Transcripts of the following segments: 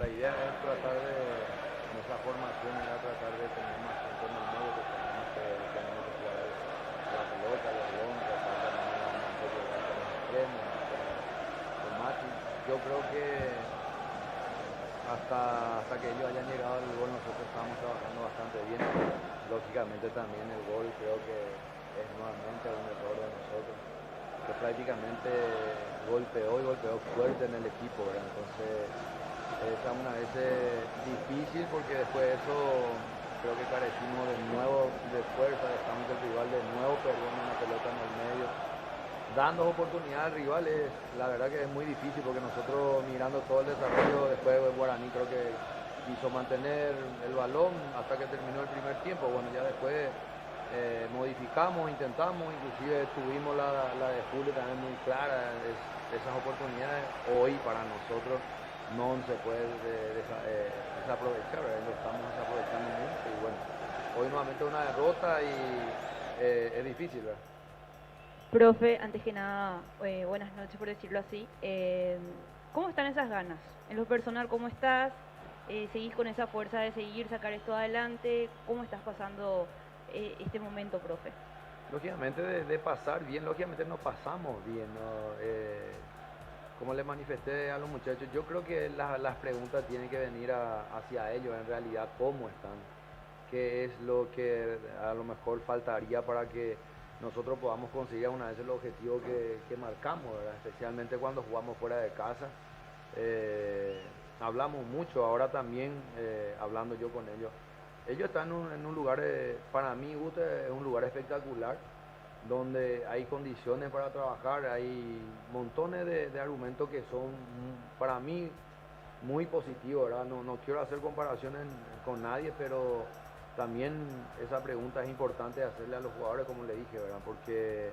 la idea es tratar de, en esa formación, era tratar de tener más gente en el medio, que tenemos que jugar la pelota, el balón, tratar también de llegar con los extremos, con Mati. Yo creo que hasta que ellos hayan llegado al gol nosotros estábamos trabajando bastante bien. Lógicamente también el gol creo que es nuevamente un error de nosotros, que prácticamente golpeó fuerte en el equipo, ¿verdad? Entonces es una vez difícil porque después de eso creo que carecimos de nuevo de fuerza, dejamos que el rival de nuevo perdiendo una pelota en el medio, dando oportunidad al rival. La verdad que es muy difícil porque nosotros mirando todo el desarrollo después de Guaraní creo que quiso mantener el balón hasta que terminó el primer tiempo. Bueno, ya después modificamos, intentamos, inclusive tuvimos la de Julio también muy clara. Esas oportunidades hoy para nosotros no se puede desaprovechar, ¿verdad? Lo estamos desaprovechando mucho y bueno, hoy nuevamente una derrota y es difícil, ¿verdad? Profe, antes que nada, buenas noches por decirlo así. ¿Cómo están esas ganas? En lo personal, ¿cómo estás? ¿Seguís con esa fuerza de seguir, sacar esto adelante? ¿Cómo estás pasando este momento, profe? Lógicamente de pasar bien, lógicamente no pasamos bien, ¿no? Como les manifesté a los muchachos, yo creo que las preguntas tienen que venir hacia ellos, en realidad, cómo están, qué es lo que a lo mejor faltaría para que nosotros podamos conseguir una vez el objetivo que marcamos, ¿verdad? Especialmente cuando jugamos fuera de casa. Eh, Hablamos mucho, ahora también hablando yo con ellos. Ellos están en un lugar, para mí, gusto, es un lugar espectacular, donde hay condiciones para trabajar, hay montones de argumentos que son, para mí, muy positivos, ¿verdad? No quiero hacer comparaciones con nadie, pero también esa pregunta es importante hacerle a los jugadores, como le dije, ¿verdad? Porque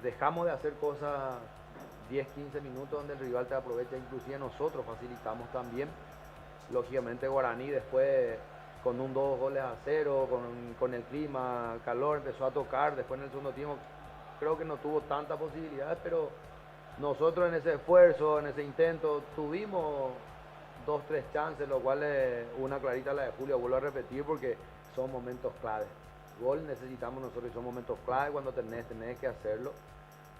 dejamos de hacer cosas 10, 15 minutos donde el rival te aprovecha, inclusive nosotros facilitamos también. Lógicamente Guaraní después con un 2 goles a 0, con el clima, calor, empezó a tocar, después en el segundo tiempo creo que no tuvo tantas posibilidades, pero nosotros en ese esfuerzo, en ese intento, tuvimos 2, 3 chances, lo cual es una clarita la de Julio, vuelvo a repetir porque son momentos claves. Gol necesitamos nosotros y son momentos clave cuando tenés que hacerlo.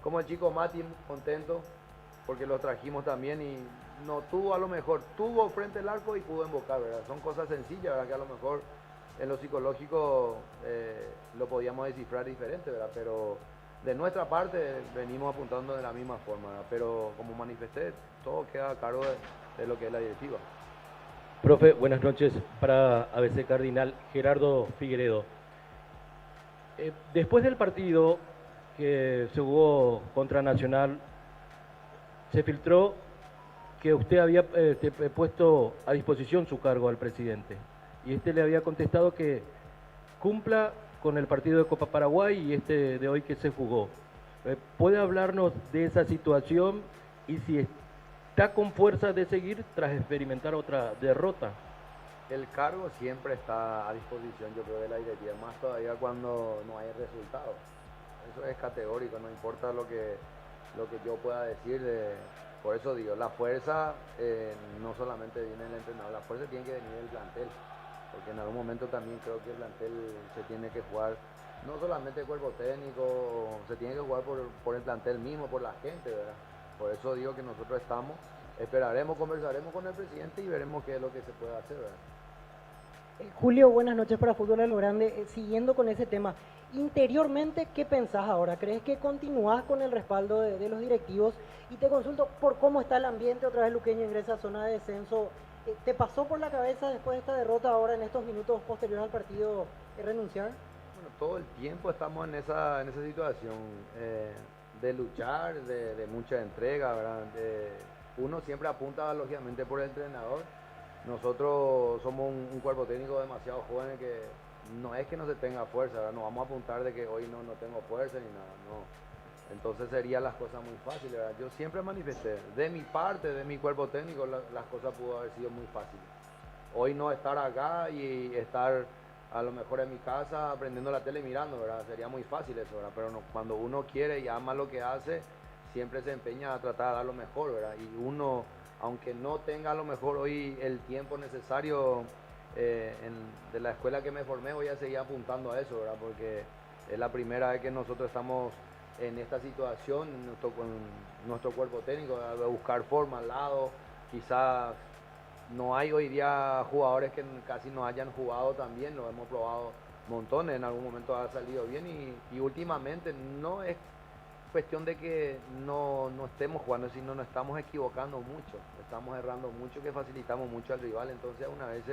Como el chico Mati, contento porque lo trajimos también y no tuvo, a lo mejor tuvo frente al arco y pudo embocar, ¿verdad? Son cosas sencillas, ¿verdad? Que a lo mejor en lo psicológico lo podíamos descifrar diferente, ¿verdad? Pero de nuestra parte venimos apuntando de la misma forma, ¿verdad? Pero como manifesté, todo queda a cargo de lo que es la directiva. Profe, buenas noches. Para ABC Cardinal, Gerardo Figueredo. Después del partido que se jugó contra Nacional, se filtró que usted había puesto a disposición su cargo al presidente. Y este le había contestado que cumpla con el partido de Copa Paraguay y este de hoy que se jugó. ¿Puede hablarnos de esa situación y si está con fuerza de seguir tras experimentar otra derrota? El cargo siempre está a disposición, yo creo, de la directiva, más todavía cuando no hay resultados. Eso es categórico, no importa lo que yo pueda decir. Por eso digo, la fuerza no solamente viene del entrenador, la fuerza tiene que venir del plantel, porque en algún momento también creo que el plantel se tiene que jugar, no solamente el cuerpo técnico, se tiene que jugar por el plantel mismo, por la gente, ¿verdad? Por eso digo que nosotros esperaremos, conversaremos con el presidente y veremos qué es lo que se puede hacer, ¿verdad? Julio, buenas noches para Fútbol a lo Grande. Siguiendo con ese tema, interiormente, ¿qué pensás ahora? ¿Crees que continúas con el respaldo de los directivos? Y te consulto por cómo está el ambiente, otra vez Luqueño ingresa a zona de descenso. ¿Te pasó por la cabeza después de esta derrota ahora en estos minutos posteriores al partido renunciar? Bueno, todo el tiempo estamos en esa situación de luchar, de mucha entrega, ¿verdad? Uno siempre apunta lógicamente por el entrenador. Nosotros somos un cuerpo técnico demasiado joven que no es que no se tenga fuerza, ¿verdad? No vamos a apuntar de que hoy no tengo fuerza ni nada, no. Entonces serían las cosas muy fáciles, ¿verdad? Yo siempre manifesté, de mi parte, de mi cuerpo técnico, las cosas pudo haber sido muy fáciles. Hoy no estar acá y estar a lo mejor en mi casa prendiendo la tele y mirando, ¿verdad? Sería muy fácil eso, ¿verdad? Pero no, cuando uno quiere y ama lo que hace, siempre se empeña a tratar de dar lo mejor, ¿verdad? Y uno, aunque no tenga a lo mejor hoy el tiempo necesario de la escuela que me formé, voy a seguir apuntando a eso, ¿verdad? Porque es la primera vez que nosotros estamos en esta situación, con nuestro cuerpo técnico, de buscar forma al lado. Quizás no hay hoy día jugadores que casi no hayan jugado también, lo hemos probado montones, en algún momento ha salido bien y últimamente no es cuestión de que no estemos jugando, sino nos estamos equivocando mucho, estamos errando mucho, que facilitamos mucho al rival, entonces una vez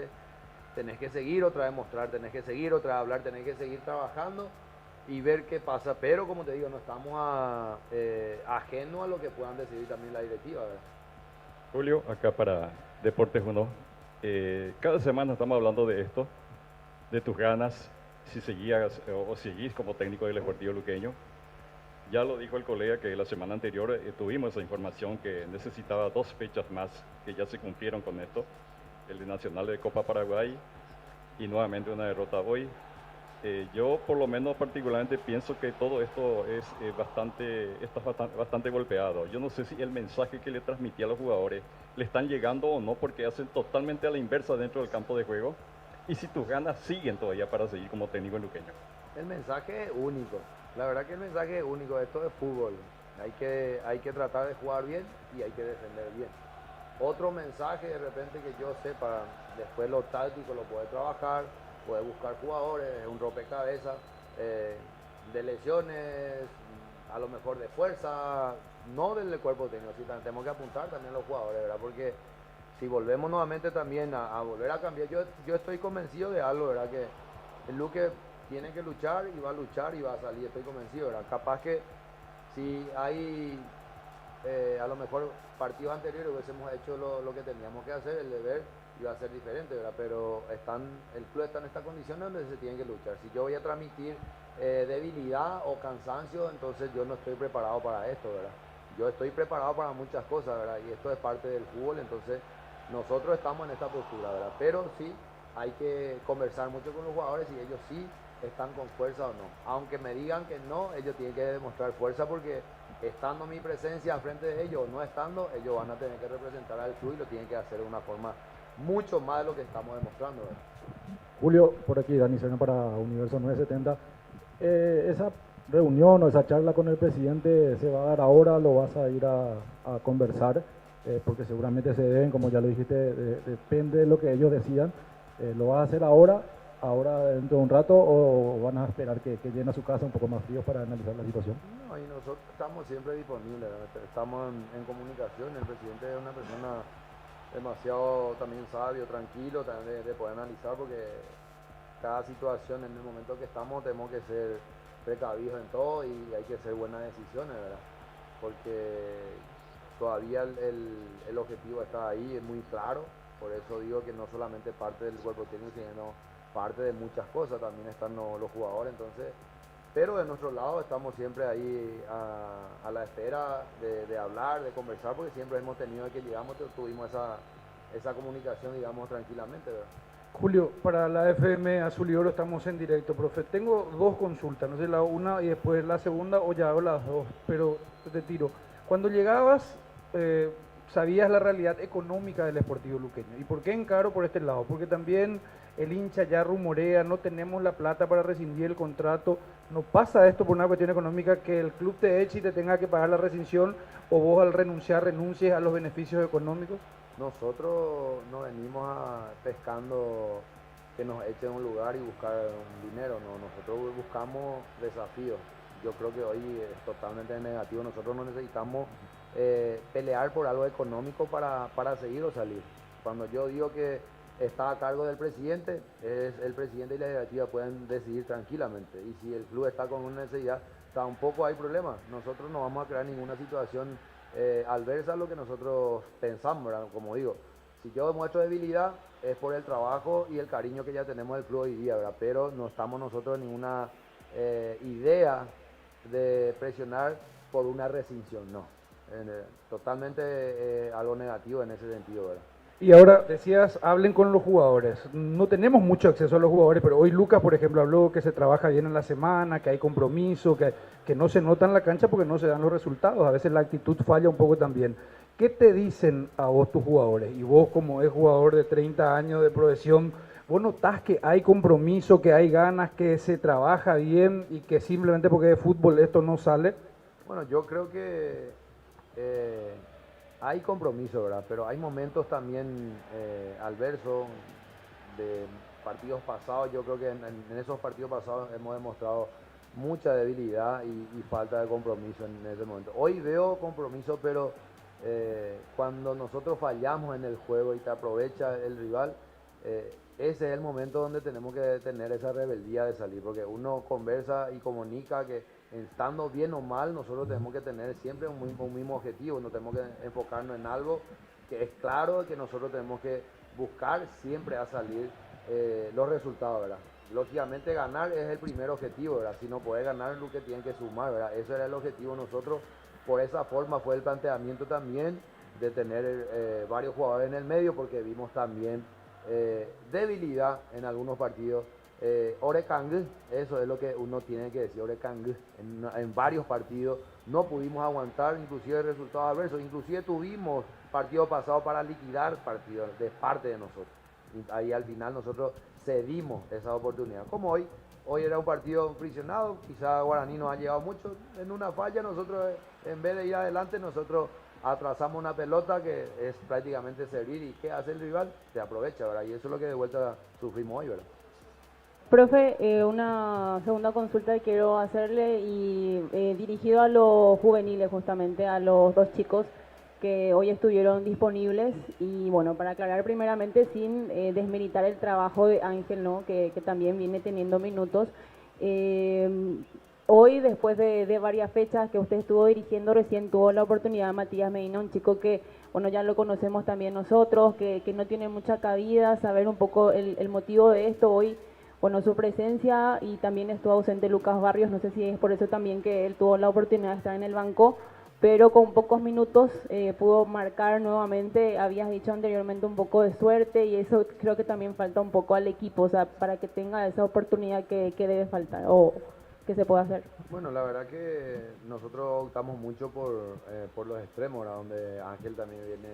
tenés que seguir, otra vez mostrar, tenés que seguir, otra vez hablar, tenés que seguir trabajando y ver qué pasa, pero como te digo, no estamos ajenos a lo que puedan decidir también la directiva, ¿verdad? Julio, acá para Deportes 1, cada semana estamos hablando de esto, de tus ganas, si seguías o seguís como técnico del Deportivo Luqueño. Ya lo dijo el colega que la semana anterior tuvimos esa información que necesitaba 2 fechas más, que ya se cumplieron con esto, el de Nacional de Copa Paraguay y nuevamente una derrota hoy. Yo por lo menos particularmente pienso que todo esto es bastante golpeado. Yo no sé si el mensaje que le transmití a los jugadores le están llegando o no, porque hacen totalmente a la inversa dentro del campo de juego, y si tus ganas siguen todavía para seguir como técnico en Luqueño. El mensaje es único, la verdad que el mensaje es único, esto es fútbol, hay que tratar de jugar bien y hay que defender bien. Otro mensaje de repente que yo sepa, después lo táctico lo puede trabajar, puede buscar jugadores, un rompecabezas de lesiones, a lo mejor de fuerza, no del cuerpo técnico, sí, tenemos que apuntar también los jugadores, ¿verdad? Porque si volvemos nuevamente también a volver a cambiar, yo estoy convencido de algo, ¿verdad? Que el Luque tiene que luchar y va a salir, estoy convencido, ¿verdad? Capaz que si hay a lo mejor partidos anteriores hubiésemos hecho lo que teníamos que hacer, el deber iba a ser diferente, ¿verdad? Pero el club está en esta condición donde se tiene que luchar. Si yo voy a transmitir debilidad o cansancio, entonces yo no estoy preparado para esto, ¿verdad? Yo estoy preparado para muchas cosas, ¿verdad? Y esto es parte del fútbol, entonces nosotros estamos en esta postura, ¿verdad? Pero sí hay que conversar mucho con los jugadores y ellos sí están con fuerza o no. Aunque me digan que no, ellos tienen que demostrar fuerza, porque estando mi presencia al frente de ellos o no estando, ellos van a tener que representar al club y lo tienen que hacer de una forma mucho más de lo que estamos demostrando, ¿verdad? Julio, por aquí, Dani Serna para Universo 970. Esa reunión o esa charla con el presidente se va a dar ahora, lo vas a ir a conversar, porque seguramente se deben, como ya lo dijiste, depende de lo que ellos decidan. ¿Lo vas a hacer ahora dentro de un rato, o van a esperar que lleguen a su casa un poco más fríos para analizar la situación? No, y nosotros estamos siempre disponibles, ¿verdad? Estamos en comunicación. El presidente es una persona demasiado también sabio, tranquilo, también de poder analizar, porque cada situación en el momento que estamos tenemos que ser precavidos en todo y hay que hacer buenas decisiones, ¿verdad? Porque todavía el objetivo está ahí, es muy claro, por eso digo que no solamente parte del cuerpo técnico, sino parte de muchas cosas, también están los jugadores, entonces, pero de nuestro lado estamos siempre ahí a la espera de hablar, de conversar, porque siempre hemos tenido que llegamos, tuvimos esa comunicación, digamos, tranquilamente, ¿verdad? Julio, para la FM Azul y Oro estamos en directo, profe. Tengo 2 consultas, no sé, la una y después la segunda, o ya hago las 2, pero te tiro. Cuando llegabas, sabías la realidad económica del Sportivo Luqueño. ¿Y por qué encaro por este lado? Porque también el hincha ya rumorea, no tenemos la plata para rescindir el contrato. ¿No pasa esto por una cuestión económica, que el club te eche y te tenga que pagar la rescisión, o vos al renunciar renuncies a los beneficios económicos? Nosotros no venimos pescando que nos echen un lugar y buscar un dinero, no, nosotros buscamos desafíos. Yo creo que hoy es totalmente negativo, nosotros no necesitamos pelear por algo económico para seguir o salir. Cuando yo digo que está a cargo del presidente, es el presidente y la directiva pueden decidir tranquilamente, y si el club está con una necesidad, tampoco hay problema. Nosotros no vamos a crear ninguna situación adversa a lo que nosotros pensamos, ¿verdad? Como digo, si yo demuestro debilidad es por el trabajo y el cariño que ya tenemos del club hoy día, ¿verdad? Pero no estamos nosotros en ninguna idea de presionar por una rescisión, no. Totalmente algo negativo en ese sentido, ¿verdad? Y ahora decías, hablen con los jugadores. No tenemos mucho acceso a los jugadores, pero hoy Lucas, por ejemplo, habló que se trabaja bien en la semana, que hay compromiso, que no se nota en la cancha porque no se dan los resultados. A veces la actitud falla un poco también. ¿Qué te dicen a vos tus jugadores? Y vos, como es jugador de 30 años de profesión, ¿vos notás que hay compromiso, que hay ganas, que se trabaja bien y que simplemente porque es fútbol esto no sale? Bueno, yo creo que hay compromiso, ¿verdad? Pero hay momentos también adversos de partidos pasados. Yo creo que en esos partidos pasados hemos demostrado mucha debilidad y falta de compromiso en ese momento. Hoy veo compromiso, pero cuando nosotros fallamos en el juego y te aprovecha el rival, ese es el momento donde tenemos que tener esa rebeldía de salir, porque uno conversa y comunica que estando bien o mal, nosotros tenemos que tener siempre un mismo objetivo, no tenemos que enfocarnos en algo que es claro que nosotros tenemos que buscar siempre a salir los resultados, ¿verdad? Lógicamente ganar es el primer objetivo, ¿verdad? Si no puedes ganar es lo que tienen que sumar, ¿verdad? Ese era el objetivo nosotros, por esa forma fue el planteamiento también de tener varios jugadores en el medio, porque vimos también debilidad en algunos partidos. Orekang, eso es lo que uno tiene que decir, Orekang, en varios partidos no pudimos aguantar, inclusive resultados adversos, inclusive tuvimos partidos pasados para liquidar partidos de parte de nosotros, y ahí al final nosotros cedimos esa oportunidad, como hoy era un partido friccionado, quizá Guaraní nos ha llegado mucho, en una falla nosotros en vez de ir adelante nosotros atrasamos una pelota que es prácticamente servir, y ¿qué hace el rival? Se aprovecha, ¿verdad? Y eso es lo que de vuelta sufrimos hoy, ¿verdad? Profe, una segunda consulta que quiero hacerle y dirigido a los juveniles, justamente a los dos chicos que hoy estuvieron disponibles, y bueno, para aclarar primeramente sin desmeritar el trabajo de Ángel, ¿no? que también viene teniendo minutos. Hoy, después de varias fechas que usted estuvo dirigiendo, recién tuvo la oportunidad Matías Medina, un chico que, bueno, ya lo conocemos también nosotros, que no tiene mucha cabida, saber un poco el motivo de esto. Hoy, bueno, su presencia, y también estuvo ausente Lucas Barrios, no sé si es por eso también que él tuvo la oportunidad de estar en el banco, pero con pocos minutos pudo marcar nuevamente. Habías dicho anteriormente un poco de suerte, y eso creo que también falta un poco al equipo, o sea, para que tenga esa oportunidad que debe faltar o que se puede hacer. Bueno, la verdad que nosotros optamos mucho por los extremos, ¿verdad? Donde Ángel también viene.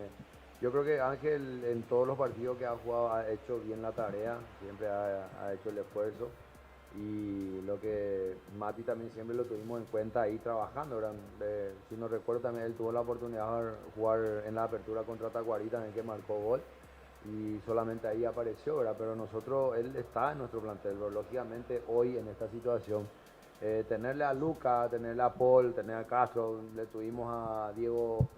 Yo creo que Ángel en todos los partidos que ha jugado ha hecho bien la tarea, siempre ha hecho el esfuerzo, y lo que Mati también siempre lo tuvimos en cuenta ahí trabajando, ¿verdad? Si no recuerdo también él tuvo la oportunidad de jugar en la apertura contra Tacuarí también, que marcó gol, y solamente ahí apareció, ¿verdad? Pero nosotros, él está en nuestro plantel, pero lógicamente hoy en esta situación, tenerle a Luca, tenerle a Paul, tener a Castro, le tuvimos a Diego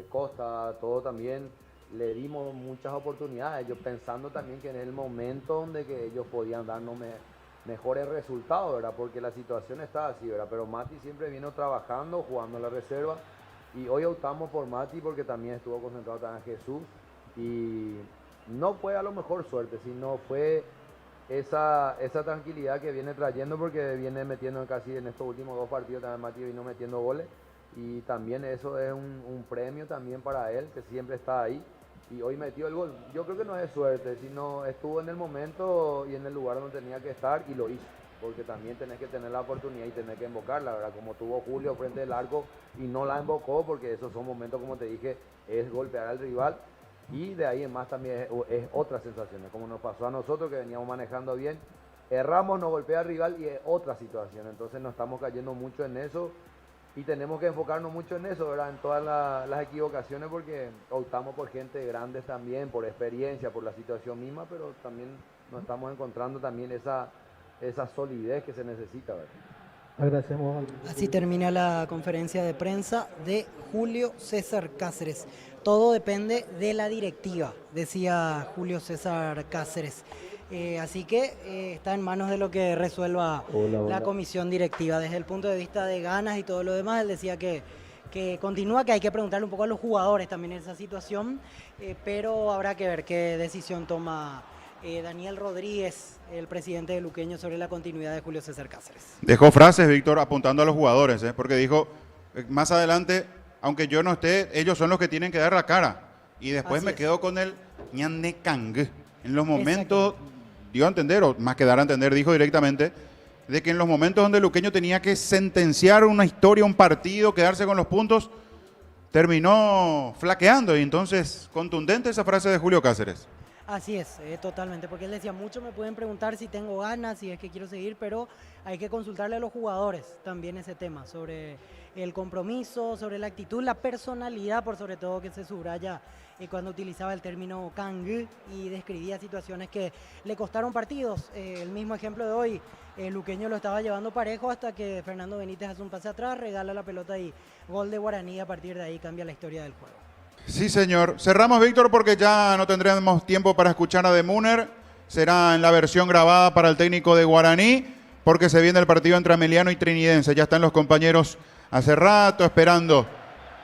Costa, todo también, le dimos muchas oportunidades, yo pensando también que en el momento donde que ellos podían darnos mejores resultados, ¿verdad? Porque la situación está así, ¿verdad? Pero Mati siempre vino trabajando, jugando en la reserva, y hoy optamos por Mati porque también estuvo concentrado también Jesús, y no fue a lo mejor suerte, sino fue esa tranquilidad que viene trayendo, porque viene metiendo casi en estos últimos dos partidos, también Mati vino metiendo goles, y también eso es un premio también para él, que siempre está ahí, y hoy metió el gol. Yo creo que no es suerte, sino estuvo en el momento y en el lugar donde tenía que estar, y lo hizo, porque también tenés que tener la oportunidad y tenés que invocarla, ¿verdad? Como tuvo Julio frente al arco y no la invocó, porque esos son momentos, como te dije, es golpear al rival, y de ahí en más también es otras sensaciones, como nos pasó a nosotros que veníamos manejando bien, erramos, nos golpea al rival y es otra situación, entonces nos estamos cayendo mucho en eso, y tenemos que enfocarnos mucho en eso, ¿verdad? En todas las equivocaciones, porque optamos por gente grande también, por experiencia, por la situación misma, pero también nos estamos encontrando también esa solidez que se necesita, ¿verdad? Agradecemos. Así termina la conferencia de prensa de Julio César Cáceres. Todo depende de la directiva, decía Julio César Cáceres. Así que está en manos de lo que resuelva la comisión directiva. Desde el punto de vista de ganas y todo lo demás, él decía que continúa, que hay que preguntarle un poco a los jugadores también en esa situación, pero habrá que ver qué decisión toma Daniel Rodríguez, el presidente de Luqueño, sobre la continuidad de Julio César Cáceres. Dejó frases, Víctor, apuntando a los jugadores, porque dijo, más adelante, aunque yo no esté, ellos son los que tienen que dar la cara. y después Así me es. quedo con el Ñandecang. En los momentos, dio a entender, o más que dar a entender, dijo directamente, de que en los momentos donde Luqueño tenía que sentenciar una historia, un partido, quedarse con los puntos, terminó flaqueando. Y entonces, contundente esa frase de Julio Cáceres. Así es, totalmente, porque él decía, muchos me pueden preguntar si tengo ganas, si es que quiero seguir, pero hay que consultarle a los jugadores también ese tema, sobre el compromiso, sobre la actitud, la personalidad, por sobre todo, que se subraya cuando utilizaba el término Kang y describía situaciones que le costaron partidos. El mismo ejemplo de hoy, Luqueño lo estaba llevando parejo hasta que Fernando Benítez hace un pase atrás, regala la pelota y gol de Guaraní, a partir de ahí cambia la historia del juego. Sí, señor. Cerramos, Víctor, porque ya no tendremos tiempo para escuchar a De Muner. Será en la versión grabada para el técnico de Guaraní, porque se viene el partido entre Ameliano y Trinidense. Ya están los compañeros hace rato esperando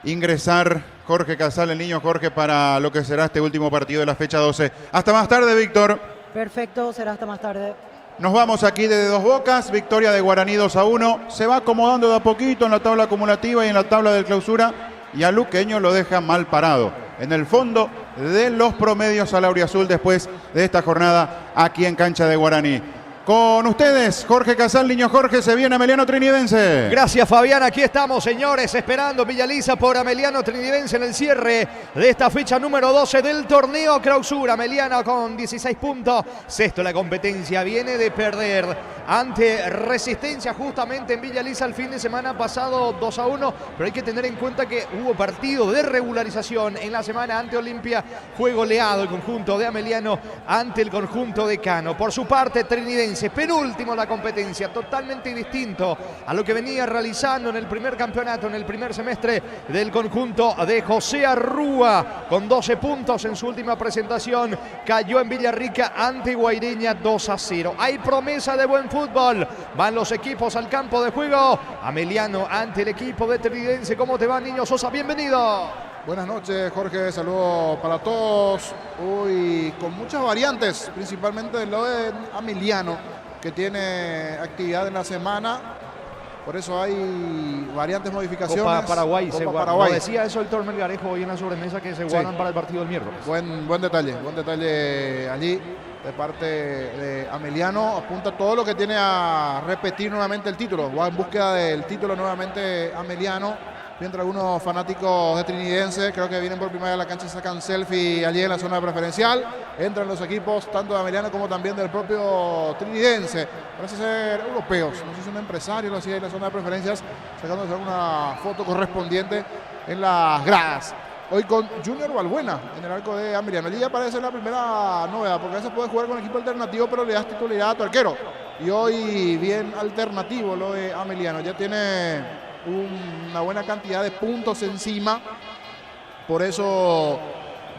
ingresar Jorge Casal, el niño Jorge, para lo que será este último partido de la fecha 12. Hasta más tarde, Víctor. Perfecto, será hasta más tarde. Nos vamos aquí desde Dos Bocas, victoria de Guaraní 2-1. Se va acomodando de a poquito en la tabla acumulativa y en la tabla de clausura. Y a Luqueño lo deja mal parado en el fondo de los promedios al auriazul después de esta jornada aquí en cancha de Guaraní. Con ustedes, Jorge Casal, niño Jorge, se viene Ameliano Trinidense. Gracias, Fabián. Aquí estamos, señores, esperando Villaliza por Ameliano Trinidense en el cierre de esta fecha número 12 del torneo clausura. Ameliano con 16 puntos. Sexto la competencia. Viene de perder ante Resistencia justamente en Villaliza el fin de semana pasado 2-1. Pero hay que tener en cuenta que hubo partido de regularización en la semana ante Olimpia. Fue goleado el conjunto de Ameliano ante el conjunto de Cano. Por su parte, Trinidense, penúltimo la competencia, totalmente distinto a lo que venía realizando en el primer campeonato, en el primer semestre del conjunto de José Arrúa, con 12 puntos en su última presentación. Cayó en Villarrica ante Guaireña 2-0. Hay promesa de buen fútbol. Van los equipos al campo de juego. Ameliano ante el equipo de Trinidense. ¿Cómo te va, Niño Sosa? Bienvenido. Buenas noches, Jorge. Saludos para todos. Hoy con muchas variantes, principalmente del lado de Ameliano, que tiene actividad en la semana. Por eso hay variantes, modificaciones. Copa Paraguay. Copa Se guarda. Paraguay. No decía eso el Tor Melgarejo hoy en la sobremesa, que se guardan para el partido del miércoles. Buen detalle allí de parte de Ameliano. Apunta todo lo que tiene a repetir nuevamente el título. Va en búsqueda del título nuevamente Ameliano. Mientras algunos fanáticos de Trinidense, creo que vienen por primera vez a la cancha y sacan selfie allí en la zona preferencial. Entran los equipos tanto de Ameliano como también del propio Trinidense. Parece ser europeos, no sé si son empresarios o así en la zona de preferencias, sacándose una foto correspondiente en las gradas. Hoy con Junior Balbuena en el arco de Ameliano. Allí ya parece la primera novedad, porque a veces puede jugar con equipo alternativo, pero le das titularidad a tu arquero. Y hoy bien alternativo lo de Ameliano. Ya tiene una buena cantidad de puntos encima, por eso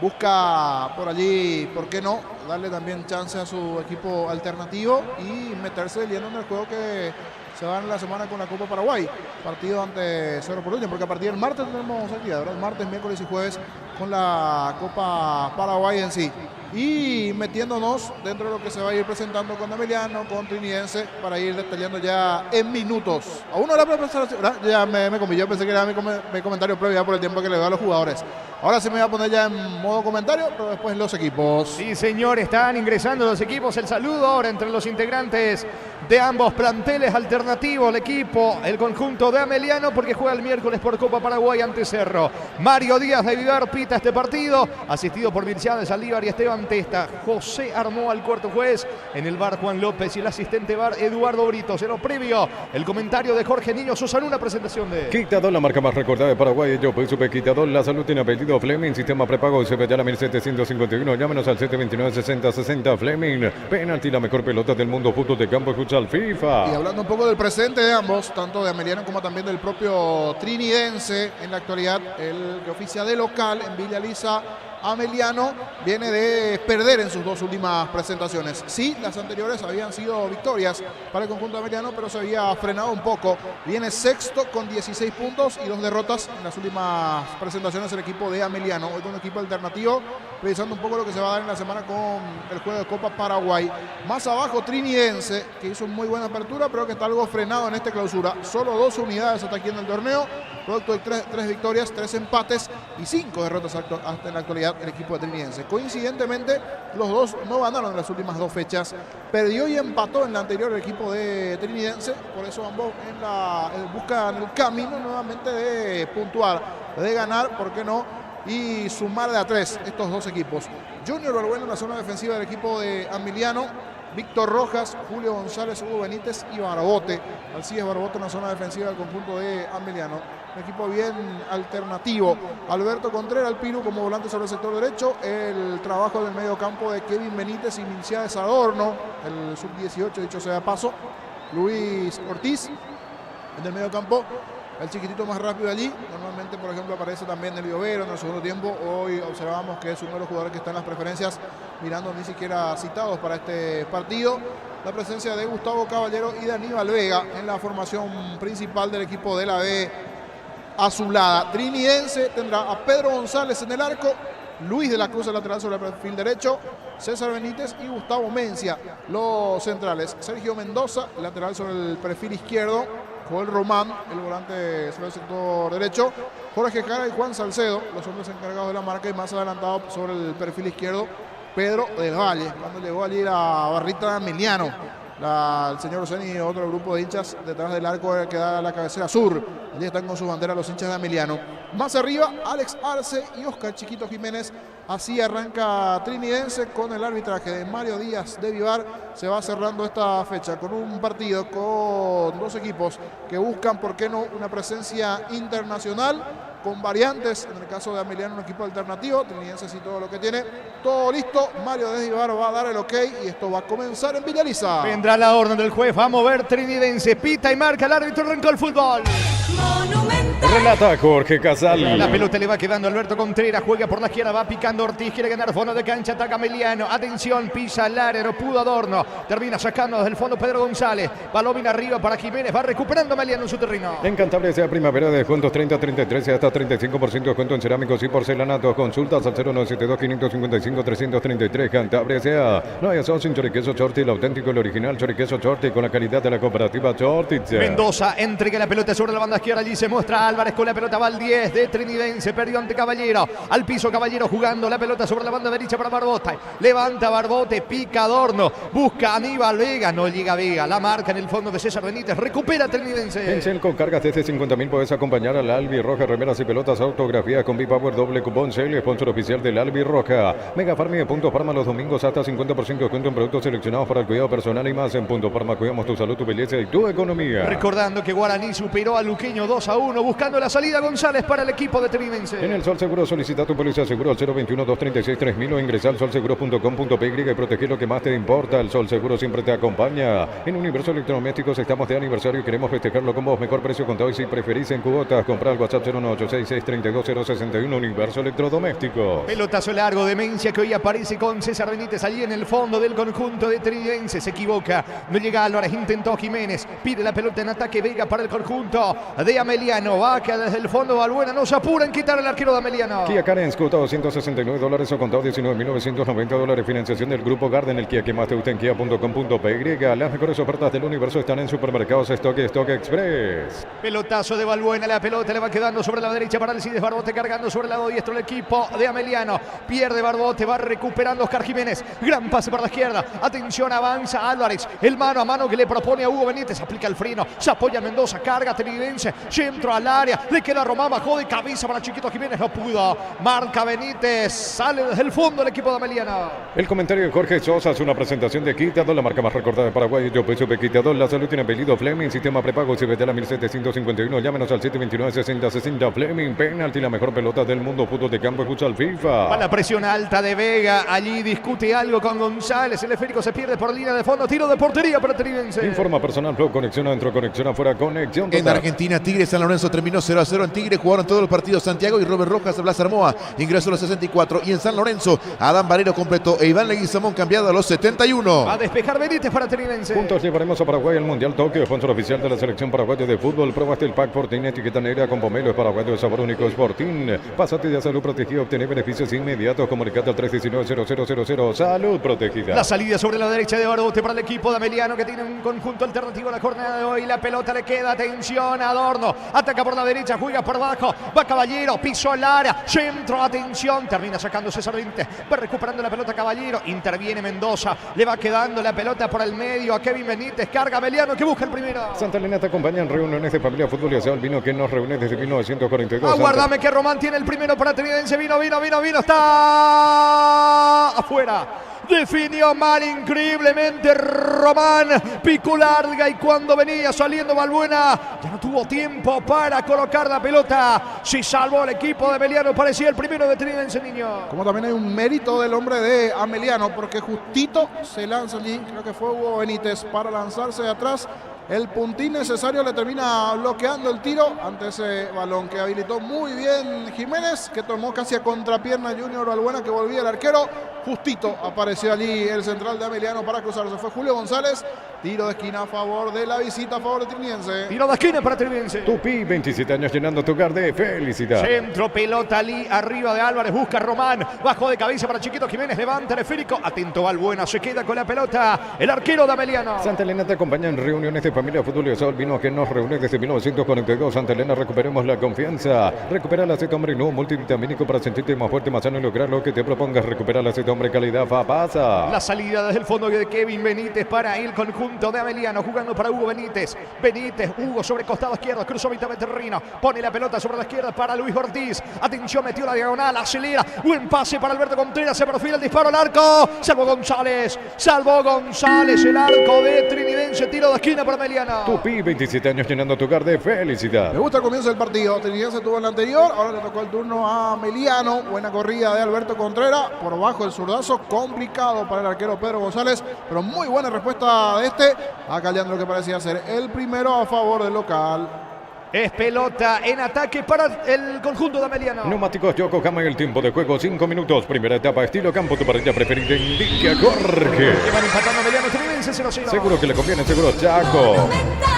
busca por allí, ¿por qué no?, darle también chance a su equipo alternativo y meterse de lleno en el juego que se va en la semana con la Copa Paraguay, partido ante Cerro Porteño, porque a partir del martes tenemos actividad, ¿verdad? Martes, miércoles y jueves con la Copa Paraguay en sí. Y metiéndonos dentro de lo que se va a ir presentando con Ameliano, con Trinidense, para ir detallando ya en minutos. Aún no era para presentación, ya me comí, yo pensé que era mi comentario previo ya por el tiempo que le doy a los jugadores. Ahora sí me voy a poner ya en modo comentario, pero después los equipos. Sí, señor, están ingresando los equipos. El saludo ahora entre los integrantes de ambos planteles alternativos. El equipo, el conjunto de Ameliano, porque juega el miércoles por Copa Paraguay ante Cerro. Mario Díaz de Vivar pita este partido, asistido por Virciano de Saldívar y Esteban Testa. José armó al cuarto juez, en el bar Juan López y el asistente bar Eduardo Britos. En lo previo, el comentario de Jorge Niño Sosa en una presentación de Quitador, la marca más recordada de Paraguay. Yo pues supe Quitador, la salud tiene apellido Fleming, sistema prepago Cepellana 1751. Llámenos al 729-6060. Fleming, penalti, la mejor pelota del mundo, fútbol de campo, escucha al FIFA. Y hablando un poco del presente de ambos, tanto de Ameliano como también del propio Trinidense, en la actualidad el que oficia de local en Villa Lisa, Ameliano, viene de perder en sus dos últimas presentaciones. Sí, las anteriores habían sido victorias para el conjunto ameliano, pero se había frenado un poco. Viene sexto con 16 puntos y 2 derrotas en las últimas presentaciones el equipo de Ameliano. Hoy con un equipo alternativo, revisando un poco lo que se va a dar en la semana con el juego de Copa Paraguay. Más abajo Trinidense, que hizo muy buena apertura, pero que está algo frenado en esta clausura. Solo 2 unidades hasta aquí en el torneo. producto de tres victorias, 3 empates y 5 derrotas hasta en la actualidad el equipo de Trinidense. Coincidentemente, los dos no ganaron en las últimas 2 fechas. Perdió y empató en la anterior el equipo de Trinidense, por eso ambos buscan el camino nuevamente de puntuar, de ganar, ¿por qué no? Y sumar de a 3 estos dos equipos. Junior Balbuena en la zona defensiva del equipo de Amiliano, Víctor Rojas, Julio González, Hugo Benítez y Barbote. Alcides Barbote en la zona defensiva del conjunto de Amiliano. Un equipo bien alternativo. Alberto Contreras, el Piru como volante sobre el sector derecho. El trabajo del medio campo de Kevin Benítez y Milciades Adorno, el sub-18, dicho sea de paso. Luis Ortiz en el medio campo. El chiquitito más rápido allí. Normalmente, por ejemplo, aparece también el Vero en el segundo tiempo. Hoy observamos que es uno de los jugadores que está en las preferencias, mirando ni siquiera citados para este partido. La presencia de Gustavo Caballero y de Aníbal Vega en la formación principal del equipo de la B azulada. Trinidense tendrá a Pedro González en el arco, Luis de la Cruz, el lateral sobre el perfil derecho, César Benítez y Gustavo Mencia, los centrales. Sergio Mendoza, lateral sobre el perfil izquierdo. Joel Román, el volante sobre el sector derecho. Jorge Jara y Juan Salcedo, los hombres encargados de la marca, y más adelantado sobre el perfil izquierdo, Pedro del Valle. Cuando llegó allí la barrita de Emiliano, el señor Zeni y otro grupo de hinchas detrás del arco que da a la cabecera sur. Allí están con su bandera los hinchas de Emiliano. Más arriba, Alex Arce y Oscar Chiquito Jiménez. Así arranca Trinidense con el arbitraje de Mario Díaz de Vivar. Se va cerrando esta fecha con un partido con dos equipos que buscan, ¿por qué no?, una presencia internacional, con variantes. En el caso de Amiliano, un equipo alternativo. Trinidense sí todo lo que tiene. Todo listo. Mario Díaz de Vivar va a dar el ok y esto va a comenzar en Villaliza. Vendrá la orden del juez. Va a mover Trinidense. Pita y marca el árbitro. Arrancó el fútbol. Relata Jorge Casal. La pelota le va quedando a Alberto Contreras. Juega por la izquierda. Va picando Ortiz. Quiere ganar fondo de cancha. Ataca Amiliano. Atención. Pisa al área. No pudo Adorno. Termina sacando desde el fondo Pedro González. Balón arriba para Jiménez. Va recuperando Amiliano en su terreno. En Cantabria sea primavera de descuentos 30-33 hasta 35% de descuento en cerámicos y porcelanatos. Consultas al 0972-555-333. Cantabria sea. No hay asado sin choriqueso Chorti. El auténtico, el original choriqueso Chorti con la calidad de la cooperativa Chorti. Mendoza entrega la pelota sobre la banda izquierda. Allí se muestra Álvarez con la pelota. Va al 10 de Trinidense. Perdió ante Caballero. Al piso Caballero jugando la pelota sobre la banda derecha para Barbote. Levanta Barbote. Pica Adorno. Busca Aníbal Vega. No llega Vega. La marca en el fondo de César Benítez. Recupera Trinidense. En Shell con cargas desde 50.000 puedes acompañar al Albi Roja. Remeras y pelotas autografía con B-Power doble cupón Shell. Sponsor oficial del Albi Roja. Mega Farm y de Punto Parma los domingos hasta 50% de descuento en productos seleccionados para el cuidado personal y más. En Punto Parma cuidamos tu salud, tu belleza y tu economía. Recordando que Guaraní superó a Luqueño 2-1, buscando la salida González para el equipo de Trinidense. En el Sol Seguro solicita tu póliza seguro al 021-236-3000 o ingresa al solseguro.com.py y protege lo que más te importa. El Sol Seguro siempre te acompaña. En Universo Electrodomésticos estamos de aniversario y queremos festejarlo con vos. Mejor precio contado y si preferís en cuotas. Comprar al WhatsApp 01866-32061. Universo Electrodoméstico. Pelotazo largo de Mencia que hoy aparece con César Benítez allí en el fondo del conjunto de Trinidense. Se equivoca. No llega Álvarez. Intentó Jiménez. Pide la pelota en ataque. Vega para el conjunto de Ameliano. Vaca desde el fondo. Balbuena. No se apura en quitar el arquero de Ameliano. Kia Carens, cuota $269 o contado $19.990. Financiación del Grupo Garden. El Kia que más te gusta en kia.com.py. Las mejores ofertas del universo están en Supermercados Stock y Stock Express. Pelotazo de Balbuena. La pelota le va quedando sobre la derecha para Alcides Barbote. Cargando sobre el lado diestro el equipo de Ameliano. Pierde Barbote. Va recuperando Oscar Jiménez. Gran pase para la izquierda. Atención, avanza Álvarez. El mano a mano que le propone a Hugo Benítez. Aplica el freno. Se apoya Mendoza. Carga Trinidense. Centro al área. Le queda Román. Bajó de cabeza para Chiquito Jiménez. No pudo. Marca Benítez. Sale desde el fondo el equipo de Ameliano. El comentario de Jorge Sosa es una presentación de Quitadol, la marca más recordada de Paraguay. Yo peso Quitadol. La salud tiene apellido Fleming. Sistema prepago CBT a la 1751. Llámenos al 729-6060. Fleming. Penalti. La mejor pelota del mundo. Fútbol de campo y futsal FIFA. Va la presión alta de Vega. Allí discute algo con González. El esférico se pierde por línea de fondo. Tiro de portería para Trinidense. Informa personal Flow. Conexión adentro, conexión afuera, conexión total. En Argentina, Tigre San Lorenzo terminó 0-0. En Tigre jugaron todos los partidos Santiago y Robert Rojas, Blas Armoa ingresó a los 64. Y en San Lorenzo, Adán Barrero completó e Iván Leguizamón cambiado a los 71. Va a despejar Benítez para Trinidense. Juntos llevaremos a Paraguay al Mundial Tokio. Sponsor oficial de la selección paraguaya de fútbol. Probaste el pack Fortín, etiqueta negra con pomelo paraguayo de sabor único Sportín. Pásate de salud protegida, obtener beneficios inmediatos. Comunicate al 319-0000. Salud protegida. La salida sobre la derecha de Barbote para el equipo de Ameliano que tiene un conjunto alternativo a la jornada de hoy. La pelota le queda. Atención, Adorno. Ataca por por la derecha, juega por abajo, va Caballero, pisó el área, centro, atención, termina sacando César Benítez, va recuperando la pelota Caballero, interviene Mendoza, le va quedando la pelota por el medio a Kevin Benítez, carga Ameliano que busca el primero. Santa Elena te acompaña en reuniones de familia, fútbol y aseo, el vino que nos reúne desde 1942. Aguardame que Román tiene el primero para Trinidense, vino, está afuera. Definió mal increíblemente Román, picó larga y cuando venía saliendo Balbuena ya no tuvo tiempo para colocar la pelota. Se salvó el equipo de Ameliano, parecía el primero de Trinidense, niño. Como también hay un mérito del hombre de Ameliano, porque justito se lanza allí, creo que fue Hugo Benítez, para lanzarse de atrás. El puntín necesario le termina bloqueando el tiro ante ese balón que habilitó muy bien Jiménez, que tomó casi a contrapierna Junior Balbuena, que volvía el arquero. Justito apareció allí el central de Ameliano para cruzarse. Fue Julio González. Tiro de esquina a favor de la visita, a favor de Trinidense. Tiro de esquina para Trinidense. Tupi, 27 años llenando tu hogar de felicidad. Centro, pelota Ali, arriba de Álvarez, busca Román, bajo de cabeza para Chiquito Jiménez, levanta el esférico, atento Balbuena, se queda con la pelota, el arquero de Ameliano. Santa Elena te acompaña en reuniones de familia, fútbol y aseo, el vino que nos reúne desde 1942. Santa Elena, recuperemos la confianza. Recupera el aceite hombre nuevo multivitamínico para sentirte más fuerte, más sano y lograr lo que te propongas. Recupera el aceite hombre calidad Fapasa. La salida desde el fondo de Kevin Benítez para el conjunto de Ameliano, jugando para Hugo Benítez. Hugo sobre costado izquierdo, cruzó mitad de terreno, pone la pelota sobre la izquierda para Luis Ortiz. Atención, metió la diagonal, acelera, buen pase para Alberto Contreras, se perfila el disparo al arco. Salvó González, el arco de Trinidense, tiro de esquina para Ameliano. Tupi, 27 años llenando tu hogar de felicidad. Me gusta el comienzo del partido. Trinidense tuvo el anterior, ahora le tocó el turno a Ameliano. Buena corrida de Alberto Contreras, por bajo el zurdazo, complicado para el arquero Pedro González, pero muy buena respuesta de este, acaleando lo que parecía ser el primero a favor del local. Es pelota en ataque para el conjunto de Ameliano. Neumáticos Yokohama en el tiempo de juego, 5 minutos. Primera etapa, estilo campo, tu parrilla preferida indica Jorge. Le van empatando Ameliano, Trinidense 0-0. Seguro que le conviene, seguro Chaco.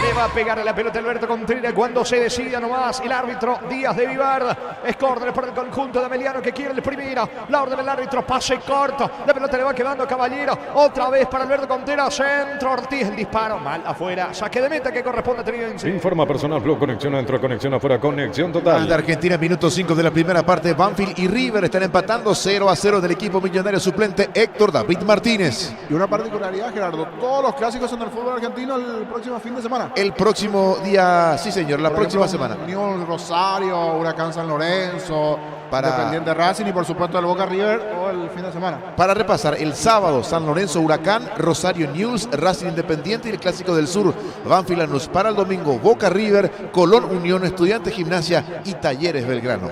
Le va a pegar a la pelota Alberto Contreras cuando se decida nomás el árbitro Díaz de Vivard. Es córner para el conjunto de Ameliano que quiere el primero. La orden del árbitro, pase corto. La pelota le va quedando a Caballero. Otra vez para Alberto Contreras. Centro, Ortiz, el disparo mal afuera. Saque de meta que corresponde a Trinidense. Informa personal, Blue, conexión adentro, conexión afuera, conexión total. De Argentina, minuto 5 de la primera parte. Banfield y River están empatando 0-0 del equipo millonario suplente Héctor David Martínez. Y una particularidad, Gerardo, todos los clásicos en el fútbol argentino el próximo fin de semana. El próximo día, sí señor, la próxima semana. Unión Rosario, Huracán San Lorenzo, Independiente Racing y por supuesto el Boca River todo el fin de semana. Para repasar, el sábado San Lorenzo Huracán, Rosario News, Racing Independiente y el Clásico del Sur, Banfield Lanús. Para el domingo, Boca River, Colón Unión, Estudiantes Gimnasia y Talleres Belgrano.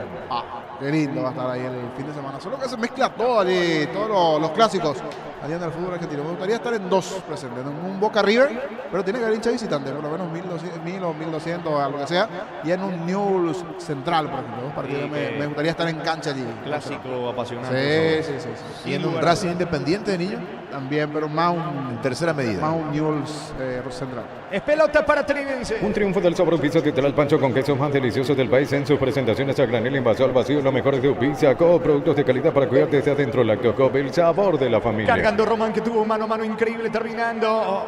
Qué lindo va a estar ahí el fin de semana. Solo que se mezcla todo allí, todos los clásicos allá en el fútbol argentino. Me gustaría estar en dos presentes, en un Boca River, pero tiene que haber hincha visitante, por lo menos 1.000 o 1.200 o lo que sea, y en un Newell's Central, por ejemplo. Dos partidos me gustaría estar en cancha allí. Clásico apasionante. Sí. ¿Y en un Racing Independiente de niño? También, pero más un... En tercera medida. Más un Newell's Central. Es pelota para Trinidense. Un triunfo del sabor pizza titular Pancho con quesos más deliciosos del país en sus presentaciones a granel, invasor, vacío, lo mejor de tu pizza, Coop, productos de calidad para cuidarte desde adentro, Lactocop, el sabor de la familia. Cargando Román que tuvo mano a mano increíble, terminando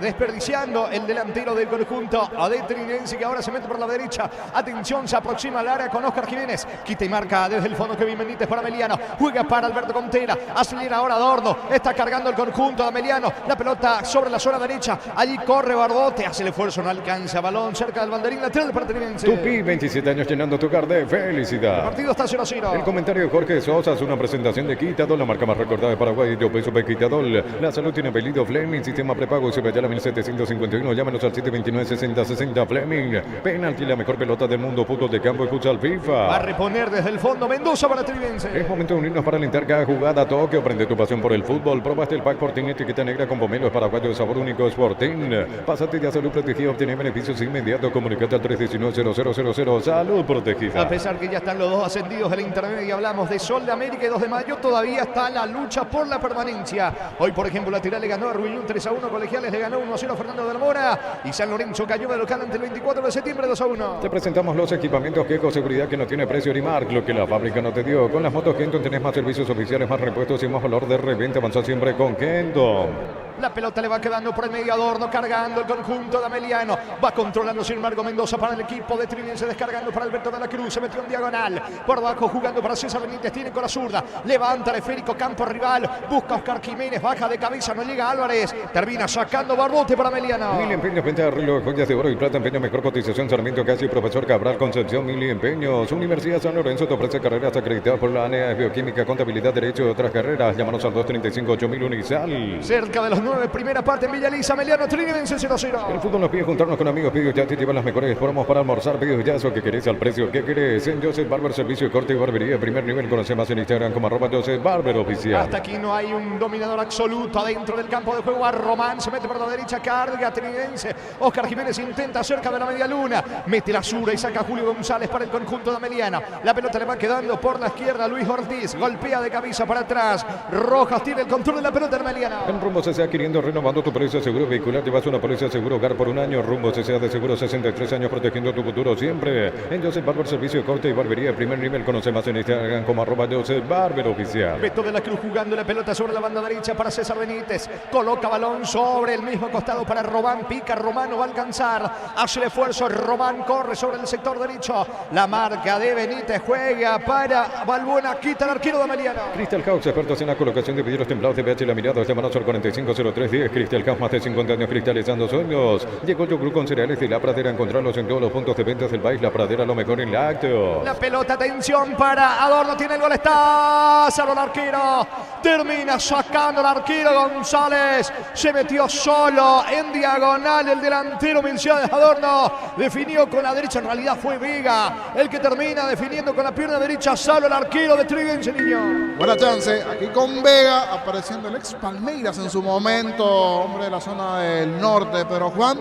desperdiciando el delantero del conjunto de Trinidense que ahora se mete por la derecha. Atención, se aproxima al área con Oscar Jiménez. Quita y marca desde el fondo Kevin Benítez para Ameliano. Juega para Alberto Contreras. Acelera ahora Adorno. Está cargando el conjunto de Ameliano. La pelota sobre la zona derecha. Allí corre Barbote. Hace el esfuerzo, no alcanza. Balón cerca del banderín lateral para Trinidense. Tupi, 27 años llenando tu hogar de felicidad. El partido está 0-0. El comentario de Jorge Sosa es una presentación de Quitadol, la marca más recordada de Paraguay. Yo peso de Quitadol. La salud tiene apellido Fleming. Sistema prepago Ceballala 1751. Llámenos al 729-6060 Fleming. Penalti, la mejor pelota del mundo. Fútbol de campo y futsal FIFA. Va a reponer desde el fondo Mendoza para Trinidense. Es momento de unirnos para alentar cada jugada. Tokio, prende tu pasión por el fútbol. Probaste el pack Fortín, etiqueta negra con pomelos paraguayo de sabor único Sporting. Pásate ya salud protegida, obtener beneficios inmediatos. Comunicate al 319-0000. Salud protegida. A pesar que ya están los dos ascendidos del intermedio y hablamos de Sol de América y 2 de Mayo, todavía está la lucha por la permanencia. Hoy, por ejemplo, Lateral le ganó a Ruiñón 3-1, Colegiales le ganó 1-0 a Fernando de la Mora y San Lorenzo cayó de local ante el 24 de septiembre 2-1. Te presentamos los equipamientos Keco, seguridad que no tiene precio ni marca, lo que la fábrica no te dio. Con las motos Kenton tenés más servicios oficiales, más repuestos y más valor de reventa. Avanza siempre con Kenton. La pelota le va quedando por el medio Adorno, cargando el conjunto de Ameliano. Va controlando sin embargo Mendoza para el equipo de Trinense, descargando para Alberto de la Cruz. Se metió en diagonal. Por abajo jugando para César Benítez. Tiene con la zurda. Levanta el esférico, campo rival. Busca a Oscar Jiménez. Baja de cabeza. No llega Álvarez. Termina sacando Barbote para Ameliano. Mili Empeños, venta de reloj, joyas de oro y plata, empeño, mejor cotización, Sarmiento Casi, Profesor Cabral, Concepción, Mili Empeños. Universidad San Lorenzo te ofrece carreras acreditadas por la ANEA, Bioquímica, Contabilidad, Derecho y otras carreras. Llámanos al 235-8000 Unizal. Cerca de los 9, primera parte en Villa Elisa. Ameliano Trinense 0-0. El fútbol nos pide juntarnos con amigos. Pedidos ya te llevan las mejores promos para almorzar. Pedidos ya eso que querés al precio que querés. En Joseph Barber, servicio de corte y barbería de primer nivel. Conoce más en Instagram como @JosephBarberOficial. Hasta aquí no hay un dominador absoluto adentro del campo de juego. A Román se mete por la derecha, carga Trinense. Oscar Jiménez intenta cerca de la media luna. Mete la zurda y saca a Julio González para el conjunto de Ameliano. La pelota le va quedando por la izquierda. Luis Ortiz golpea de cabeza para atrás. Rojas tiene el control de la pelota de Ameliano. En Rumbo CCA adquiriendo, renovando tu póliza de seguro vehicular. Llevas una póliza de seguro hogar por un año. Rumbo CCA de seguro 63 años protegiendo tu futuro siempre. En Joseph Barber, servicio de corte y barbería de primer nivel. Conoce más en Instagram como @JosephBarberOficial. Beto de la Cruz jugando la pelota sobre la banda derecha para César Benítez. Coloca balón sobre el mismo costado para Román. Pica Román, no va a alcanzar. Hace el esfuerzo. Román corre sobre el sector derecho. La marca de Benítez juega para Balbuena. Quita el arquero de Ameliano. Crystal House, expertos en la colocación de vidrios templados de pH laminados. Llámanos al 450310. Crystal House, más de 50 años cristalizando sueños. Llegó el yogur con cereales de La Pradera. Encontrarlos en todos los puntos de ventas del país. La Pradera, lo mejor en lácteos. La pelota, atención para Adorno. Tiene el gol. Está solo el arquero. Termina sacando el arquero González. Se metió solo en diagonal el delantero Milciades Adorno. Definió con la derecha. En realidad fue Vega el que termina definiendo con la pierna derecha. Solo el arquero de Trinense, niño. Buena chance, aquí con Vega, apareciendo el ex Palmeiras en su momento, hombre de la zona del norte, pero Juan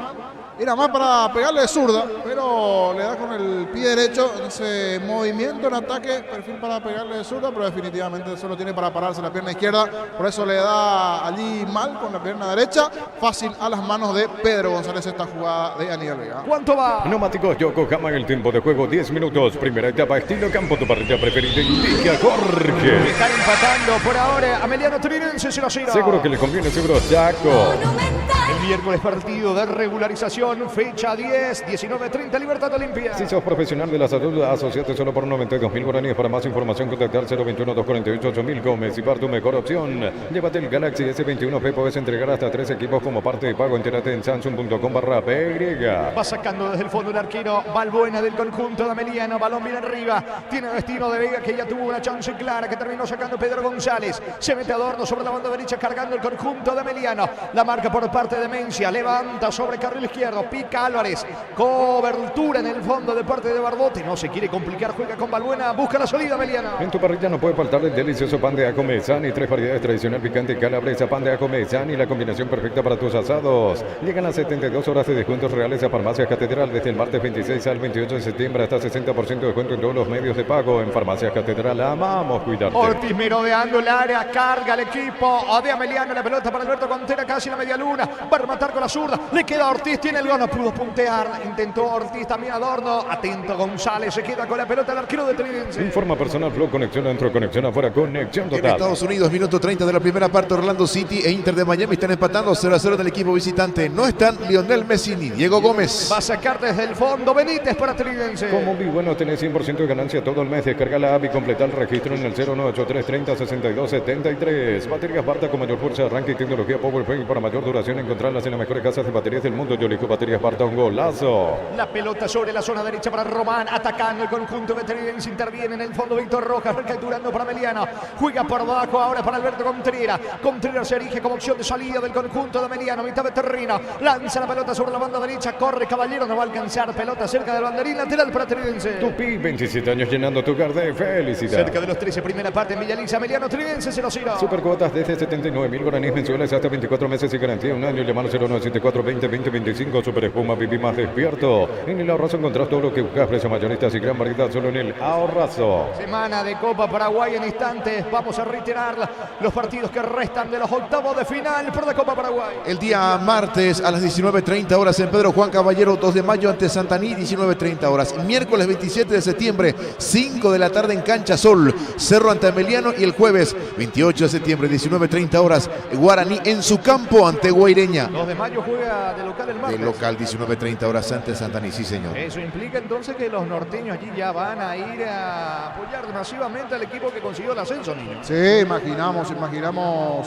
era más para pegarle de zurda, pero le da con el pie derecho en ese movimiento en ataque, perfil para pegarle de zurda, pero definitivamente solo tiene para pararse la pierna izquierda, por eso le da allí mal con la pierna derecha, fácil a las manos de Pedro González esta jugada de Aníbal Vega. ¿Cuánto va? Neumáticos Yokohama en el tiempo de juego, 10 minutos, primera etapa, estilo campo, tu parrilla preferida, indica Jorge. Están empatando por ahora Ameliano Trinense 0-0. Seguro que le conviene, seguro Chaco. El miércoles partido de regularización, fecha 10, 19:30, Libertad Olimpia. Si sos profesional de la salud, asociate solo por 92.000 guaraníes. Para más información, contactar 021-248-8000 Gómez y par tu mejor opción. Llévate el Galaxy S21P, puedes entregar hasta 3 equipos como parte de pago. Entérate en samsung.com/PY. Va sacando desde el fondo el arquero Balbuena del conjunto de Ameliano. Balón bien arriba. Tiene destino de Vega, que ya tuvo una chance clara, que terminó sacando Pedro González. Se mete Adorno sobre la banda derecha, cargando el conjunto de Ameliano. La marca por parte de Mencia. Levanta sobre carril izquierdo. Pica Álvarez. Cobertura en el fondo de parte de Barbote. No se quiere complicar. Juega con Balbuena. Busca la salida Ameliano. En tu parrilla no puede faltar el delicioso pan de ajo Mezzani. 3 variedades tradicional picante calabresa. Pan de ajo Mezzani, la combinación perfecta para tus asados. Llegan las 72 horas de descuentos reales a Farmacias Catedral desde el martes 26 al 28 de septiembre. Hasta 60% de descuento en todos los medios de pago. En Farmacias Catedral amamos cuidarte. Ortiz merodeando el área. Carga el equipo de Ameliano. La pelota para Alberto Contera, casi la media luna. Va a rematar con la zurda. Le queda Ortiz. Tiene el gol. No pudo puntear. Intentó Ortiz, también Adorno. Atento González. Se queda con la pelota el arquero de Trinense. Informa personal Flow, conexión adentro, conexión afuera, conexión total. En Estados Unidos, minuto 30 de la primera parte, Orlando City e Inter de Miami están empatando 0-0 del equipo visitante. No están Lionel Messi ni Diego Gómez. Va a sacar desde el fondo Benítez para Trinense. Como Muy Bueno, tenés 100% de ganancia todo el mes. Descarga la app y completa el registro en el 0983 30 62 73. Baterías Barta con mayor fuerza de arranque y tecnología Powertrain para mayor duración. Encontrarlas en las mejores casas de baterías del mundo. Yo elijo Baterías Barta, un golazo. La pelota sobre la zona derecha para Román, atacando el conjunto de Trinense. Interviene en el fondo Víctor Rojas, recapturando para Ameliano. Juega por abajo ahora para Alberto Contreras. Contreras se erige como opción de salida del conjunto de Ameliano. Mitad de terreno. Lanza la pelota sobre la banda derecha. Corre Caballero, no va a alcanzar. Pelota cerca del banderín, lateral para Trinense. Tupi, 27 años llenando tu hogar de felicidad. Cerca de los 13, primera parte en Villa Elisa. Ameliano Trinense 0-0. Supercuotas desde 79.000 guaraníes mensuales hasta 24 meses y garantía un año. Llamar 0974 20 20 25. Super Espuma, viví más despierto. En el Ahorrazo encontrás todo lo que buscas, precios mayoristas y gran variedad solo en el Ahorrazo. Semana de Copa Paraguay en instantes. Vamos a reiterar los partidos que restan de los octavos de final por la Copa Paraguay. El día martes a las 19:30 horas en Pedro Juan Caballero, 2 de mayo ante Santaní, 19:30 horas. Miércoles 27 de septiembre, 5 de la tarde en Cancha Sol, Cerro ante Ameliano. Y el jueves 28 de septiembre, 19:30 horas, Guaraní en su campo ante Guaireña. 2 de mayo juega de local el martes. De local, 19:30 horas ante Santaní, sí señor. Eso implica entonces que los norteños allí ya van a ir a apoyar masivamente al equipo que consiguió el ascenso, niño. Sí, imaginamos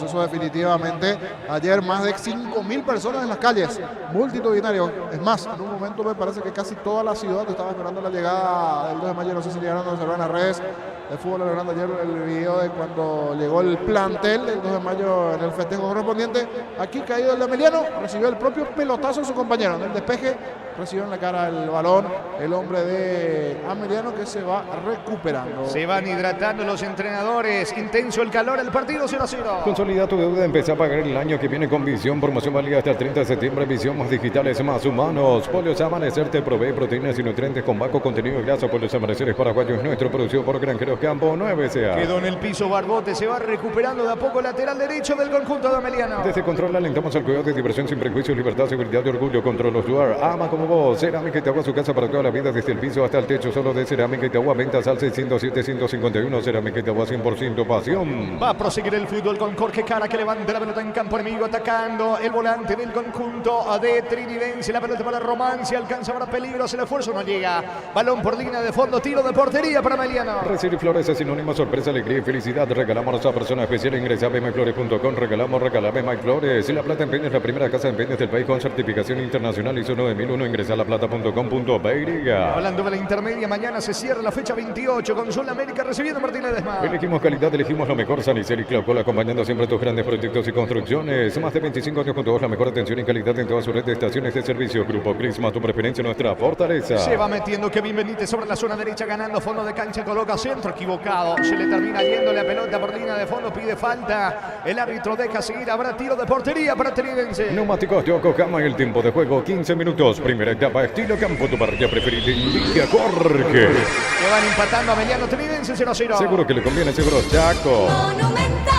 eso definitivamente. Ayer más de 5.000 personas en las calles, multitudinario. Es más, en un momento me parece que casi toda la ciudad estaba esperando la llegada del 2 de mayo. No sé si llegaron a observar en las redes de fútbol, hablando ayer el video de cuando llegó el plantel del 2 de mayo en el festejo correspondiente. Aquí caído el de Ameliano, recibió el propio pelotazo de su compañero. En el despeje recibió en la cara el balón el hombre de Ameliano, que se va recuperando. Se van hidratando los entrenadores. Intenso el calor, el partido 0-0. Consolida tu deuda, empezá a pagar el año que viene con Visión. Promoción válida hasta el 30 de septiembre. Visión, más digitales, más humanos. Polios Amanecer te provee proteínas y nutrientes con bajo contenido de grasa. Polios Amaneceres paraguayos, nuestro producido por Granjeros Campo 9SA. Quedó en el piso Barbote, se va recuperando de a poco lateral derecho del conjunto de Ameliano. Desde Control alentamos al cuidado de diversión sin prejuicios, libertad, seguridad y orgullo. Control Osluar, ama como vos. Cerámica y Itagua, su casa para toda la vida, desde el piso hasta el techo, solo de Cerámica y Itagua. Ventas al 607-151. Cerámica y Itagua, 100% pasión. Va a proseguir el fútbol con Jorge Cara, que levanta la pelota en campo enemigo, atacando el volante del conjunto de Trinidense. La pelota para Romancia, alcanza para peligros, el esfuerzo no llega. Balón por línea de fondo, tiro de portería para Ameliano. Recibir flores es sinónimo, sorpresa, alegría y felicidad. Regalamos a esa persona especial. Ingresa a bmyflores.com. Regalamos BMyFlores. La Plata Empeño es la primera casa de empeños del país con certificación internacional ISO 9001. Ingresa a laplata.com.br. Hablando de la intermedia, mañana se cierra la fecha 28 con Sol América recibiendo a Martínez Desma. Elegimos calidad, elegimos lo mejor. Sanicel y Claucol, acompañando siempre tus grandes proyectos y construcciones. Más de 25 años juntos, la mejor atención y calidad en toda su red de estaciones de servicio. Grupo Prisma, tu preferencia, nuestra fortaleza. Se va metiendo Kevin Benítez sobre la zona derecha, ganando fondo de cancha, coloca centro equivocado. Se le termina yendo la pelota por línea de fondo, pide falta. El árbitro deja seguir, habrá tiro de portería para Trinidense. Neumáticos de Yokohama, el tiempo de juego 15 minutos. Primera etapa, estilo campo, tu parrilla preferida, indica Jorge. Se van empatando a Ameliano, Trinidense 0-0. Seguro que le conviene, seguro Chaco.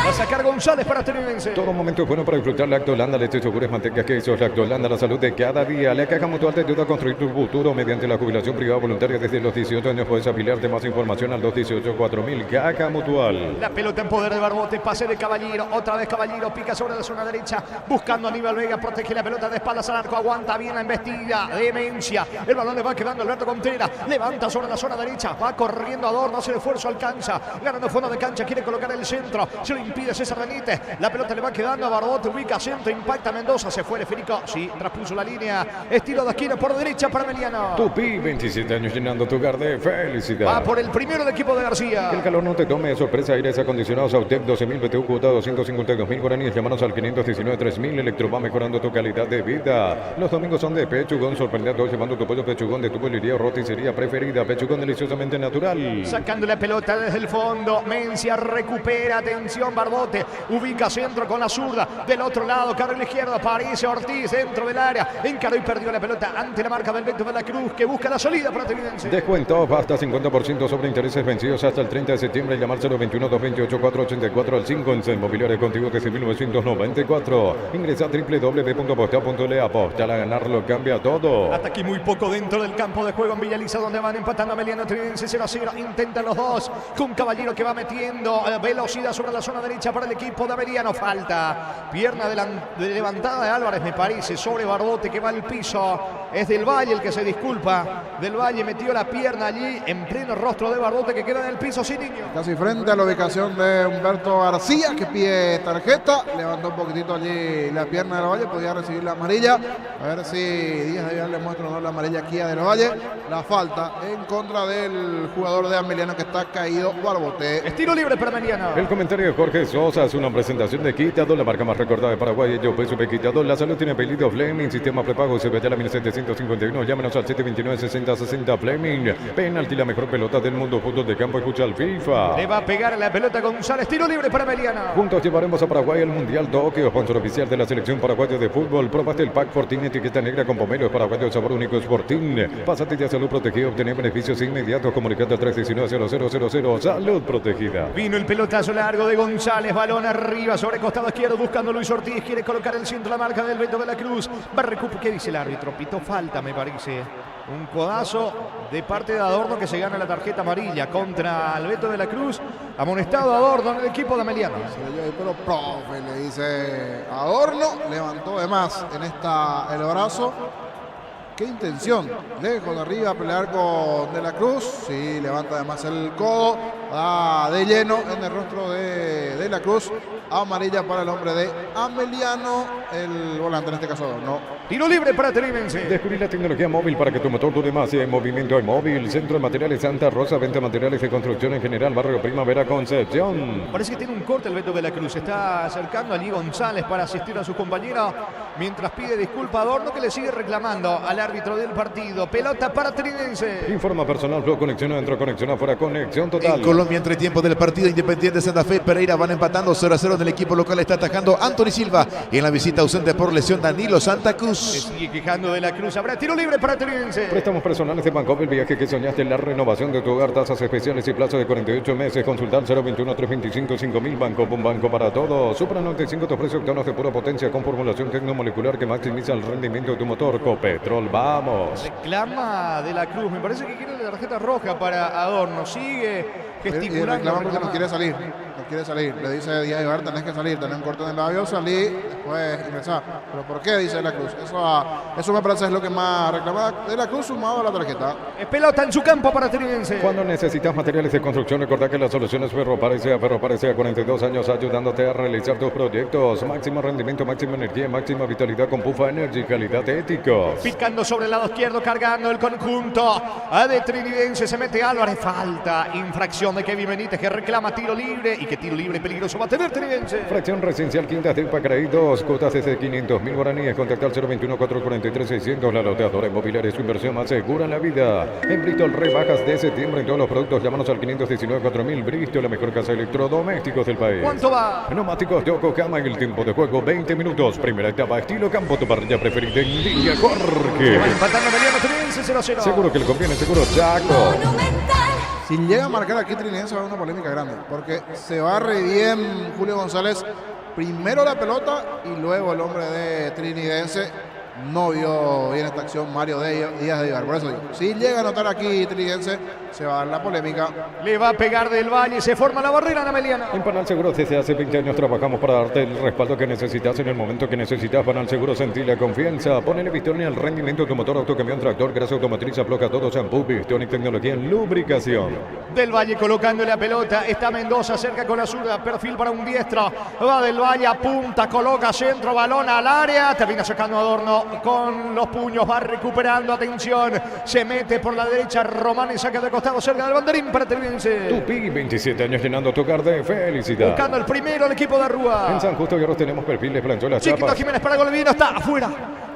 Va a sacar González para Trinidense. Todo momento es bueno para disfrutar Lacto Holanda, leche, yogures, manteca, quesos. Lacto Holanda, la salud de cada día. La Caja Mutual te ayuda a construir tu futuro mediante la jubilación privada voluntaria. Desde los 18 años puedes afiliarte. Más información al 218-4000. Caja Mutual. La pelota en poder de Barbote, pase de Caballero, otra vez Caballero, pica sobre la zona derecha, buscando a Aníbal Vega, protege la pelota de espaldas al arco, aguanta bien la embestida, demencia, el balón le va quedando a Alberto Contreras, levanta sobre la zona derecha, va corriendo Adorno, hace el esfuerzo, alcanza, ganando fondo de cancha, quiere colocar el centro, se lo impide César Benítez, la pelota le va quedando a Barbote, ubica centro, impacta Mendoza, se fue Federico, sí, traspuso la línea, estilo de esquina por derecha para Ameliano. Tupi, 27 años llenando tu hogar de felicidad. Va por el primero del equipo de García. Que el calor no te tome de sorpresa, aires acondicionados Autec 12.000 BTU, cuota 252.000 guaraníes, llámanos al 519-3000, Electro va mejorando tu calidad de vida. Los domingos son de Pechugón, sorprende a todos llevando tu pollo Pechugón de tu pollería o roticería preferida, Pechugón deliciosamente natural. Sacando la pelota desde el fondo, Mencia recupera, atención Barbote, ubica centro con la zurda, del otro lado, carril izquierdo, aparece Ortiz dentro del área, encaró y perdió la pelota ante la marca del Beto de la Cruz, que busca la salida para Trinidense. Descuento hasta 50% sobre intereses vencidos hasta el 30 de septiembre, llamar 021-228-484 al 5 en Inmobiliaria contigo desde 1994. Ingresa a www.apostar.le, apostar a ganar lo cambia todo. Hasta aquí muy poco dentro del campo de juego en Villaliza, donde van empatando Ameliano Trinidense 0-0. Intentan los dos, con Caballero que va metiendo velocidad sobre la zona derecha para el equipo de Ameliano. Falta, pierna de levantada de Álvarez, me parece, sobre Barbote que va al piso. Es Del Valle el que se disculpa. Del Valle metió la pierna allí en pleno rostro de Barbote, que queda en el piso sin niño. Casi frente a la ubicación de Humberto García, que pide tarjeta. Levantó un poquitito allí la pierna de Del Valle, podía recibir la amarilla. A ver si Díaz de Vial le muestra o no la amarilla aquí a Del Valle. La falta en contra del jugador de Ameliano que está caído, Barbote. Estilo libre para Ameliano. El comentario de Jorge Sosa es una presentación de Quitador, la marca más recordada de Paraguay. Yo peso Quitador. La salud tiene apellido Fleming, sistema prepago CBT a la 1700. 721-600-151. Llámenos al 729-60-60 Fleming. Penalti, la mejor pelota del mundo. Fútbol de campo, escucha al FIFA. Le va a pegar la pelota González. Tiro libre para Ameliano. Juntos llevaremos a Paraguay al Mundial Tokio. Sponsor oficial de la selección paraguaya de fútbol. Probaste el pack Fortín, etiqueta negra con pomelo paraguayo, sabor único es Fortín. Pásate ya Salud Protegida, obtener beneficios inmediatos. Comunicate al 319-0000. Salud Protegida. Vino el pelotazo largo de González. Balón arriba sobre costado izquierdo buscando Luis Ortiz. Quiere colocar el centro, la marca del Beto de la Cruz. Va a recuperar. ¿Qué dice el árbitro? Pitó falta, me parece. Un codazo de parte de Adorno que se gana la tarjeta amarilla contra el Beto de la Cruz. Amonestado Adorno en el equipo de Ameliano. Pero profe, le dice Adorno, levantó de más en el brazo. Qué intención, lejos de arriba a pelear con De la Cruz. Sí, levanta además el codo, da de lleno en el rostro de la Cruz. Amarilla para el hombre de Ameliano, el volante en este caso no. Tiro libre para Trinidense. Descubrí la tecnología móvil para que tu motor dure más. Y en movimiento hay móvil. Centro de Materiales Santa Rosa, venta de materiales de construcción en general, barrio Primavera, Concepción. Parece que tiene un corte el Beto de la Cruz. Está acercando allí González para asistir a su compañero. Mientras pide disculpa a Adorno, que le sigue reclamando al árbitro del partido. Pelota para Trinidense. Informa personal, Flow, conexión adentro, conexión afuera, conexión total. En Colombia, entre tiempo del partido, Independiente Santa Fe y Pereira van empatando 0-0. Del equipo local está atajando Anthony Silva. Y en la visita ausente por lesión Danilo Santa Cruz. Se sigue quejando de la Cruz. Habrá tiro libre para Trinidense. Préstamos personales de Bancoppel, el viaje que soñaste, la renovación de tu hogar, tasas especiales y plazo de 48 meses. Consulta al 021-325-5000. Bancoppel, un banco para todos. Supra 95 te ofrece octanos de pura potencia con formulación tecnomolecular que maximiza el rendimiento de tu motor. Copetrol, vamos. Reclama de la Cruz. Me parece que quiere la tarjeta roja para Adorno. Sigue gesticulando. Y reclama porque no quiere salir. No quiere salir. Le dice Díaz Ibar, tenés que salir, tenés un corte en el labio, salí, después ingresar. ¿Pero por qué? Dice De la Cruz. Eso me parece es lo que más reclama De la Cruz sumado a la tarjeta. Es pelota en su campo para Trinidense. Cuando necesitas materiales de construcción, recordá que la solución es Ferro Parecea. Ferro Parecea, 42 años ayudándote a realizar tus proyectos. Máximo rendimiento, máxima energía, máxima vitalidad con Pufa Energy, calidad éticos. Picando sobre el lado izquierdo, cargando el conjunto de Trinidense. Se mete Álvarez. Falta, infracción de Kevin Benítez, que reclama tiro libre y que tiro libre peligroso va a tener Trinidense. Fracción residencial Quintas del Pacaraídos, cuotas desde 500.000 guaraníes. Contacta al 021-443-600. La loteadora inmobiliaria es su inversión más segura en la vida. En Bristol, rebajas de septiembre en todos los productos. Llámanos al 519-4000. Bristol, la mejor casa de electrodomésticos del país. ¿Cuánto va? Neumáticos Yokohama en el tiempo de juego, 20 minutos. Primera etapa, estilo campo, tu parrilla preferida en línea, Jorge. Va empatando Ameliano Trinidense 0-0. Seguro que le conviene, seguro Chaco. Si llega a marcar aquí Trinidense va a haber una polémica grande, porque se va re bien Julio González, primero la pelota y luego el hombre de Trinidense. No vio bien esta acción Mario Díaz de Ibar. Por eso digo, si llega a anotar aquí Trinidense, se va a dar la polémica. Le va a pegar Del Valle, se forma la barrera en Ameliano. En Panal Seguros desde hace 20 años trabajamos para darte el respaldo que necesitas en el momento que necesitas. Panal Seguros, sentí la confianza. Ponele Vistón en el rendimiento de tu motor, auto, camión, tractor, grasa automotriz, afloja todo, shampoo, Vistón y tecnología en lubricación. Del Valle colocando la pelota, está Mendoza cerca con la zurda, perfil para un diestro. Va Del Valle, apunta, coloca centro, balón al área, termina sacando Adorno con los puños, va recuperando, atención, se mete por la derecha, Román y saca de costado cerca del banderín para Trinidense. Tupi, 27 años llenando tu hogar de felicidad. Buscando el primero el equipo de Rúa. En San Justo Guerrero tenemos perfiles, planchuelas, Chiquito chapas. Jiménez para Golvino, está afuera.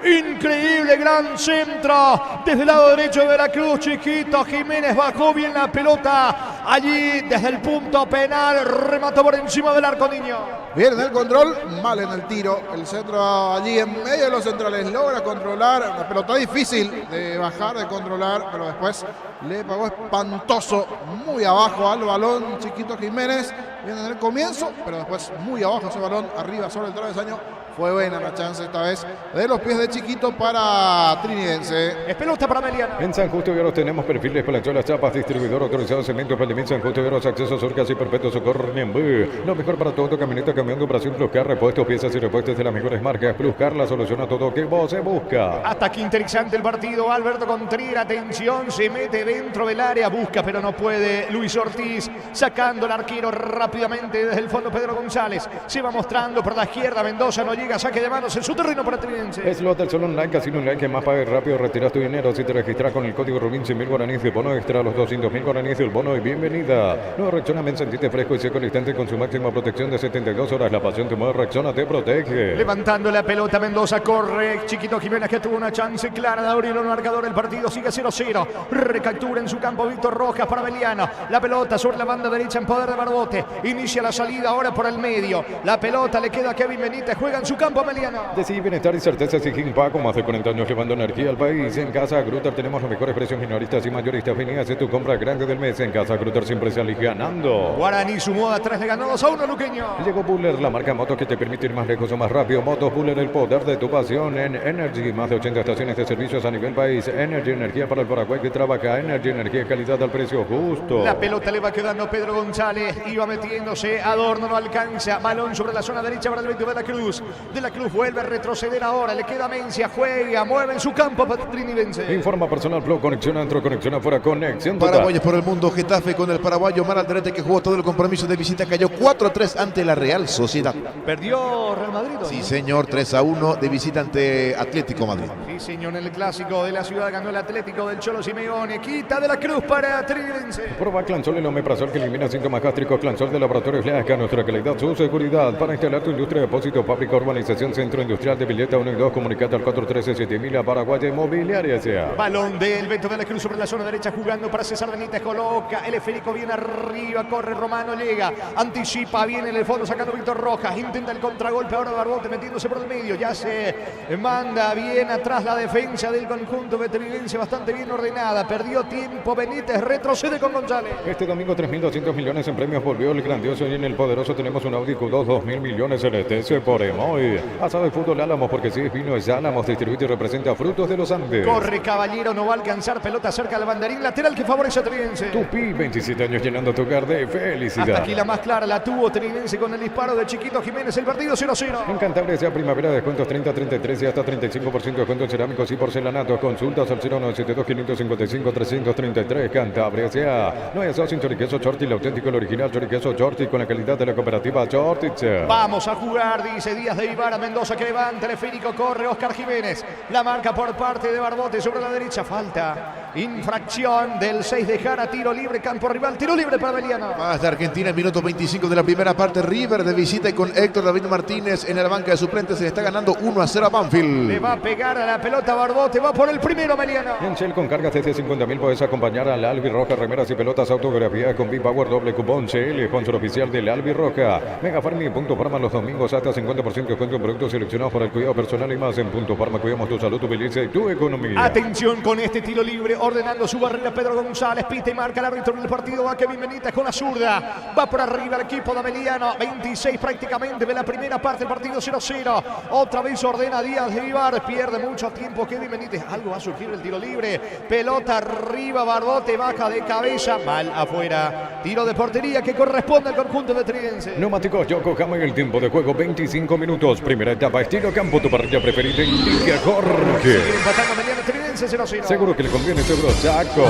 Increíble, gran centro desde el lado derecho de la Cruz. Chiquito Jiménez bajó bien la pelota allí desde el punto penal, remató por encima del arco, Niño. Bien en el control, mal en el tiro. El centro allí en medio de los centrales logra controlar. Una pelota difícil de bajar, de controlar, pero después le pagó espantoso muy abajo al balón Chiquito Jiménez. Bien en el comienzo, pero después muy abajo ese balón, arriba sobre el travesaño. Fue buena la chance esta vez de los pies de Chiquito para Trinidense. Es pelota para Ameliano. En San Justo Guerrero tenemos perfiles, planchuelas, chapas, distribuidor autorizado, cemento, Peldemín, San Justo Guerrero, accesos, surcas y perpetuos, socorro, Niembú. Lo mejor para todo, camioneta, camión de operación Pluscar, repuestos, piezas y repuestos de las mejores marcas. Pluscar, la solución a todo que vos se busca. Hasta aquí interesante el partido. Alberto Contreras, atención, se mete dentro del área, busca pero no puede. Luis Ortiz sacando al arquero rápidamente desde el fondo. Pedro González se va mostrando por la izquierda. Mendoza no llega llega, saque de manos en su terreno para Tridense. Es Lotel Solo Online, Casino Online, que más pague rápido, retiras tu dinero. Si te registras con el código Rubín, 100.000 guaraníes, el bono extra a los 200.000 guaraníes, el bono y bienvenida. Nueva Rexona Men, sentite fresco y seco al instante con su máxima protección de 72 horas. La pasión te mueve, Rexona te protege. Levantando la pelota, Mendoza corre. Chiquito Jiménez que tuvo una chance clara de abrir el marcador. El partido sigue 0-0. Recaptura en su campo Víctor Rojas para Meliano. La pelota sobre la banda derecha en poder de Barbote. Inicia la salida ahora por el medio. La pelota le queda a Kevin Benítez. Juega en su campo Meliano. Decide bienestar y certeza Sigin Paco. Más de 40 años llevando energía al país. En Casa Grutter tenemos los mejores precios minoristas y mayoristas. Vení a hacer tu compra grande del mes. En Casa Grutter siempre sale ganando. Guaraní sumó a 3, le ganó 2-1 Luqueño. Llegó Buller, la marca motos que te permite ir más lejos o más rápido. Motos Buller, el poder de tu pasión en Energy. Más de 80 estaciones de servicios a nivel país. Energy, energía para el Paraguay que trabaja. Energy, energía y calidad al precio justo. La pelota le va quedando Pedro González. Iba metiéndose. Adorno no alcanza. Balón sobre la zona derecha para el Beto de la Cruz. De la Cruz vuelve a retroceder ahora. Le queda Mencia. Juega. Mueve en su campo Trinidense. Informa Personal Pro. Conexión adentro, conexión afuera. Conexión total. Paraguayos por el mundo. Getafe con el paraguayo Mar Alderete, que jugó todo el compromiso de visita. Cayó 4-3 ante la Real Sociedad. Perdió Real Madrid. Sí, señor. 3-1 de visita ante Atlético Madrid. Sí, señor. En el clásico de la ciudad ganó el Atlético del Cholo Simeone. Quita de la Cruz para Trinidense. Proba Clansol, el omeprazol que elimina síntomas gástricos. Clansol de Laboratorios Leasca. Nuestra calidad, su seguridad. Para instalar tu industria de depósito, fábrica, urbanización, centro industrial de Villeta 1 y 2. Comunicate al 413-7000 a Paraguay Inmobiliaria sea. Balón del Beto de la Cruz sobre la zona derecha jugando para César Benítez. Coloca el esférico bien arriba. Corre Romano, llega. Anticipa bien en el fondo sacando Víctor Rojas. Intenta el contragolpe ahora Barbote metiéndose por el medio. Ya se manda bien atrás la defensa del conjunto veterinarense. Bastante bien ordenada. Perdió tiempo Benítez. Retrocede con González. Este domingo 3.200 millones en premios volvió el grandioso y en el poderoso tenemos un Audi Q2 2.000 millones en ETC por Emoy. Asado de fútbol Álamos porque si es vino es Álamos. Distribuye y representa Frutos de los Andes. Corre Caballero, no va a alcanzar. Pelota cerca del banderín lateral que favorece a Tridense. Tupi, 27 años llenando tu hogar de felicidad. Hasta aquí la más clara la tuvo Tridense con el disparo de Chiquito Jiménez. El partido 0-0. En Cantabria sea primavera, descuentos 30, 33 y hasta 35% de descuento en cerámicos y porcelanatos. Consultas al 0972-555-333. Cantabria sea. No hay asado sin choriqueso Chorti, el auténtico, el original choriqueso Chorti con la calidad de la cooperativa Chortich. Vamos a jugar, dice Díaz de Ibarra. Mendoza que levanta, el esférico corre Oscar Jiménez. La marca por parte de Barbote sobre la derecha. Falta. Infracción del 6 de Jara. Tiro libre, campo rival. Tiro libre para Meliano. Más de Argentina, el minuto 25 de la primera parte. River de visita y con Héctor David Martínez en la banca de suplentes. Se le está ganando 1-0 a Banfield. Le va a pegar a la pelota Barbote. Va por el primero Meliano. En Shell con cargas desde 50.000 puedes acompañar al Albi Roja, remeras y pelotas autografía con B-Power doble cupón Shell, sponsor oficial del Albi Roja. Mega Farm y Punto Farma los domingos hasta 50% de descuento en productos seleccionados para el cuidado personal y más. En Punto Farma cuidamos tu salud, tu belleza y tu economía. Atención con este tiro libre, ordenando su barrera Pedro González. Pita y marca el árbitro del partido. Va Kevin Benítez con la zurda. Va por arriba el equipo de Meliano. 26 prácticamente de la primera parte del partido 0-0. Otra vez ordena Díaz de Vivar. Pierde mucho tiempo Kevin Benítez. Algo va a surgir el tiro libre. Pelota arriba, Barbote baja de cabeza. Mal afuera. Tiro de portería que corresponde al conjunto de Tridense. Neumáticos Yokohama en el tiempo de juego 25 minutos. Primera etapa, estilo campo, tu parrilla preferida indica Jorge. Empatando Meliano Tridense 0-0. Seguro que le conviene, seguro saco.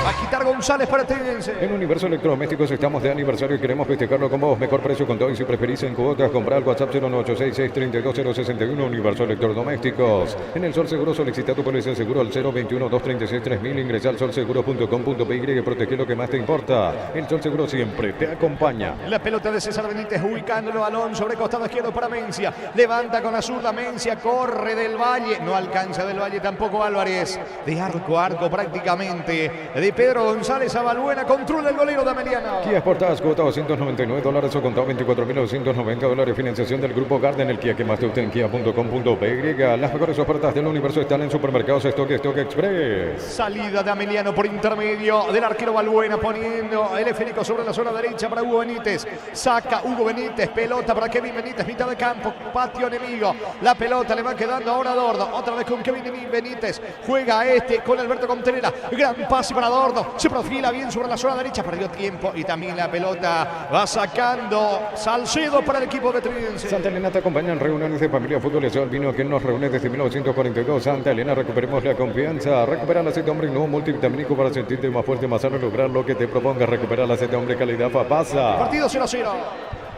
Va a quitar González para Tridense. En Universo Electrodomésticos estamos de aniversario y queremos festejarlo con vos. Mejor precio con todo y si preferís en cuotas, comprar al WhatsApp 09866320061. Universo Electrodomésticos. En el Sol Seguro solicita tu póliza de seguro al 021-236-3000. Ingresa al solseguro.com.py y protege lo que más te importa. El Sol Seguro siempre te acompaña. La pelota de César Benítez ubicándolo balón sobre costado izquierdo para Mencia. Levanta con la zurda Mencia, corre del Valle. No alcanza del Valle tampoco Álvarez. De arco a arco prácticamente. De Pedro González a Balbuena. Controla el golero de Meliano. Kia Sportage, cuota $299 o contado $24.990. Financiación del Grupo Garden, el Kia que más te gusta en kia.com.py. Las mejores ofertas del universo están en Supermercados Stock Express. Salida de Ameliano por intermedio del arquero Balbuena, poniendo el esférico sobre la zona derecha para Hugo Benítez. Saca Hugo Benítez, pelota para Kevin Benítez, mitad de campo, patio enemigo. La pelota le va quedando ahora a Dordo. Otra vez con Kevin Benítez. Juega con Alberto Contreras. Gran pase para Dordo. Se profila bien sobre la zona derecha. Perdió tiempo y también la pelota va sacando Salcedo para el equipo de Tridense. Santa Elena te acompaña en reuniones de familia, fútbol y sol, vino que nos reúne desde 1942. Santa Elena, recuperemos la confianza. Recupera el aceite hombre nuevo multivitamínico para sentirte más fuerte, más sano y lograr lo que te propongas. Recuperar el aceite hombre calidad Fapasa. Partido 0-0.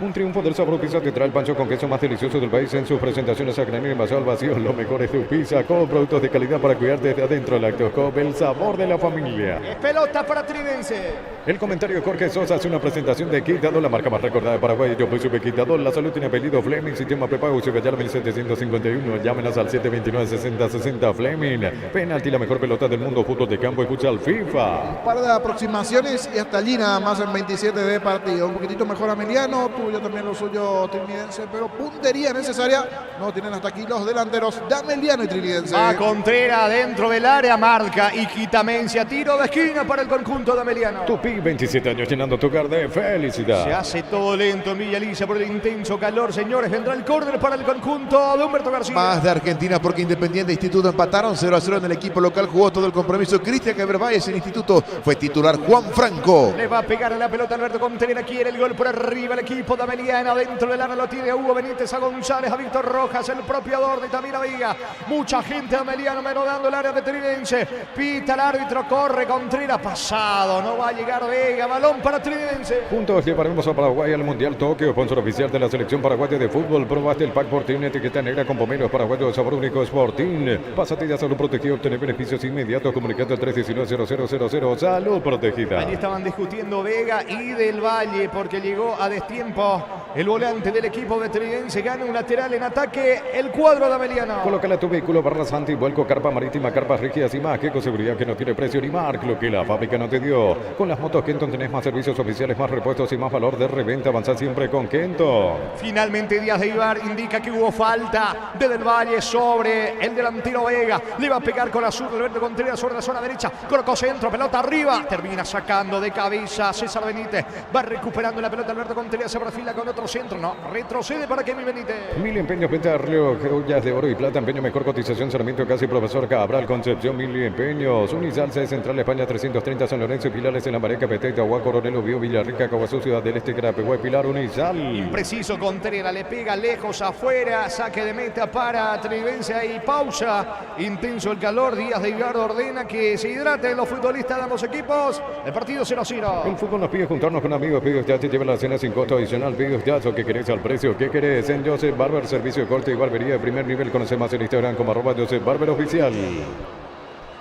Un triunfo del Sabor Pizza te trae el pancho con queso más delicioso del país en sus presentaciones a granel y envasado al vacío. Lo mejor es tu pizza con productos de calidad para cuidarte desde adentro. Lactoscope, el sabor de la familia. Es pelota para Tridense. El comentario de Jorge Sosa hace una presentación de Quitador, la marca más recordada de Paraguay. Yo soy Quitador. La salud tiene apellido Fleming, sistema prepago Ucibellar 1751. Llámenos al 729-6060 Fleming. Penalti, la mejor pelota del mundo, fútbol de campo y futsal FIFA. Un par de aproximaciones y hasta allí nada más en 27 de partido. Un poquitito mejor Ameliano, tuyo también lo suyo Trinidense, pero puntería necesaria no tienen hasta aquí los delanteros de Ameliano y Trinidense. A Contreras dentro del área, marca y Quitamencia, tiro de esquina para el conjunto de Ameliano. Tupi, 27 años llenando tu hogar de felicidad. Se hace todo lento en Villa Elisa por el intenso calor, señores. Vendrá el córner para el conjunto de Humberto García. Más de Argentina porque Independiente e Instituto empataron 0-0 en el equipo local. Jugó todo el compromiso Cristian Cabervalles en Instituto. Fue titular Juan Franco. Le va a pegar a la pelota Alberto Contreras. Quiere el gol por arriba el equipo de Ameliano. Dentro del área lo tiene a Hugo Benítez, a González, a Víctor Rojas, el propio Adorno y también a Vega. Mucha gente de Ameliano merodando el área de Tridense. Pita el árbitro, corre Contreras, pasado. No va a llegar Vega. Balón para Tridense. Juntos llevaremos a Paraguay al Mundial Tokio, sponsor oficial de la selección paraguaya de fútbol. Probaste el pack Sporting, etiqueta negra con pomeros paraguayos de sabor único Sporting. Pásate ya Salud Protegida, obtener beneficios inmediatos comunicando al 319-0000. Salud Protegida. Allí estaban discutiendo Vega y Del Valle porque llegó a destiempo el volante del equipo de Tridense. Gana un lateral en ataque el cuadro de Ameliano. Colócale a tu vehículo barras anti, vuelco, carpa marítima, carpas rígidas y más. Que con seguridad que no tiene precio ni marca lo que la fábrica no te dio. Con las motos Kenton tenés más servicios oficiales, más repuestos y más valor de reventa. Avanza siempre con Kenton. Finalmente Díaz de Ibar indica que hubo falta de Del Valle sobre el delantero Vega. Le va a pegar con la zurda Alberto Contreras sobre la zona derecha. Colocó centro, pelota arriba. Termina sacando de cabeza César Benítez. Va recuperando la pelota Alberto Contreras. Se perfila con otro centro. No, retrocede para Kevin Benítez. Mil empeños, venta reloj, joyas de oro y plata. Empeño mejor cotización, Sarmiento Casi, Profesor Cabral, Concepción, Mil empeños. Unizalce, Central España 330, San Lorenzo y Pilares en la Mareca, Peteta, Agua, Coronel, Bio, Villarrica, Caguazú, Ciudad del Este, Carapeguay, Pilar, Unizal. Impreciso Contreras, le pega lejos afuera, saque de meta para Tridense, ahí pausa, intenso el calor, Díaz de Ibar ordena que se hidraten los futbolistas de ambos equipos, el partido 0-0. El fútbol nos pide juntarnos con amigos, Pedidos Ya te lleva la cena sin costo adicional, Pedidos Ya, ¿qué querés al precio? ¿Qué querés? En Joseph Barber, servicio de corte y barbería de primer nivel, conoce más en Instagram como @JosephBarberOficial.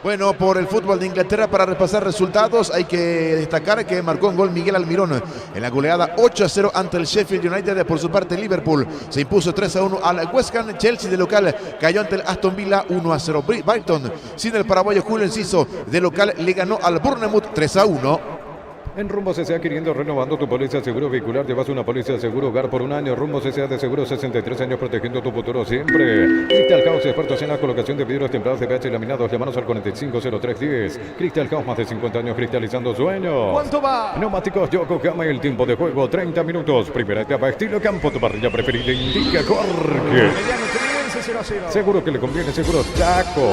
Bueno, por el fútbol de Inglaterra, para repasar resultados, hay que destacar que marcó un gol Miguel Almirón en la goleada 8-0 ante el Sheffield United. Por su parte, Liverpool se impuso 3-1 al West Ham. Chelsea de local cayó ante el Aston Villa 1-0. Brighton, sin el paraguayo Julio Enciso, de local le ganó al Bournemouth 3-1. En Rumbo CCA, queriendo renovando tu póliza de seguro vehicular, llevas una póliza de seguro hogar por un año. Rumbo CCA de seguro 63 años protegiendo tu futuro siempre. Crystal House, expertos en la colocación de vidrios templados de pH laminados. Llámanos al 450310. Crystal House, más de 50 años cristalizando sueños. ¿Cuánto va? Neumáticos Yokohama, el tiempo de juego 30 minutos. Primera etapa, estilo campo, tu parrilla preferida indica Jorge. Mediano Tridense 0-0. Seguro que le conviene, seguro Chaco.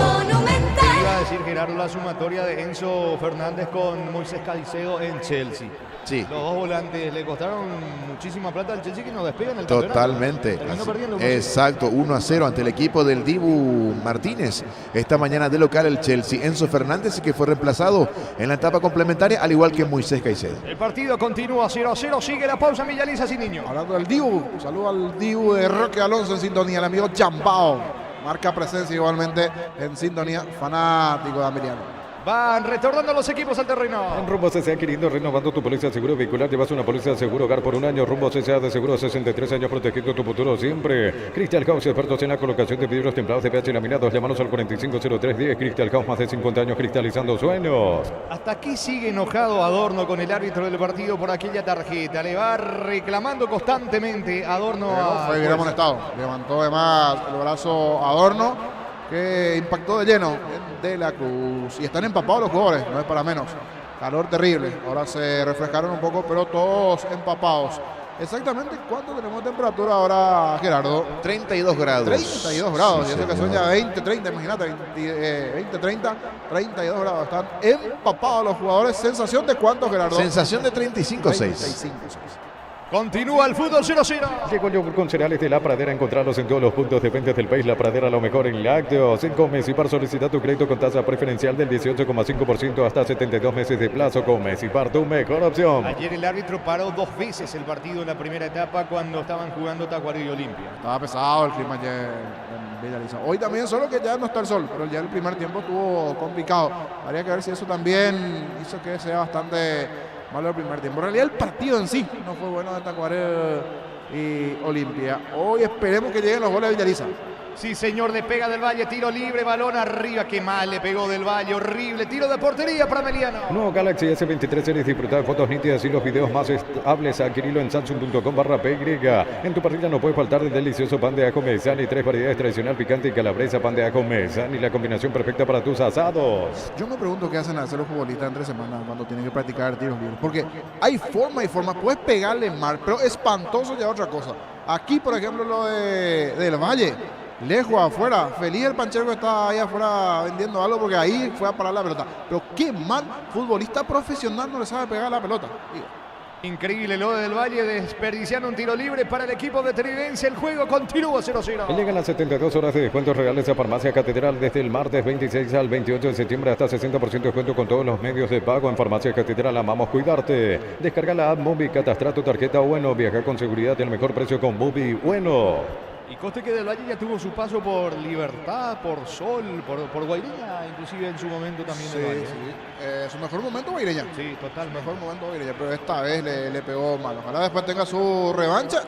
Iba a decir Gerardo la sumatoria de Enzo Fernández con Moisés Caicedo en Chelsea. Sí. Los dos volantes le costaron muchísima plata al Chelsea que no despega en el campeonato. Totalmente. Terminó perdiendo. Exacto, 1-0 ante el equipo del Dibu Martínez. Esta mañana de local el Chelsea. Enzo Fernández, que fue reemplazado en la etapa complementaria, al igual que Moisés Caicedo. El partido continúa 0-0, sigue la pausa en Villa Elisa sin niño. Hablando del Dibu, saludo al Dibu de Roque Alonso en sintonía, el amigo Chambao. Marca presencia igualmente en sintonía, fanático de Ameliano. Van retornando los equipos al terreno. En Rumbo CCA, queriendo renovando tu póliza de seguro vehicular, llevas una póliza de seguro hogar por un año. Rumbo CCA de seguro 63 años protegiendo tu futuro siempre. Crystal House, expertos en la colocación de vidrios templados de pH laminados. Llámanos al 450310. Crystal House, más de 50 años cristalizando sueños. Hasta aquí sigue enojado Adorno con el árbitro del partido por aquella tarjeta. Le va reclamando constantemente Adorno. Fue bien amonestado. Levantó además el brazo Adorno, que impactó de lleno en De la Cruz. Y están empapados los jugadores, no es para menos. Calor terrible. Ahora se refrescaron un poco, pero todos empapados. Exactamente, ¿cuánto tenemos de temperatura ahora, Gerardo? 32 grados. 32 grados. Sí, y eso que son ya 20, 30, imagínate, 20, 30, 32 grados. Están empapados los jugadores. ¿Sensación de cuánto, Gerardo? Sensación de 35-6. 35-6. Continúa el fútbol 0-0. Llegó el yogur con cereales de La Pradera. Encontrarlos en todos los puntos de venta del país. La Pradera, lo mejor en lácteos. En Comecipar solicita tu crédito con tasa preferencial del 18,5% hasta 72 meses de plazo. Comecipar, tu mejor opción. Ayer el árbitro paró 2 veces el partido en la primera etapa cuando estaban jugando Tacuary y Olimpia. Estaba pesado el clima ayer en Villa Elisa. Hoy también, solo que ya no está el sol, pero ya el primer tiempo estuvo complicado. Habría que ver si eso también hizo que sea bastante malo el primer tiempo. En realidad el partido en sí no fue bueno de Tacuary y Olimpia. Hoy esperemos que lleguen los goles de Villa Elisa. Sí, señor, de pega del Valle, tiro libre, balón arriba, qué mal le pegó del Valle, horrible, tiro de portería para Meliano. Nuevo Galaxy S23 Series, disfruta de fotos nítidas y los videos más estables. Adquirilo en samsung.com/PY. En tu parrilla no puede faltar el delicioso pan de ajo Mesani, 3 variedades tradicional, picante y calabresa, pan de ajo Mesani, la combinación perfecta para tus asados. Yo me pregunto qué hacen hacer los futbolistas entre semanas cuando tienen que practicar tiros libres, porque hay forma y forma, puedes pegarle mal, pero espantoso ya otra cosa. Aquí, por ejemplo, lo del Valle. Lejos afuera, feliz el Panchero que está ahí afuera vendiendo algo porque ahí fue a parar la pelota. Pero qué mal futbolista profesional no le sabe pegar la pelota. Increíble lo del Valle, desperdiciando un tiro libre para el equipo de Tridense. El juego continúa 0-0. Llegan las 72 horas de descuentos reales a Farmacia Catedral desde el martes 26 al 28 de septiembre hasta 60% de descuento con todos los medios de pago en Farmacia Catedral. Amamos cuidarte. Descarga la app Movi, Catastra tu tarjeta Bueno. Viaja con seguridad y al mejor precio con Movi Bueno. Y conste que del Valle ya tuvo su paso por Libertad, por Sol, por Guaireña, inclusive en su momento también. Sí, del Valle. sí. Su mejor momento Guaireña. Sí, total. Mejor momento Guaireña, pero esta vez le pegó mal. Ojalá después tenga su revancha.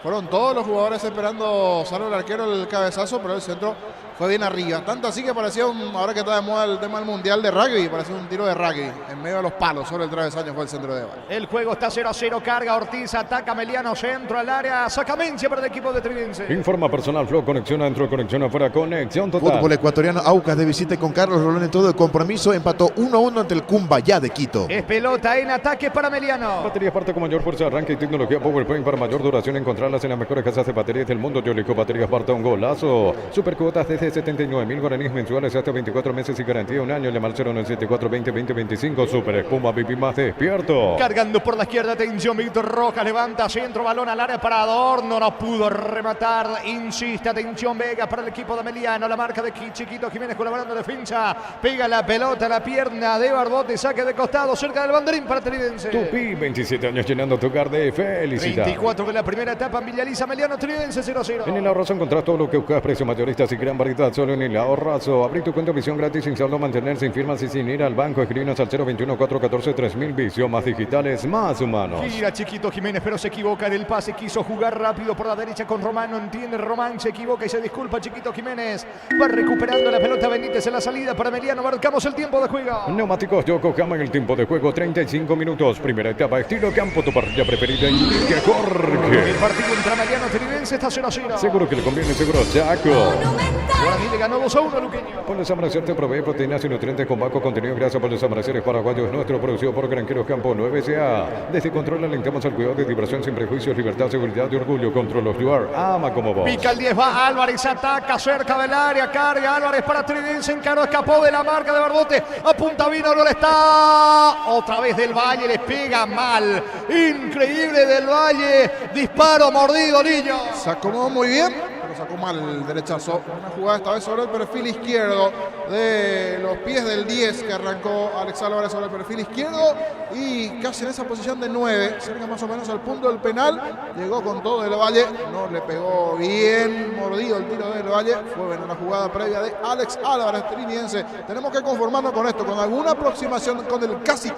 Fueron todos los jugadores esperando, salvo el arquero, el cabezazo, pero el centro fue bien arriba. Tanto así que parecía, ahora que está de moda el tema del mundial de rugby, parecía un tiro de rugby. En medio de los palos, sobre el travesaño fue el centro de Valle. El juego está 0-0, carga Ortiz, ataca Meliano, centro al área, sacamencia para el equipo de Tridense. Informa Personal Flow, conexión adentro, conexión afuera, conexión total. Fútbol ecuatoriano, Aucas de visita con Carlos Rolón en todo el compromiso, empató 1-1 ante el Cumbayá de Quito. Es pelota en ataque para Meliano. Baterías Parto con mayor fuerza, arranque y tecnología PowerPoint para mayor duración. Encontrarlas en las mejores casas de baterías del mundo. Yo elijo Baterías Parto, un golazo. Supercuotas desde 79.000 guaraníes mensuales hasta 24 meses y garantía un año. Llamar 0974-20-20-25. Super Espuma, vivir más despierto. Cargando por la izquierda, atención, Víctor Rojas, levanta centro, balón al área para Adorno, no pudo rematar, insiste, atención Vega para el equipo de Meliano, la marca de Chiquito Jiménez colaborando defensa, pega la pelota a la pierna de Barbote, saque de costado, cerca del banderín para Tridense. Tupi, 27 años llenando tu hogar de felicidad. 24 de la primera etapa en Villa Elisa, Meliano, Tridense 0-0. En el Ahorrazo encontrás todo lo que buscas, precios mayoristas y gran variedad solo en el Ahorrazo. Abrí tu cuenta visión gratis sin saldo, mantenerse sin firmas y sin ir al banco. Escribinos al 021-414-3000. Visión, más digitales, más humanos. Gira Chiquito Jiménez, pero se equivoca en el pase. Quiso jugar rápido por la derecha con Román. No entiende Román, se equivoca y se disculpa Chiquito Jiménez. Va recuperando la pelota Benítez en la salida para Meliano. Marcamos el tiempo de juego. Neumáticos Yokohama en el tiempo de juego, 35 minutos. Primera etapa, estilo campo, tu parrilla preferida. Indique Jorge. El partido entre Meliano y Tridense está 0-0. Seguro que le conviene, seguro Chaco. Guaraní le ganó 2-1 a Luqueño. Pollos Amanecer te provee proteínas y nutrientes con bajo contenido grasa. Pollos Amaneceres paraguayos, nuestro producido por Granjeros Campo 9SA. Desde Control alentamos al cuidado de diversión sin prejuicios, libertad, seguridad y orgullo. Control of Your, ama como vos. Pica el 10, va Álvarez, ataca cerca del área, carga Álvarez para Tridense, encaró, escapó de la marca de Barbote, apunta vino, no le está. Otra vez del Valle, les pega mal. Increíble del Valle, disparo mordido, niño. Se acomodó muy bien, pero sacó mal el derechazo. Una jugada esta vez sobre el perfil izquierdo de los pies del 10 que arrancó Alex Álvarez sobre el perfil izquierdo y casi en esa posición de 9, cerca más o menos al punto del penal. Llegó con todo del Valle, no le pegó bien, mordido el tiro del Valle. Fue buena la jugada previa de Alex Álvarez, trinidense. Tenemos que conformarnos con esto, con alguna aproximación con el casi,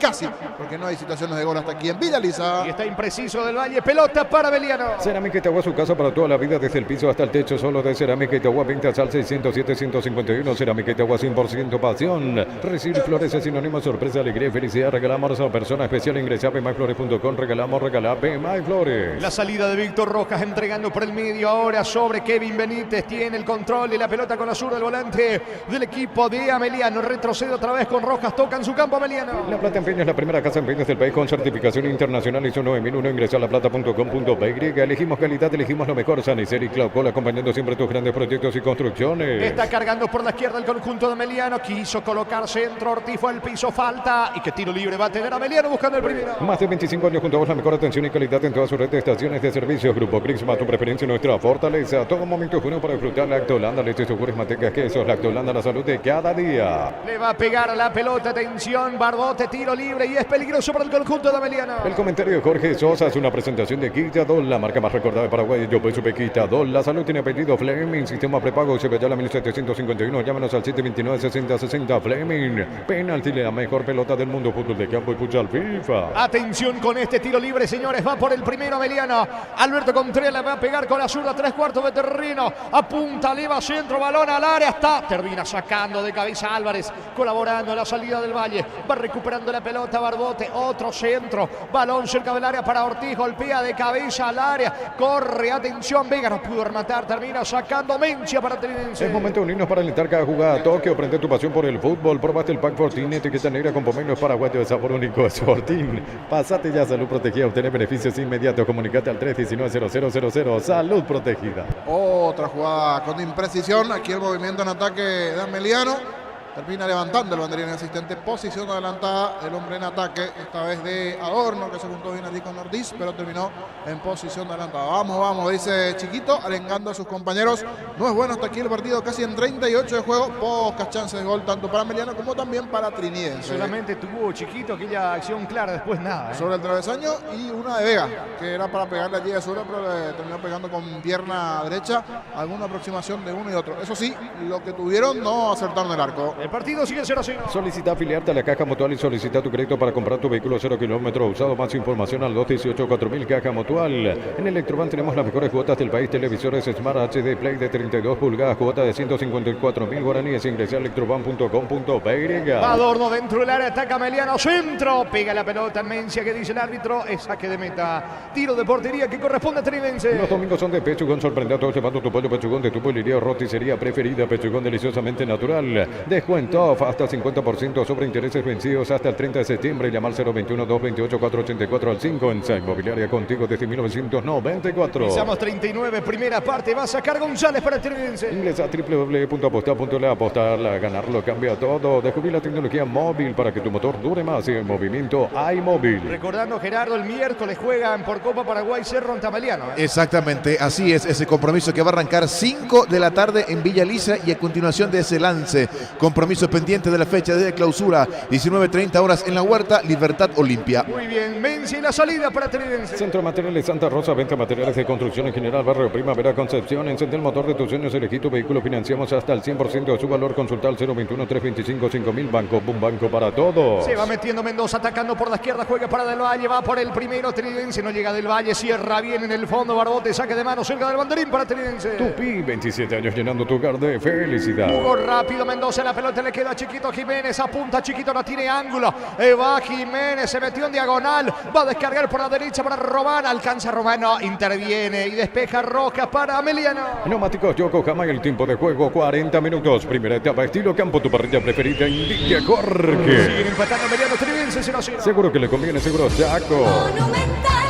porque no hay situaciones de gol hasta aquí en Villa Elisa. Y está impreciso del Valle, pelota para Meliano. Cerámica Itagua, su casa para toda la vida, desde el piso hasta el techo, solo de Cerámica Itagua, 20 al 607-151. Cerámica Itagua, 100% pasión. Recibir flores es sinónimo de sorpresa, alegría y felicidad. Regalamos a una persona especial. Ingresa a pmaiflores.com. Regalamos Pmaiflores. La salida de Víctor Rojas entregando por el medio ahora sobre Kevin Benítez. Tiene el control y la pelota con la zurda del volante del equipo de Ameliano. Retrocede otra vez con Rojas. Toca en su campo Ameliano. La Plata Empeño es la primera casa en empeños del país con certificación internacional ISO 9001. Ingresa a laplata.com.py. Elegimos calidad, elegimos lo mejor. Sanicer y Clau, la compañía acompañando siempre tus grandes proyectos y construcciones. Está cargando por la izquierda el conjunto de Ameliano. Quiso colocar centro, Ortiz fue al piso, falta. Y que tiro libre va a tener Ameliano buscando el primero. Más de 25 años junto a vos, la mejor atención y calidad en toda su red de estaciones de servicios. Grupo Crisma, tu preferencia y nuestra fortaleza. Todo momento es bueno para disfrutar Lactolanda, leche, yogures, mantecas, quesos. Lactolanda, la salud de cada día. Le va a pegar a la pelota, atención, Barbote, tiro libre y es peligroso para el conjunto de Ameliano. El comentario de Jorge Sosa es una presentación de Quitadol, la marca más recordada de Paraguay. Yo pues supe Quitadol. La salud tiene apellido Fleming, sistema prepago Ceballala 1751. Llámanos al 729-6060 Fleming. Penalti, la mejor pelota del mundo, fútbol de campo y futsal FIFA. Atención con este tiro libre, señores, va por el primero Ameliano. Alberto Contreras le va a pegar con la zurda, 3/4 de terreno. Apunta, le va centro, balón al área, termina sacando de cabeza Álvarez, colaborando en la salida del Valle. Va recuperando la pelota Barbote, otro centro, balón cerca del área para Ortiz, golpea de cabeza al área, corre, atención, Vega no pudo rematar, termina sacando Mencia para Trinense. Es momento de unirnos para alentar cada jugada. Tokio, prende tu pasión por el fútbol. Probaste el Pack Fortín, etiqueta negra con pomelos paraguayos de sabor único. Es Fortín. Pasate ya a Salud Protegida, obtener beneficios inmediatos. Comunicate al 319-0000. Salud Protegida. Otra jugada con imprecisión. Aquí el movimiento en ataque de Ameliano. Termina levantando el banderín asistente. Posición adelantada. El hombre en ataque. Esta vez de Adorno, que se juntó bien allí con Ortiz, pero terminó en posición adelantada. Vamos, vamos, dice Chiquito, arengando a sus compañeros. No es bueno hasta aquí el partido, casi en 38 de juego. Pocas chances de gol, tanto para Ameliano como también para Trinidense. Solamente tuvo Chiquito aquella acción clara, después nada. Sobre el travesaño y una de Vega, que era para pegarle allí de Sura, pero le terminó pegando con pierna derecha. Alguna aproximación de uno y otro. Eso sí, lo que tuvieron no acertaron el arco. El partido sigue 0-0. Solicita afiliarte a la Caja Mutual y solicita tu crédito para comprar tu vehículo 0 kilómetros usado. Más información al 218-4000 Caja Mutual. En Electroban tenemos las mejores cuotas del país. Televisores Smart HD Play de 32 pulgadas, cuota de 154.000 guaraníes. Ingresa a electroban.com.py. Adorno dentro del área, ataca Ameliano, centro. Pega la pelota en Mencia, que dice el árbitro. Es saque de meta. Tiro de portería que corresponde a Trinense. Los domingos son de Pechugón. Sorprende a todos llevando tu pollo Pechugón de tu pollería roticería preferida. Pechugón deliciosamente natural. Descuento hasta 50% sobre intereses vencidos hasta el 30 de septiembre. Llamar 021-228-484 al 5 en Sa Inmobiliaria, contigo desde 1994. Pisamos 39, primera parte. Va a sacar González para el Trinense. Ingresa a www.apostar.la. Apostar, ganarlo cambia todo. Descubrir la tecnología móvil para que tu motor dure más. Y en movimiento hay móvil. Recordando, Gerardo, el miércoles juegan por Copa Paraguay Cerro ante Ameliano. Exactamente, así es ese compromiso que va a arrancar 5 de la tarde en Villa Lisa y a continuación de ese lance. Compromiso pendiente de la fecha de clausura, 19:30 horas en la Huerta, Libertad Olimpia. Muy bien, Mencia y la salida para Trinense. Centro de Materiales Santa Rosa, venta materiales de construcción en general, barrio Primavera Concepción. Encende el motor de tus sueños, elegí tu vehículo, financiamos hasta el 100% de su valor. Consulta al 021-325-5000. Banco, un banco para todos. Se va metiendo Mendoza, atacando por la izquierda, juega para Del Valle, va por el primero Trinense, no llega Del Valle, cierra bien en el fondo, Barbote, saque de mano cerca del banderín para Trinense. Tupi, 27 años llenando tu hogar de felicidad. Jugó rápido Mendoza, la pelota le queda a Chiquito Jiménez, apunta Chiquito, no tiene ángulo, va Jiménez, se metió en diagonal, va a descargar por la derecha para Román, alcanza Romano, interviene y despeja Roca para Ameliano. Neumáticos Yokohama y el tiempo de juego 40 minutos, primera etapa estilo campo, tu parrilla preferida indica Jorge. Siguen empatando Ameliano, Trinense 0-0. Seguro que le conviene, seguro Chaco.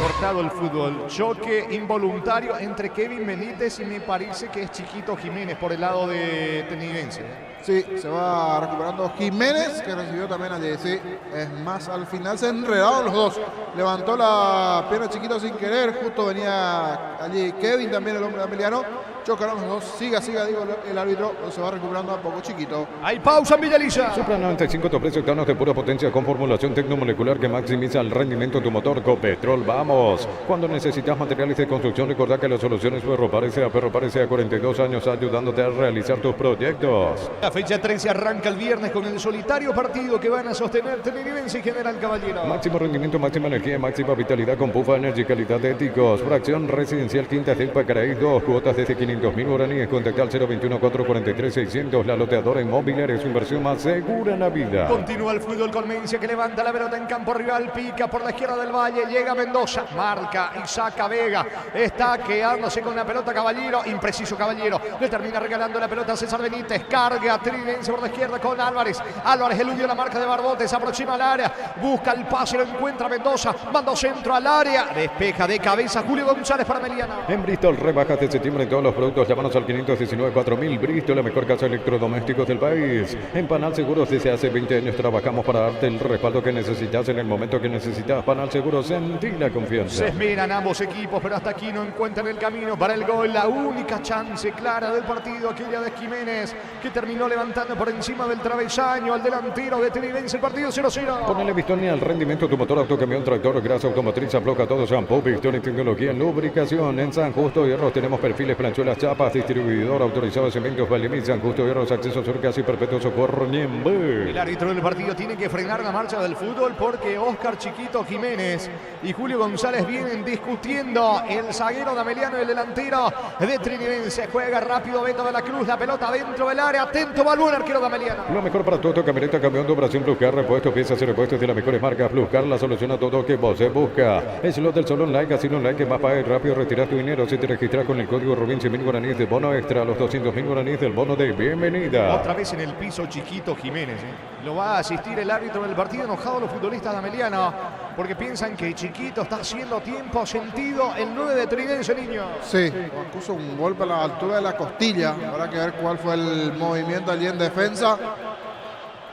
Cortado el fútbol, choque involuntario entre Kevin Benítez y me parece que es Chiquito Jiménez por el lado de Trinense. Sí, se va recuperando Jiménez, que recibió también a Jesse. Es más, al final se enredaron los dos. Levantó la pierna Chiquito sin querer. Justo venía allí Kevin, también el hombre de Ameliano. Chocaron los dos. Siga, digo el árbitro. Se va recuperando a poco Chiquito. Hay pausa en Villa Lisa. Supra 95 toples octanos de pura potencia con formulación tecnomolecular que maximiza el rendimiento de tu motor. Copetrol, vamos. Cuando necesitas materiales de construcción, recordá que la solución es Perro Parece. A Perro Parece a 42 años ayudándote a realizar tus proyectos. La fecha 13 arranca el viernes con el solitario partido que van a sostener Trinense y General Caballero. Máximo rendimiento, máxima energía, máxima vitalidad con Pufa Energy, calidad de éticos. Fracción residencial Quinta del Pacaraí, 2 cuotas desde 500.000 guaraníes. Contacta al 021-443-600. La loteadora inmobiliaria es su inversión más segura en la vida. Continúa el fútbol con Mencia, que levanta la pelota en campo rival, pica por la izquierda del Valle, llega Mendoza, marca y saca Vega. Está quedándose con la pelota Caballero, impreciso Caballero. Le termina regalando la pelota a César Benítez, carga Trinidense por la izquierda con Álvarez. Álvarez eludió la marca de Barbote, se aproxima al área, busca el pase, lo encuentra Mendoza, manda centro al área, despeja de cabeza Julio González para Ameliano. En Bristol, rebajas de septiembre en todos los productos. Llámanos al 519-4000. Bristol, la mejor casa de electrodomésticos del país. En Panal Seguros, desde hace 20 años trabajamos para darte el respaldo que necesitas en el momento que necesitas. Panal Seguros, sentí la confianza. Se esmeran ambos equipos, pero hasta aquí no encuentran el camino para el gol. La única chance clara del partido, aquella de Jiménez, que terminó levantando por encima del travesaño al delantero de Trinidense. El partido 0-0. Ponele Bistoni al rendimiento tu motor, autocamión, tractor, grasa automotriz, afloja todo, shampoo, Bistoni, tecnología en lubricación. En San Justo Hierros tenemos perfiles, planchuelas, chapas, distribuidor autorizado de cementos, Valimil, San Justo Hierros, acceso sur casi perpetuo, socorro, Niembe. El árbitro del partido tiene que frenar la marcha del fútbol porque Oscar Chiquito Jiménez y Julio González vienen discutiendo. El zaguero de Ameliano y el delantero de Trinidense. Juega rápido Beto de la Cruz, la pelota dentro del área. Atento Balbú, el arquero de Ameliano. Lo mejor para tu auto, camioneta, camión de operación Pluscar, repuestos, piezas y repuestos de las mejores marcas. Pluscar, la solución a todo que vos se busca. Es lo del solo online, casino online que más paga y rápido retirar tu dinero si te registras con el código Rubín 100.000 guaraníes de bono extra, los 200.000 guaraníes del bono de bienvenida. Otra vez en el piso Chiquito Jiménez. Lo va a asistir el árbitro del partido, enojado los futbolistas de Ameliano porque piensan que Chiquito está haciendo tiempo sentido el 9 de Trinidense, niño. Sí, puso un golpe a la altura de la costilla. Habrá que ver cuál fue el movimiento allí en defensa.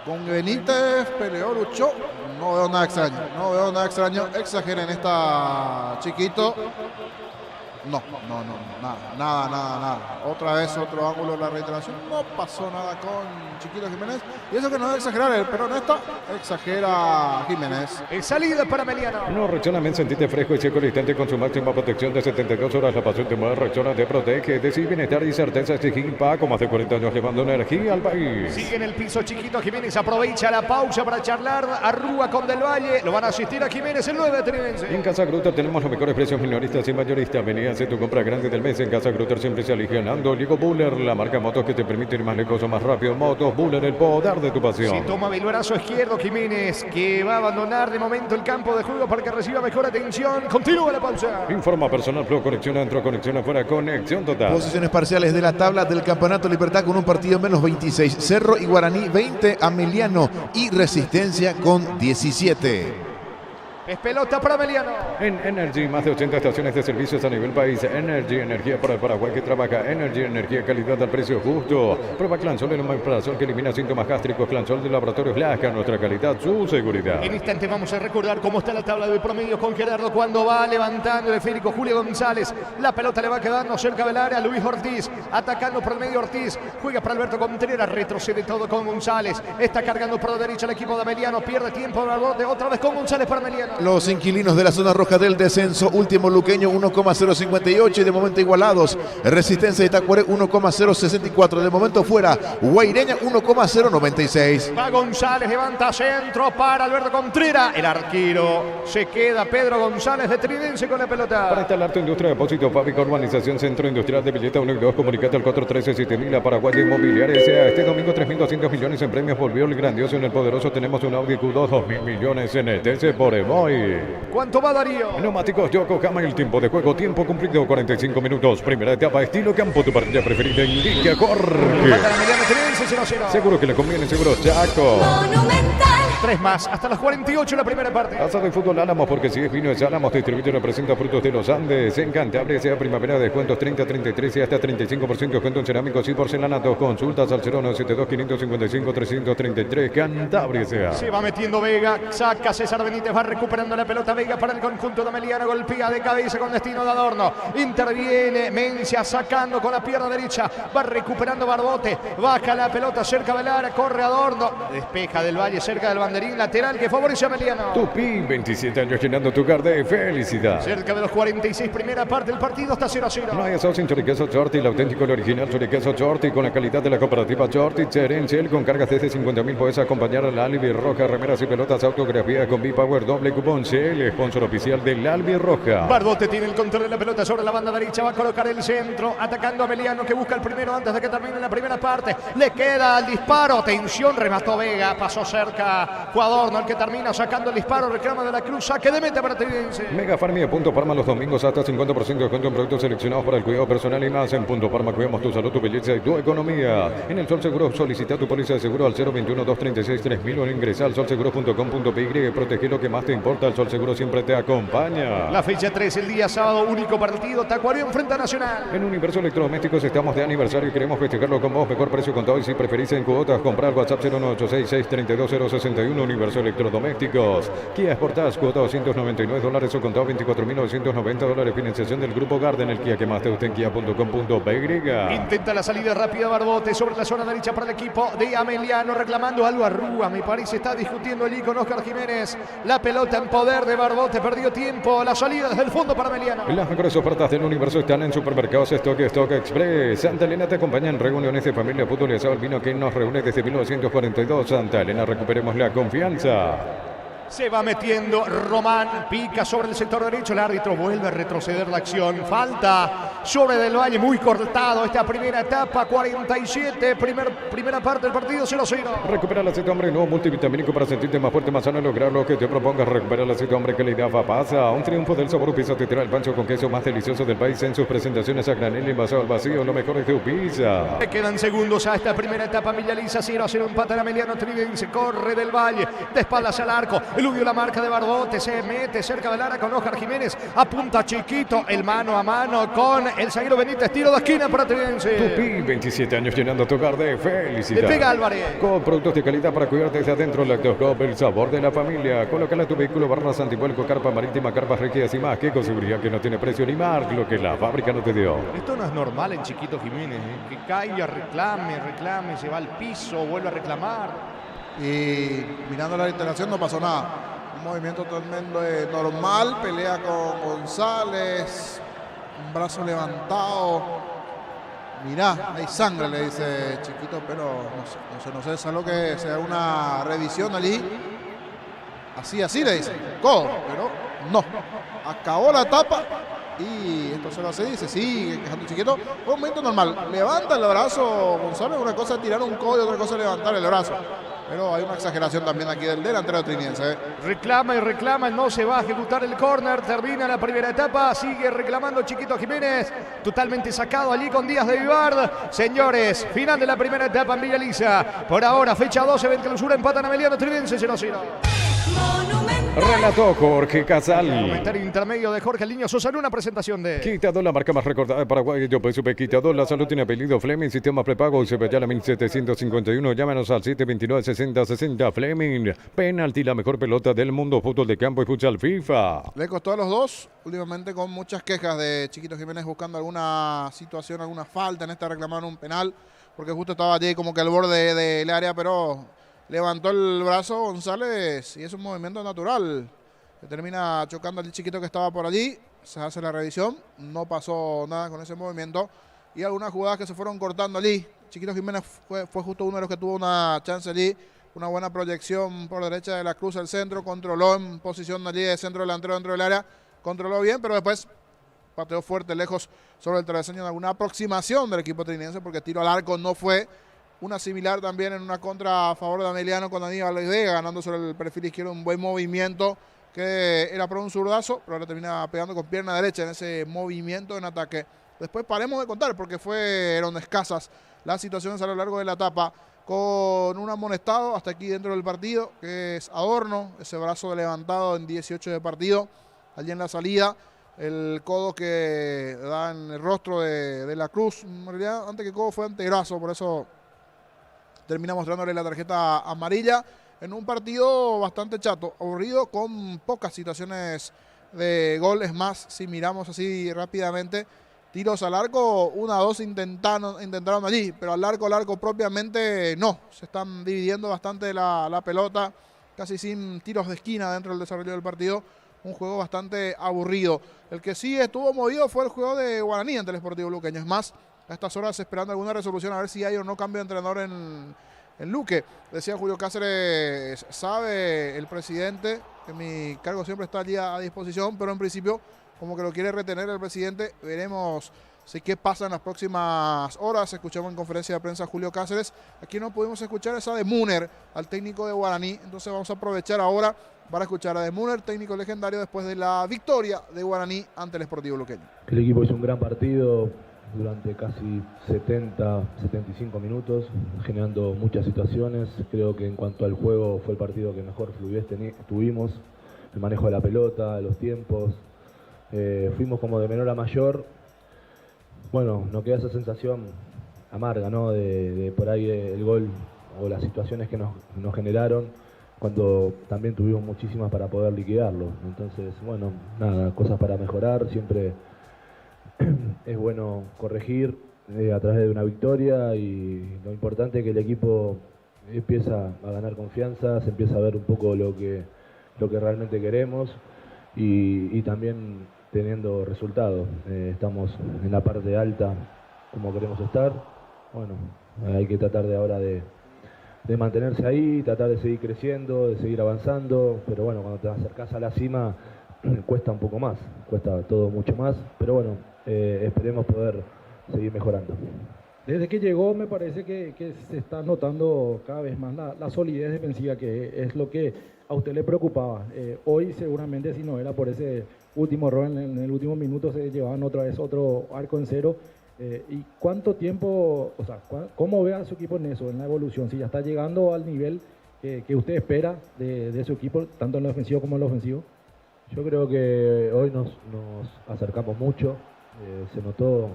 Con Benítez peleó, luchó. No veo nada extraño. No veo nada extraño. Exageren esta Chiquito. No, nada. Otra vez otro ángulo de la reiteración. No pasó nada con Chiquito Jiménez. Y eso que no debe exagerar él, pero en esta exagera Jiménez. El salida para Ameliano. No, Rexona Men, sentite fresco y seco al instante con su máxima protección de 72 horas. La pasión de moda Rexona te protege. Decir bienestar y certeza este Paco, más de 40 años llevando energía al país. Sigue en el piso Chiquito Jiménez. Aprovecha la pausa para charlar. Arrúa con Del Valle. Lo van a asistir a Jiménez, el 9 de Trinidense. En Casa Grutter tenemos los mejores precios minoristas y mayoristas. Venía a hacer tu compra grande del mes. En Casa Grutter siempre se alivianando. Llegó Buller, la marca motos que te permite ir más lejos o más rápido. Motos Buller, el poder de tu pasión. Se toma el brazo izquierdo Jiménez, que va a abandonar de momento el campo de juego para que reciba mejor atención. Continúa la pausa. Informa Personal Pro, conexión adentro, conexión afuera, conexión total. Posiciones parciales de la tabla del Campeonato Libertad con un partido menos 26. Cerro y Guaraní 20, Ameliano y Resistencia con 17. Es pelota para Ameliano. En Energy, más de 80 estaciones de servicios a nivel país. Energy, energía para el Paraguay que trabaja. Energy, energía, calidad al precio justo. Prueba Clansol, el omeprazol que elimina síntomas gástricos. Clansol de Laboratorios Lasca, nuestra calidad, su seguridad. En instante vamos a recordar cómo está la tabla de promedio con Gerardo cuando va levantando el esférico Julio González. La pelota le va quedando cerca del área. Luis Ortiz atacando por el medio. Ortiz juega para Alberto Contreras. Retrocede todo con González. Está cargando por la derecha el equipo de Ameliano. Pierde tiempo de otra vez con González para Ameliano. Los inquilinos de la zona roja del descenso, último luqueño 1,058 y de momento igualados. Resistencia de Tacuaré 1,064, de momento fuera. Guaireña 1,096. Va González, levanta centro para Alberto Contreras. El arquero se queda Pedro González de Trinidense con la pelota. Para instalar tu industria, depósito, fábrica, urbanización, centro industrial de Villeta 1 y 2, comunicate al 413-7000 a Paraguay Inmobiliaria S.A. Este domingo 3.200 millones en premios. Volvió el grandioso en el poderoso. Tenemos un Audi Q2 2.000 millones en el TC por Evoy. ¿Cuánto va Darío? Neumáticos Yokohama, el tiempo de juego, tiempo cumplido 45 minutos. Primera etapa, estilo campo, tu partida preferida indica Jorge. Seguro que le conviene, seguro Chaco. Tres más, hasta las 48 la primera parte. Asado de fútbol Álamos, porque si es vino es Álamos, distribuye y representa frutos de los Andes. En Cantabria, sea primavera, descuentos 30, 33 y hasta 35% descuento en cerámicos y porcelanatos. Consultas al 0972-555-333. Cantabria sea. Se va metiendo Vega, saca César Benítez, va recuperando la pelota Vega para el conjunto de Ameliano. Golpea de cabeza con destino de Adorno. Interviene Mencia sacando con la pierna derecha. Va recuperando Barbote. Baja la pelota cerca del área. Corre Adorno. Despeja del Valle cerca del banderín lateral que favorece a Ameliano. Tupi, 27 años llenando tu hogar de felicidad. Cerca de los 46, primera parte del partido hasta 0-0. No hay asado sin choriqueso Shorty, el auténtico, el original choriqueso Shorty con la calidad de la cooperativa Shorty. Cherenchel con cargas desde 50.000. Puedes acompañar a la Albi Roja, remeras y pelotas, autografía con B-Power, doble cupón Shell, sponsor oficial del Albi Roja. Barbote tiene el control de la pelota sobre la banda derecha, va a colocar el centro, atacando a Ameliano que busca el primero antes de que termine la primera parte. Le queda el disparo, atención, remató Vega, pasó cerca Parma. Jugador, ¿no? El que termina sacando el disparo, reclama de la Cruz, saque de meta para Trinidad. Mega Farmia Punto Parma los domingos hasta 50% de descuento en productos seleccionados para el cuidado personal y más. En Punto Parma cuidamos tu salud, tu belleza y tu economía. En el Sol Seguro solicita tu póliza de seguro al 021-236-3000 o ingresa al solseguro.com.py y protege lo que más te importa. El Sol Seguro siempre te acompaña. La fecha 3, el día sábado, único partido, Tacuario enfrenta a Nacional. En Universo Electrodomésticos estamos de aniversario y queremos festejarlo con vos. Mejor precio contado y si preferís en cuotas, comprar WhatsApp 09866320061. Universo Electrodomésticos. Kia Sportage, cuota $299 o contado $24.990. Financiación del Grupo Garden, el Kia que más te guste en kia.com.py. Intenta la salida rápida Barbote sobre la zona derecha para el equipo de Ameliano, reclamando algo a Rúa, me parece, está discutiendo allí con Oscar Jiménez. La pelota en poder de Barbote, perdió tiempo, la salida desde el fondo para Ameliano. Las mejores ofertas del universo están en Supermercados Stock Express. Santa Elena te acompaña en reuniones de familia, fútbol y asado, el vino que nos reúne desde 1942. Santa Elena, recuperemos la confianza. Se va metiendo Román, pica sobre el sector derecho, el árbitro vuelve a retroceder la acción. Falta sobre Del Valle, muy cortado esta primera etapa, 47, primera parte del partido, 0-0. Recupera el aceite hombre nuevo multivitamínico para sentirte más fuerte, más sano y lograr lo que te propongas. Recupera el aceite hombre, calidad pasa. Un triunfo del sabor pizza te trae el pancho con queso más delicioso del país en sus presentaciones a granel y envasado al vacío. Lo mejor es tu pizza. Le quedan segundos a esta primera etapa, Villaliza 0-0, empata el Ameliano Trinidad, corre Del Valle, de espaldas al arco. Eludió la marca de Barbote, se mete cerca del área con Oscar Jiménez, apunta chiquito, el mano a mano con el zaguero Benítez, tiro de esquina para Trinense. Tupi, 27 años llenando tu hogar de felicidad. Le pega Álvarez. Con productos de calidad para cuidarte desde adentro, Lactoscope, el sabor de la familia. Colócala a tu vehículo, barras antivuelco, carpa marítima, carpas rígidas y más. Que con seguridad que no tiene precio ni marca, lo que la fábrica no te dio. Esto no es normal en Chiquito Jiménez, que caiga, reclame, se va al piso, vuelve a reclamar. Y mirando la instalación no pasó nada. Un movimiento tremendo, normal, pelea con González, un brazo levantado. Mirá, hay sangre, le dice Chiquito, pero no sé, es algo que sea una revisión allí. Así le dice, codo, pero no. Acabó la etapa y esto se lo hace, dice, sigue quejando Chiquito. Fue un momento normal, levanta el brazo González, una cosa es tirar un codo y otra cosa es levantar el brazo. Pero hay una exageración también aquí del delantero trinidense. Reclama y reclama, no se va a ejecutar el córner, termina la primera etapa, sigue reclamando Chiquito Jiménez, totalmente sacado allí con Díaz de Vivard. Señores, final de la primera etapa en Villaliza. Por ahora, fecha 12, ven clausura, empatan Ameliano Trinense 0-0. Relató Jorge Casal. Comentario intermedio de Jorge Liño Sosa en una presentación de Quitador, la marca más recordada de Paraguay. Yo soy Super Quitador. La salud tiene apellido Fleming. Sistema prepago. Se vaya a la 1751. Llámanos al 729-6060. Fleming. Penalti, la mejor pelota del mundo. Fútbol de campo y futsal FIFA. Le costó a los dos. Últimamente con muchas quejas de Chiquito Jiménez buscando alguna situación, alguna falta. En esta reclamaron un penal. Porque justo estaba allí como que al borde del área, pero levantó el brazo González y es un movimiento natural. Que termina chocando al Chiquito que estaba por allí. Se hace la revisión. No pasó nada con ese movimiento. Y algunas jugadas que se fueron cortando allí. Chiquito Jiménez fue justo uno de los que tuvo una chance allí. Una buena proyección por derecha de la Cruz al centro. Controló en posición allí de centro delantero dentro del área. Controló bien, pero después pateó fuerte, lejos sobre el travesaño. En alguna aproximación del equipo trinense porque tiro al arco no fue. Una similar también en una contra a favor de Ameliano con Aníbal Vega ganando sobre el perfil izquierdo. Un buen movimiento que era para un zurdazo, pero ahora termina pegando con pierna derecha en ese movimiento en ataque. Después paremos de contar porque fueron escasas las situaciones a lo largo de la etapa. Con un amonestado hasta aquí dentro del partido, que es Adorno, ese brazo levantado en 18 de partido, allí en la salida. El codo que da en el rostro de la Cruz. En realidad, antes que codo fue antebrazo, por eso termina mostrándole la tarjeta amarilla en un partido bastante chato, aburrido, con pocas situaciones de gol. Es más, si miramos así rápidamente, tiros al arco, 1-2 intentaron allí, pero al arco propiamente no. Se están dividiendo bastante la pelota, casi sin tiros de esquina dentro del desarrollo del partido. Un juego bastante aburrido. El que sí estuvo movido fue el juego de Guaraní ante el Sportivo Luqueño. Es más, a estas horas esperando alguna resolución a ver si hay o no cambio de entrenador en Luque. Decía Julio Cáceres, sabe el presidente que mi cargo siempre está allí a disposición, pero en principio como que lo quiere retener el presidente. Veremos Así que pasa en las próximas horas. Escuchamos en conferencia de prensa a Julio Cáceres. Aquí no pudimos escuchar esa de Müner, al técnico de Guaraní. Entonces vamos a aprovechar ahora para escuchar a de Müner, técnico legendario, después de la victoria de Guaraní ante el Sportivo Luqueño. El equipo hizo un gran partido durante casi 75 minutos, generando muchas situaciones. Creo que en cuanto al juego fue el partido que mejor fluidez tuvimos. El manejo de la pelota, los tiempos. Fuimos como de menor a mayor. Bueno, nos queda esa sensación amarga, ¿no? De por ahí el gol o las situaciones que nos generaron, cuando también tuvimos muchísimas para poder liquidarlo. Entonces, bueno, nada, cosas para mejorar. Siempre es bueno corregir a través de una victoria, y lo importante es que el equipo empieza a ganar confianza, se empieza a ver un poco lo que realmente queremos, y también teniendo resultados. Estamos en la parte alta como queremos estar. Bueno, hay que tratar de ahora de mantenerse ahí, tratar de seguir creciendo, de seguir avanzando, pero bueno, cuando te acercás a la cima cuesta un poco más, cuesta todo mucho más, pero bueno, esperemos poder seguir mejorando. Desde que llegó me parece que se está notando cada vez más la solidez defensiva, que es lo que a usted le preocupaba. Hoy seguramente, si no era por ese último error en el último minuto, se llevaban otra vez otro arco en cero. ¿Y cuánto tiempo, o sea, cómo ve a su equipo en eso, en la evolución? Si ya está llegando al nivel que usted espera de su equipo, tanto en lo defensivo como en lo ofensivo. Yo creo que hoy nos acercamos mucho, se notó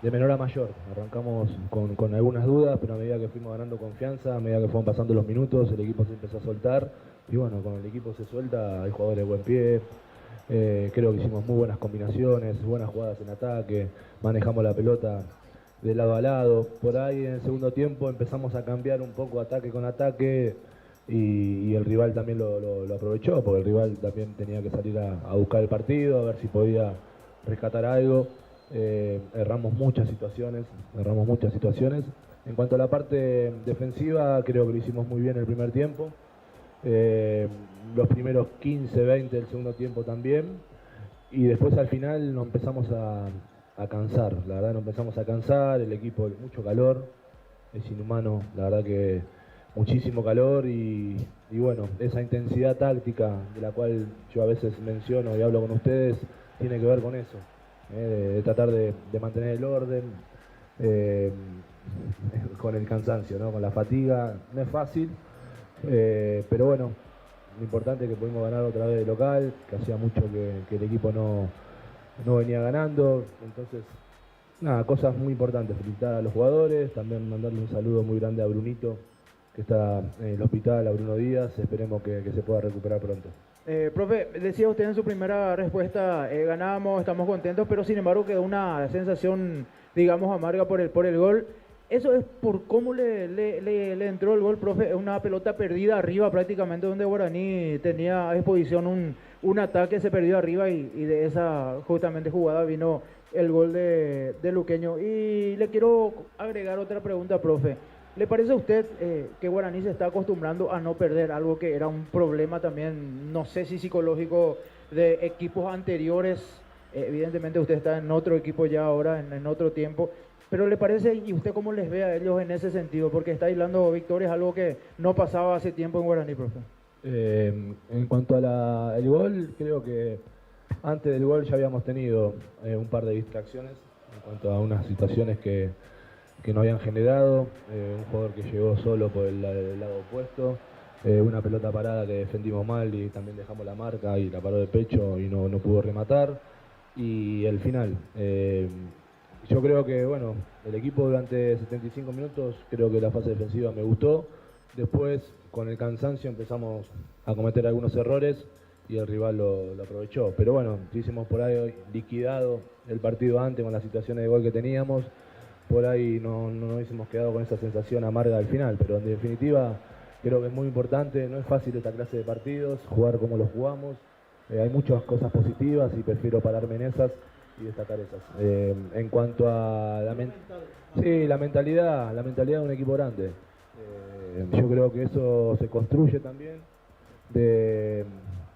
de menor a mayor. Arrancamos con algunas dudas, pero a medida que fuimos ganando confianza, a medida que fueron pasando los minutos, el equipo se empezó a soltar, y bueno, cuando el equipo se suelta hay jugadores de buen pie. Creo que hicimos muy buenas combinaciones, buenas jugadas en ataque, manejamos la pelota de lado a lado. Por ahí en el segundo tiempo empezamos a cambiar un poco ataque con ataque, y el rival también lo aprovechó, porque el rival también tenía que salir a buscar el partido, a ver si podía rescatar algo. Erramos muchas situaciones. En cuanto a la parte defensiva, creo que lo hicimos muy bien el primer tiempo. Los primeros 15, 20 del segundo tiempo también, y después al final nos empezamos a cansar, la verdad nos empezamos a cansar, el equipo, mucho calor, es inhumano, la verdad que muchísimo calor, y bueno, esa intensidad táctica de la cual yo a veces menciono y hablo con ustedes, tiene que ver con eso, de tratar de mantener el orden, con el cansancio, ¿no? Con la fatiga, no es fácil. Pero bueno, lo importante es que pudimos ganar otra vez de local, que hacía mucho que el equipo no venía ganando. Entonces, nada, cosas muy importantes. Felicitar a los jugadores, también mandarle un saludo muy grande a Brunito, que está en el hospital, a Bruno Díaz. Esperemos que se pueda recuperar pronto. Profe, decía usted en su primera respuesta, ganábamos, estamos contentos, pero sin embargo quedó una sensación, digamos, amarga por el gol. Eso es por cómo le entró el gol, profe. Es una pelota perdida arriba prácticamente, donde Guaraní tenía a disposición un ataque, se perdió arriba, y de esa justamente jugada vino el gol de Luqueño. Y le quiero agregar otra pregunta, profe. ¿Le parece a usted que Guaraní se está acostumbrando a no perder, algo que era un problema también, no sé si psicológico, de equipos anteriores? Evidentemente usted está en otro equipo ya ahora, en otro tiempo. Pero ¿le parece, y usted cómo les ve a ellos en ese sentido? Porque está hilando victorias, algo que no pasaba hace tiempo en Guaraní, profe. En cuanto a el gol, creo que antes del gol ya habíamos tenido un par de distracciones en cuanto a unas situaciones que no habían generado. Un jugador que llegó solo por el lado opuesto, una pelota parada que defendimos mal y también dejamos la marca y la paró de pecho y no pudo rematar. Y el final, yo creo que bueno, el equipo durante 75 minutos, creo que la fase defensiva me gustó. Después, con el cansancio, empezamos a cometer algunos errores y el rival lo aprovechó. Pero bueno, hicimos por ahí liquidado el partido antes con las situaciones de gol que teníamos. Por ahí no nos hubiésemos quedado con esa sensación amarga al final, pero en definitiva creo que es muy importante. No es fácil esta clase de partidos, jugar como los jugamos. Hay muchas cosas positivas y prefiero pararme en esas y destacar esas. En cuanto a la mentalidad de un equipo grande, yo creo que eso se construye también de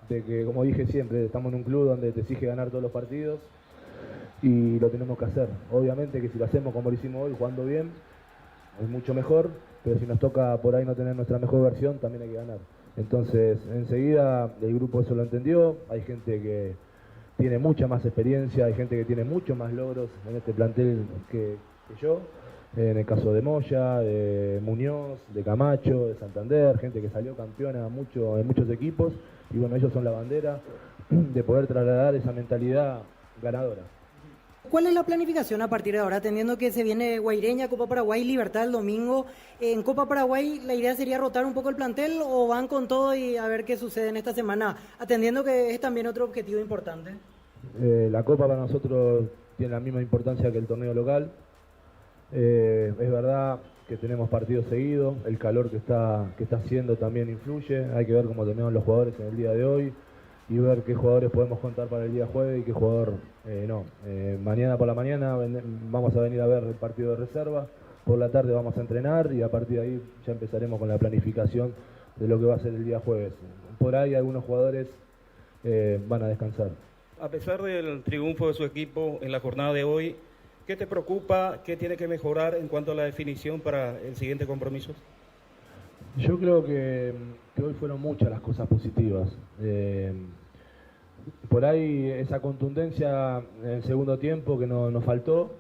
que, como dije siempre, estamos en un club donde te exige ganar todos los partidos, y lo tenemos que hacer. Obviamente que si lo hacemos como lo hicimos hoy, jugando bien, es mucho mejor, pero si nos toca por ahí no tener nuestra mejor versión, también hay que ganar. Entonces, enseguida el grupo eso lo entendió, hay gente que tiene mucha más experiencia, hay gente que tiene mucho más logros en este plantel que yo, en el caso de Moya, de Muñoz, de Camacho, de Santander, gente que salió campeona en muchos equipos, y bueno, ellos son la bandera de poder trasladar esa mentalidad ganadora. ¿Cuál es la planificación a partir de ahora, atendiendo que se viene Guaireña, Copa Paraguay, Libertad el domingo? En Copa Paraguay, ¿la idea sería rotar un poco el plantel o van con todo y a ver qué sucede en esta semana, atendiendo que es también otro objetivo importante? La Copa para nosotros tiene la misma importancia que el torneo local. Es verdad que tenemos partidos seguidos, el calor que está haciendo también influye, hay que ver cómo terminan los jugadores en el día de hoy y ver qué jugadores podemos contar para el día jueves y qué jugador no. Mañana por la mañana vamos a venir a ver el partido de reserva, por la tarde vamos a entrenar y a partir de ahí ya empezaremos con la planificación de lo que va a ser el día jueves. Por ahí algunos jugadores van a descansar. A pesar del triunfo de su equipo en la jornada de hoy, ¿qué te preocupa? ¿Qué tiene que mejorar en cuanto a la definición para el siguiente compromiso? Yo creo que hoy fueron muchas las cosas positivas. Por ahí esa contundencia en el segundo tiempo que nos faltó,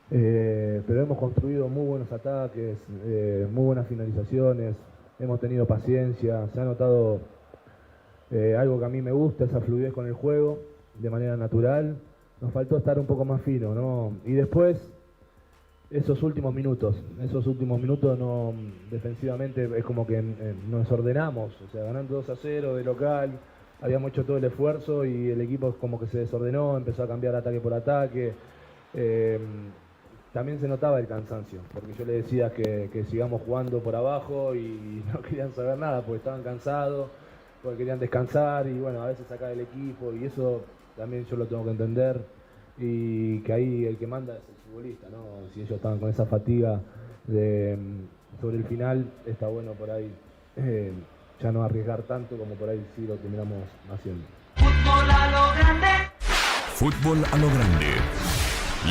pero hemos construido muy buenos ataques, muy buenas finalizaciones, hemos tenido paciencia, se ha notado algo que a mí me gusta, esa fluidez con el juego, de manera natural. Nos faltó estar un poco más fino, ¿no? Y después, esos últimos minutos no, defensivamente es como que nos ordenamos, o sea, ganando 2-0 de local, habíamos hecho todo el esfuerzo y el equipo como que se desordenó, empezó a cambiar ataque por ataque. También se notaba el cansancio, porque yo le decía que sigamos jugando por abajo y no querían saber nada, porque estaban cansados, porque querían descansar y bueno, a veces sacar el equipo y eso también yo lo tengo que entender y que ahí el que manda es el futbolista, ¿no? Si ellos estaban con esa fatiga sobre el final, está bueno por ahí ya no arriesgar tanto como por ahí sí lo terminamos haciendo. Fútbol a lo grande. Fútbol a lo grande.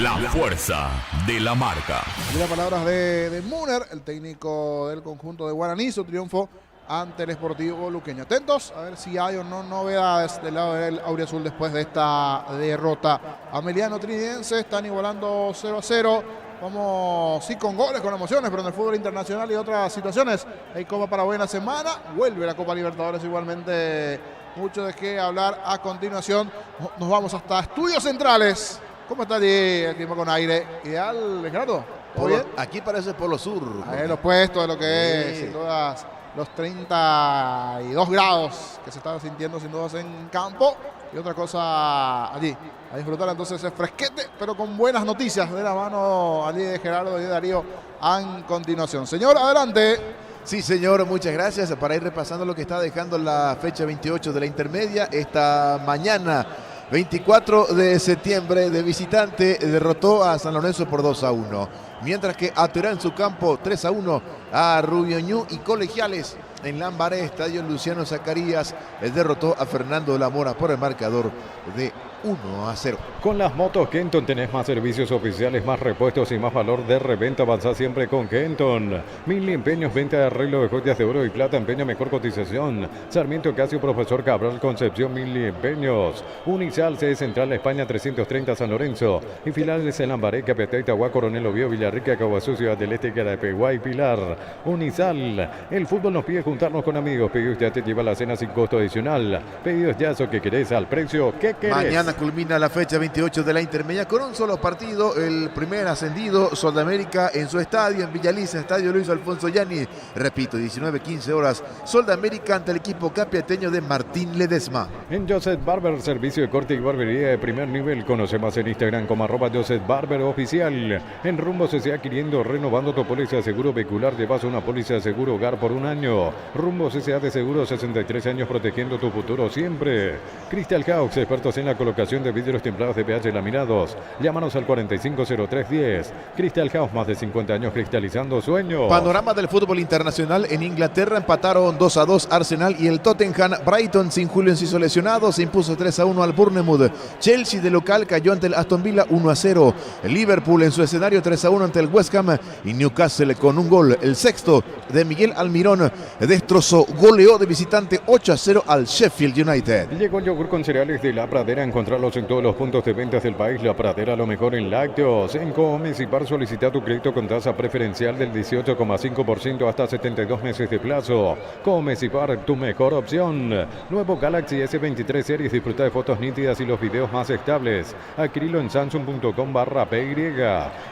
La fuerza de la marca. Y las palabras de Müller, el técnico del conjunto de Guaraní, su triunfo ante el Sportivo Luqueño. Atentos a ver si hay o no novedades del lado del auriazul después de esta derrota. Ameliano Trinidense están igualando 0-0. Vamos sí con goles, con emociones, pero en el fútbol internacional y otras situaciones. Hay Copa Paraguay en la semana, vuelve la Copa Libertadores igualmente. Mucho de qué hablar a continuación. Nos vamos hasta Estudios Centrales. ¿Cómo está allí el clima con aire? Ideal, Gerardo. ¿Todo bien? Aquí parece Polo Sur. Ahí lo opuesto de lo que es, sin dudas, los 32 grados que se están sintiendo sin dudas en campo. Y otra cosa allí, a disfrutar entonces ese fresquete, pero con buenas noticias de la mano allí de Gerardo y de Darío a continuación. Señor, adelante. Sí, señor, muchas gracias. Para ir repasando lo que está dejando la fecha 28 de la intermedia, esta mañana 24 de septiembre de visitante derrotó a San Lorenzo por 2-1. Mientras que Aterá en su campo 3-1 a Rubioñú y Colegiales en Lambaré, Estadio Luciano Zacarías, derrotó a Fernando de la Mora por el marcador de 1-0. Con las motos Kenton tenés más servicios oficiales, más repuestos y más valor de reventa. Avanzá siempre con Kenton. Mili Empeños, venta de arreglo de joyas de oro y plata, empeño mejor cotización. Sarmiento Casio, Profesor Cabral, Concepción, Mili Empeños. Unisal, sede central, España 330 San Lorenzo. Y filiales en Lambaré, Capiatá, Itagua, Coronel Oviedo, Villarrica, Caguazú, Ciudad del Este, Carapeguá y Pilar. Unisal, el fútbol nos pide juntarnos con amigos. Pedidos ya te lleva la cena sin costo adicional. Pedidos ya eso que querés al precio que querés. Mañana culmina la fecha 28 de la intermedia con un solo partido. El primer ascendido, Sol de América, en su estadio en Villaliza, Estadio Luis Alfonso Yanni. Repito, 19-15 horas, Sol de América ante el equipo capiateño de Martín Ledesma. En Joseph Barber, servicio de corte y barbería de primer nivel. Conoce más en Instagram como @Joseph Barber Oficial. En Rumbo se sigue adquiriendo, renovando tu póliza de seguro vehicular. Llevas una póliza de seguro hogar por un año. Rumbo CSA de seguro, 63 años protegiendo tu futuro siempre. Crystal House, expertos en la colocación fabricación de vidrios templados de pH laminados. Llámanos al 450310. Crystal House, más de 50 años cristalizando sueños. Panorama del fútbol internacional. En Inglaterra empataron 2-2 Arsenal y el Tottenham. Brighton, sin Julio Enciso lesionado, se impuso 3-1 al Bournemouth. Chelsea de local cayó ante el Aston Villa 1-0. Liverpool en su escenario 3-1 ante el West Ham. Y Newcastle con un gol, el sexto de Miguel Almirón, destrozó, goleó de visitante 8-0 al Sheffield United. Llegó el yogur con cereales de La Pradera. Encontrarlos en todos los puntos de ventas del país. La Pradera, lo mejor en lácteos. En Comecipar solicita tu crédito con tasa preferencial del 18,5% hasta 72 meses de plazo. Comecipar, tu mejor opción. Nuevo Galaxy S23 Series. Disfruta de fotos nítidas y los videos más estables. Adquirilo en samsung.com/PY.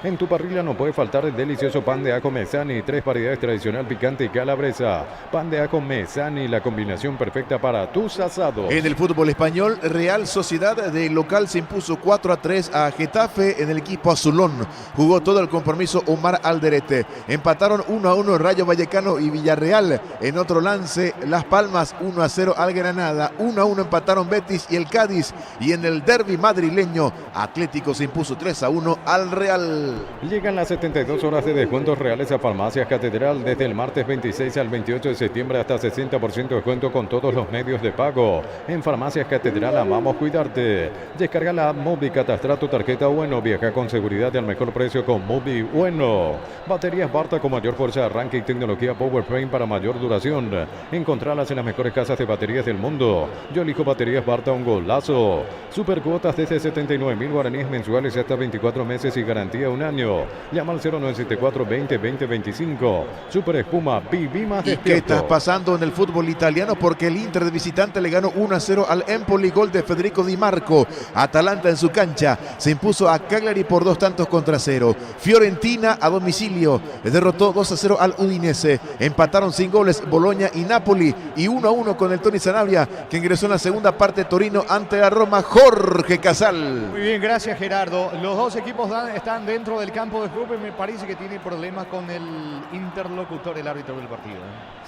En tu parrilla no puede faltar el delicioso pan de ajo Mesani. 3 variedades: tradicional, picante y calabresa. Pan de ajo Mesani, la combinación perfecta para tus asados. En el fútbol español, Real Sociedad de local se impuso 4-3 a Getafe en el equipo azulón. Jugó todo el compromiso Omar Alderete. Empataron 1-1 Rayo Vallecano y Villarreal. En otro lance, Las Palmas 1-0 al Granada. 1-1 empataron Betis y el Cádiz. Y en el derbi madrileño, Atlético se impuso 3-1 al Real. Llegan las 72 horas de descuentos reales a Farmacias Catedral desde el martes 26 al 28 de septiembre hasta 60% de descuento con todos los medios de pago. En Farmacias Catedral amamos cuidarte. Descarga la app Mobi, catastra tu tarjeta Bueno, viaja con seguridad y al mejor precio con Mobi Bueno. Baterías Barta con mayor fuerza de arranque y tecnología Powertrain para mayor duración. Encontralas en las mejores casas de baterías del mundo. Yo elijo Baterías Barta, un golazo. Supercuotas desde 79.000 guaraníes mensuales hasta 24 meses y garantía un año. Llama al 0974 20 25. Super Espuma, viví más ¿Y despierto. qué está pasando en el fútbol italiano? Porque el Inter de visitante le ganó 1-0 al Empoli, gol de Federico Di Marco. Atalanta en su cancha se impuso a Cagliari por 2-0. Fiorentina a domicilio derrotó 2-0 al Udinese. Empataron sin goles Bologna y Napoli. Y 1-1 con el Tony Sanabria, que ingresó en la segunda parte Torino ante la Roma. Jorge Casal. Muy bien, gracias Gerardo. Los dos equipos están dentro del campo de juego y me parece que tiene problemas con el interlocutor, el árbitro del partido.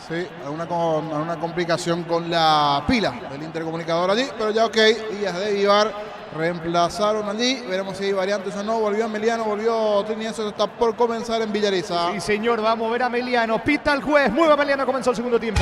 Sí, una complicación con la pila del intercomunicador allí, pero ya ok. Díaz de Vivar reemplazaron allí. Veremos si hay variantes o no. Volvió Meliano, volvió Trinidense. Está por comenzar en Villariza. Sí, señor, vamos a ver a Meliano. Pita el juez. Mueva Meliano, comenzó el segundo tiempo.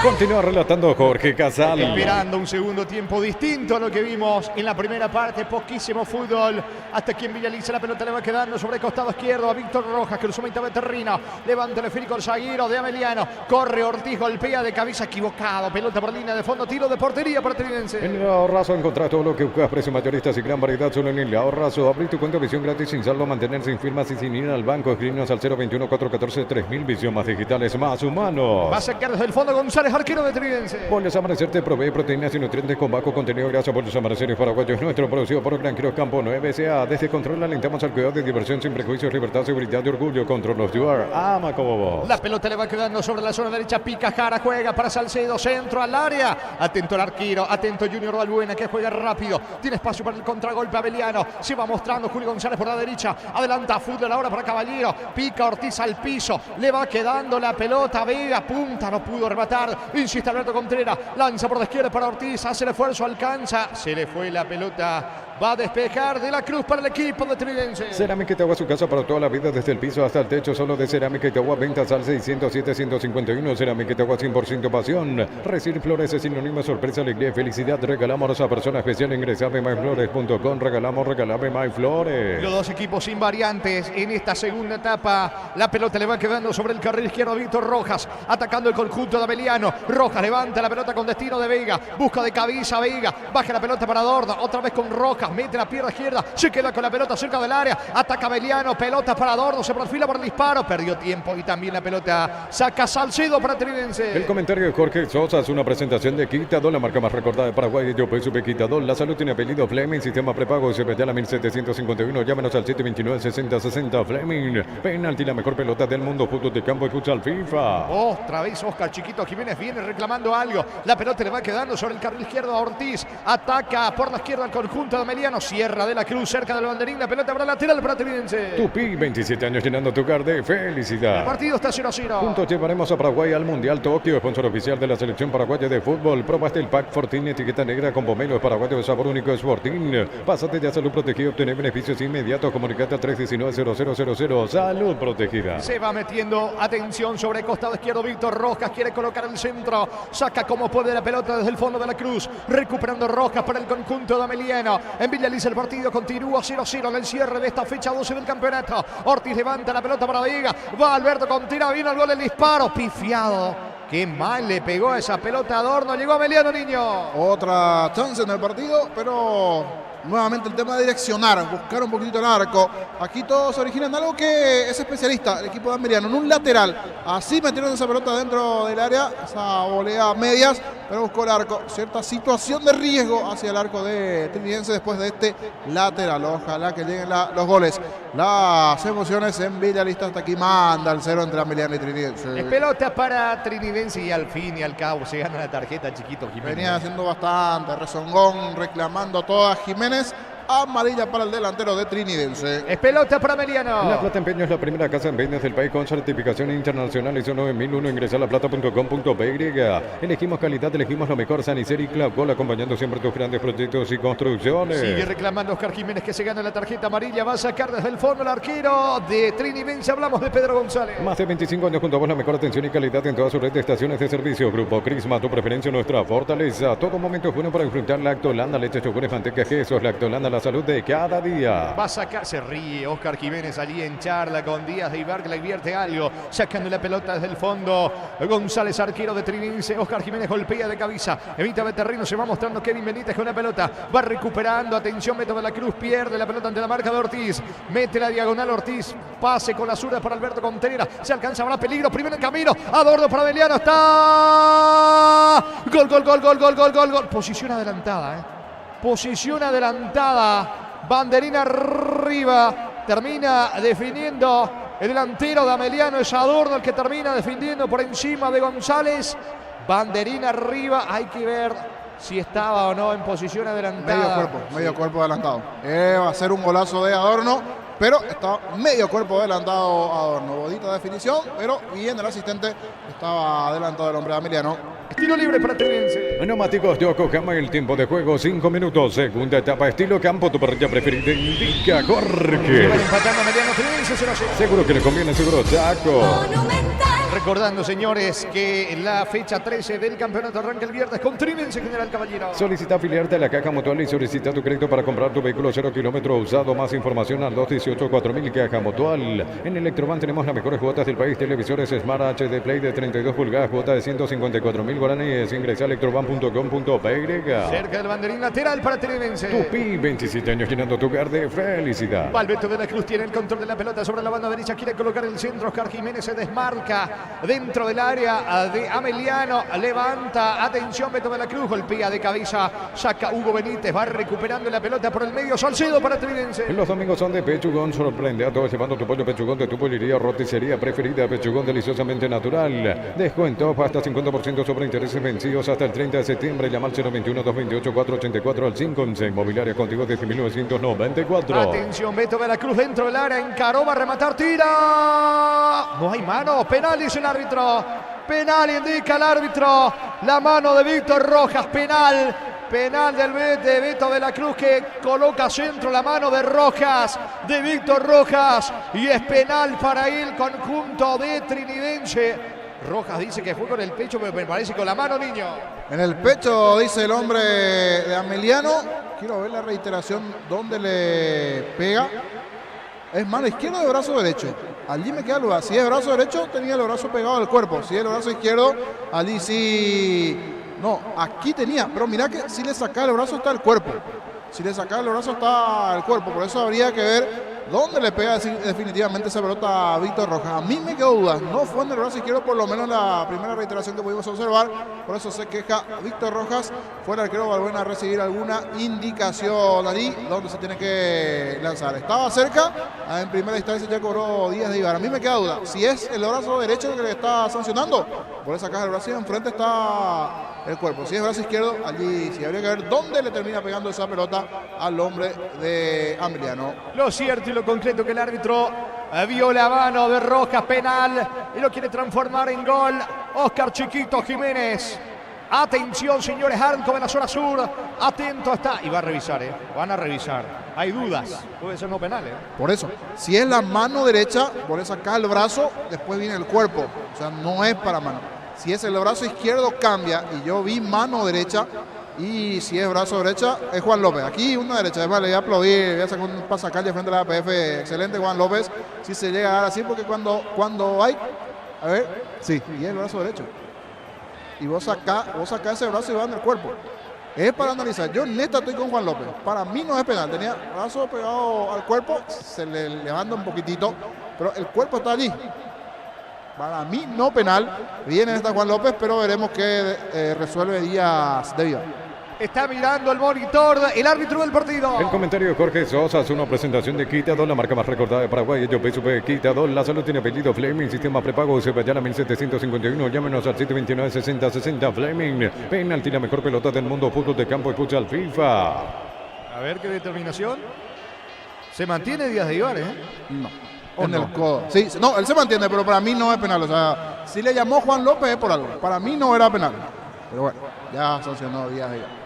Continúa relatando Jorge Casal. Esperando un segundo tiempo distinto a lo que vimos en la primera parte. Poquísimo fútbol. Hasta aquí en Villaliza la pelota le va quedando sobre el costado izquierdo a Víctor Rojas, que lo suma de Terrino. Levanta el esférico el zaguero de Ameliano. Corre Ortiz, golpea de cabeza equivocado. Pelota por línea de fondo, tiro de portería para Trinense. En el Ahorrazo encontrás todo lo que buscas, precios mayoristas y gran variedad solo en el Ahorrazo. Abrir tu cuenta de visión gratis sin saldo, mantenerse sin firmas y sin ir al banco. Escribirnos al 021-414-3000. Visión más digitales, más humanos. Va a sacar desde el fondo González, arquero de Trinense. Pollos Amanecer te provee proteínas y nutrientes con bajo contenido grasa. Pollos Amaneceres paraguayos, nuestro producido por Granjeros Campo 9SA. Desde Control alentamos al cuidado de diversión sin prejuicios, libertad, seguridad y orgullo. Control of you are. Ama como vos. La pelota le va quedando sobre la zona derecha. Pica Jara, juega para Salcedo, centro al área. Atento el arquero, atento Junior Balbuena, que juega rápido. Tiene espacio para el contragolpe Abeliano. Se va mostrando Julio González por la derecha. Adelanta fútbol ahora para Caballero. Pica Ortiz al piso. Le va quedando la pelota. Vega, punta, no pudo rematar. Insiste Alberto Contreras. Lanza por la izquierda para Ortiz. Hace el esfuerzo, alcanza. Se le fue la pelota. Va a despejar de la Cruz para el equipo de Trinense. Cerámica Itagua, su casa para toda la vida, desde el piso hasta el techo, solo de Cerámica Itagua. Ventas al 607-151. Cerámica Itagua, 100% pasión. Recibir flores es sinónimo de sorpresa, alegría y felicidad. Regalamos a esa persona especial. Ingresame myflores.com. Regalame myflores. Los dos equipos invariantes en esta segunda etapa. La pelota le va quedando sobre el carril izquierdo a Víctor Rojas. Atacando el conjunto de Abeliano. Rojas levanta la pelota con destino de Vega. Busca de cabeza Vega. Baja la pelota para Dorda. Otra vez con Rojas. Mete la pierna izquierda. Se queda con la pelota cerca del área. Ataca Abeliano. Pelota para Dordo. Se perfila por el disparo. Perdió tiempo y también la pelota saca Salcedo para Trinense. El comentario de Jorge Sosa es una presentación de Quitadol, la marca más recordada de Paraguay. Yo Supe Quitadol. La salud tiene apellido Fleming. Sistema prepago Cepillala 1751. Llámenos al 729-6060. Fleming. Penalti, la mejor pelota del mundo. Fútbol de campo y futsal FIFA. Otra vez Oscar Chiquito Jiménez viene reclamando algo. La pelota le va quedando sobre el carril izquierdo a Ortiz. Ataca por la izquierda el conjunto de Ameliano. Cierra de la Cruz cerca del banderín. La pelota para lateral para Trinidad. Tupi, 27 años llenando tu hogar de felicidad. El partido está 0-0. Juntos llevaremos a Paraguay al Mundial Tokio, sponsor oficial de la selección paraguaya de fútbol. Probaste el pack Fortín, etiqueta negra con pomelo paraguayo de sabor único es Fortín. Pásate ya Salud Protegida, obtener beneficios inmediatos. Comunicate al 319-0000. Salud Protegida. Se va metiendo, atención, sobre el costado izquierdo Víctor Rojas, quiere colocar el centro, saca como puede la pelota desde el fondo de la Cruz, recuperando Rojas para el conjunto de Ameliano. En Villaliza el partido continúa 0-0 en el cierre de esta fecha 12 del campeonato. Ortiz levanta la pelota para Vega, va Alberto con tira, vino el gol, el disparo, pifiado. Qué mal le pegó a esa pelota a Adorno, llegó Ameliano, niño. Otra chance en el partido, pero nuevamente el tema de direccionar, buscar un poquito el arco. Aquí todo se origina en algo que es especialista el equipo de Ameliano, en un lateral. Así metieron esa pelota dentro del área, esa volea a medias, pero buscó el arco. Cierta situación de riesgo hacia el arco de Trinidense después de este lateral. Ojalá que lleguen los goles. Las emociones en Villalista, hasta aquí manda el 0 entre Ameliano y Trinidense. Es pelota para Trinidense y al fin y al cabo se gana la tarjeta, chiquito Jiménez. Venía haciendo bastante rezongón, reclamando toda Jiménez. Amarilla para el delantero de Trinidense. Es pelota para Ameliano. La Plata Empeño es la primera casa en ventas del país con certificación internacional ISO 9001. Ingresa a laplata.com.py. Elegimos calidad, elegimos lo mejor. Sanicer y Clapgol, acompañando siempre tus grandes proyectos y construcciones. Sigue reclamando Oscar Jiménez que se gana la tarjeta amarilla. Va a sacar desde el fondo el arquero de Trinidense. Hablamos de Pedro González. Más de 25 años junto a vos, la mejor atención y calidad en toda su red de estaciones de servicio. Grupo Crisma, tu preferencia, nuestra fortaleza. Todo momento es bueno para disfrutar Lactolanda, leche, yogures, manteca, quesos. Lactolanda, la salud de cada día. Va a sacar, se ríe Oscar Jiménez allí en charla con Díaz de Ibar, que le advierte algo, sacando la pelota desde el fondo. González, arquero de Trinidense. Oscar Jiménez golpea de cabeza, evita de terreno, se va mostrando Kevin Benítez con la pelota, va recuperando, atención, Beto de la Cruz, pierde la pelota ante la marca de Ortiz, mete la diagonal Ortiz, pase con la zurda para Alberto Contreras, se alcanza, habrá peligro, primero en camino, Adorno para Ameliano, está gol, posición adelantada, posición adelantada. Banderina arriba, termina definiendo el delantero de Ameliano, es Adorno el que termina defendiendo por encima de González. Banderina arriba, hay que ver si estaba o no en posición adelantada. Medio cuerpo adelantado. Va a ser un golazo de Adorno, pero está medio cuerpo adelantado Adorno. Bodita de definición, pero bien el asistente, estaba adelantado el hombre de Ameliano. Estilo libre para Trinidense. Neumáticos Yokohama, el tiempo de juego 5 minutos. Segunda etapa, estilo campo, tu parrilla preferida indica Jorge. Van empatando Ameliano, Trinidense 0-0. Seguro que le conviene, seguro Chaco. Recordando, señores, que la fecha 13 del campeonato arranca el viernes con Trinidense, General Caballero. Solicita afiliarte a la Caja Mutual y solicita tu crédito para comprar tu vehículo 0 kilómetro usado. Más información al 218-4000 Caja Mutual. En Electroban tenemos las mejores cuotas del país. Televisores Smart HD Play de 32 pulgadas, cuota de 154.000 guaraníes. Ingresa a electroban.com.py. Cerca del banderín lateral para Trinidense. Tupi, 27 años llenando tu hogar de felicidad. Alberto de la Cruz tiene el control de la pelota sobre la banda derecha. Quiere colocar el centro. Oscar Jiménez se desmarca dentro del área de Ameliano. Levanta, atención, Beto de la Cruz. Golpea de cabeza, saca Hugo Benítez. Va recuperando la pelota por el medio. Salcedo para Trinidense. Los domingos son de Pechugón. Sorprende a todos llevando tu pollo Pechugón de tu pollería roticería preferida. Pechugón deliciosamente natural. Descuento hasta 50% sobre intereses vencidos hasta el 30 de septiembre. Llama al 021-228-484 al 511. Inmobiliaria contigo desde 1994. Atención, Beto de la Cruz dentro del área. Encaró, va a rematar, tira. No hay mano. Penal, dice el árbitro. Penal, indica el árbitro. La mano de Víctor Rojas. Penal. Penal de Beto de la Cruz, que coloca centro, la mano de Rojas, de Víctor Rojas. Y es penal para el conjunto de Trinidense. Rojas dice que fue con el pecho, pero me parece con la mano, niño. En el pecho, dice el hombre de Ameliano. Quiero ver la reiteración donde le pega. Es mano izquierda de brazo derecho. Allí me queda el brazo. Si es brazo derecho, tenía el brazo pegado al cuerpo. Si es el brazo izquierdo, allí sí. No, aquí tenía. Pero mira que si le sacaba el brazo está el cuerpo. Si le sacaba el brazo está el cuerpo. Por eso habría que ver ¿Dónde le pega definitivamente esa pelota a Víctor Rojas? A mí me quedó duda. No fue en el brazo izquierdo, por lo menos la primera reiteración que pudimos observar. Por eso se queja Víctor Rojas. Fue el arquero Balbuena a recibir alguna indicación allí donde se tiene que lanzar. Estaba cerca, en primera instancia ya cobró Díaz de Ibar. A mí me queda duda. Si es el brazo derecho el que le está sancionando, por esa caja del brazo y enfrente está el cuerpo. Si es brazo izquierdo, allí sí habría que ver dónde le termina pegando esa pelota al hombre de Ameliano. Lo cierto y lo concreto que el árbitro vio la mano de Rojas, penal, y lo quiere transformar en gol. Oscar Chiquito Jiménez. Atención, señores, Arco en la zona sur. Atento está. Y va a revisar, van a revisar. Hay dudas. Puede ser no penal, Por eso, si es la mano derecha, por eso acá el brazo, después viene el cuerpo. O sea, no es para mano. Si es el brazo izquierdo, cambia. Y yo vi mano derecha. Y si es brazo derecha, es Juan López. Aquí una derecha. Además, le voy a aplaudir. Voy a sacar un pasacalle frente a la APF. Excelente, Juan López. Si se llega a dar así, porque cuando hay. A ver, sí, y es el brazo derecho. Y vos sacás ese brazo y va en el cuerpo. Es para analizar. Yo neta estoy con Juan López. Para mí no es penal. Tenía el brazo pegado al cuerpo. Se le levanta un poquitito. Pero el cuerpo está allí. Para mí no penal. Viene esta Juan López, pero veremos qué resuelve Díaz de Vivar. Está mirando el monitor el árbitro del partido. El comentario de Jorge Sosa es una presentación de Quitadol, la marca más recordada de Paraguay. Ello PSP Quitadol. La salud tiene apellido Fleming. Sistema prepago Cepallana 1751. Llámenos al 729-6060. Fleming. Penalti, la mejor pelota del mundo. Fútbol de campo y futsal FIFA. A ver qué determinación. Se mantiene Díaz de Ibar, No. En el codo. Sí, no, él se mantiene, pero para mí no es penal. O sea, si le llamó Juan López es por algo. Para mí no era penal. Pero bueno, ya sancionó Díaz de Ibar.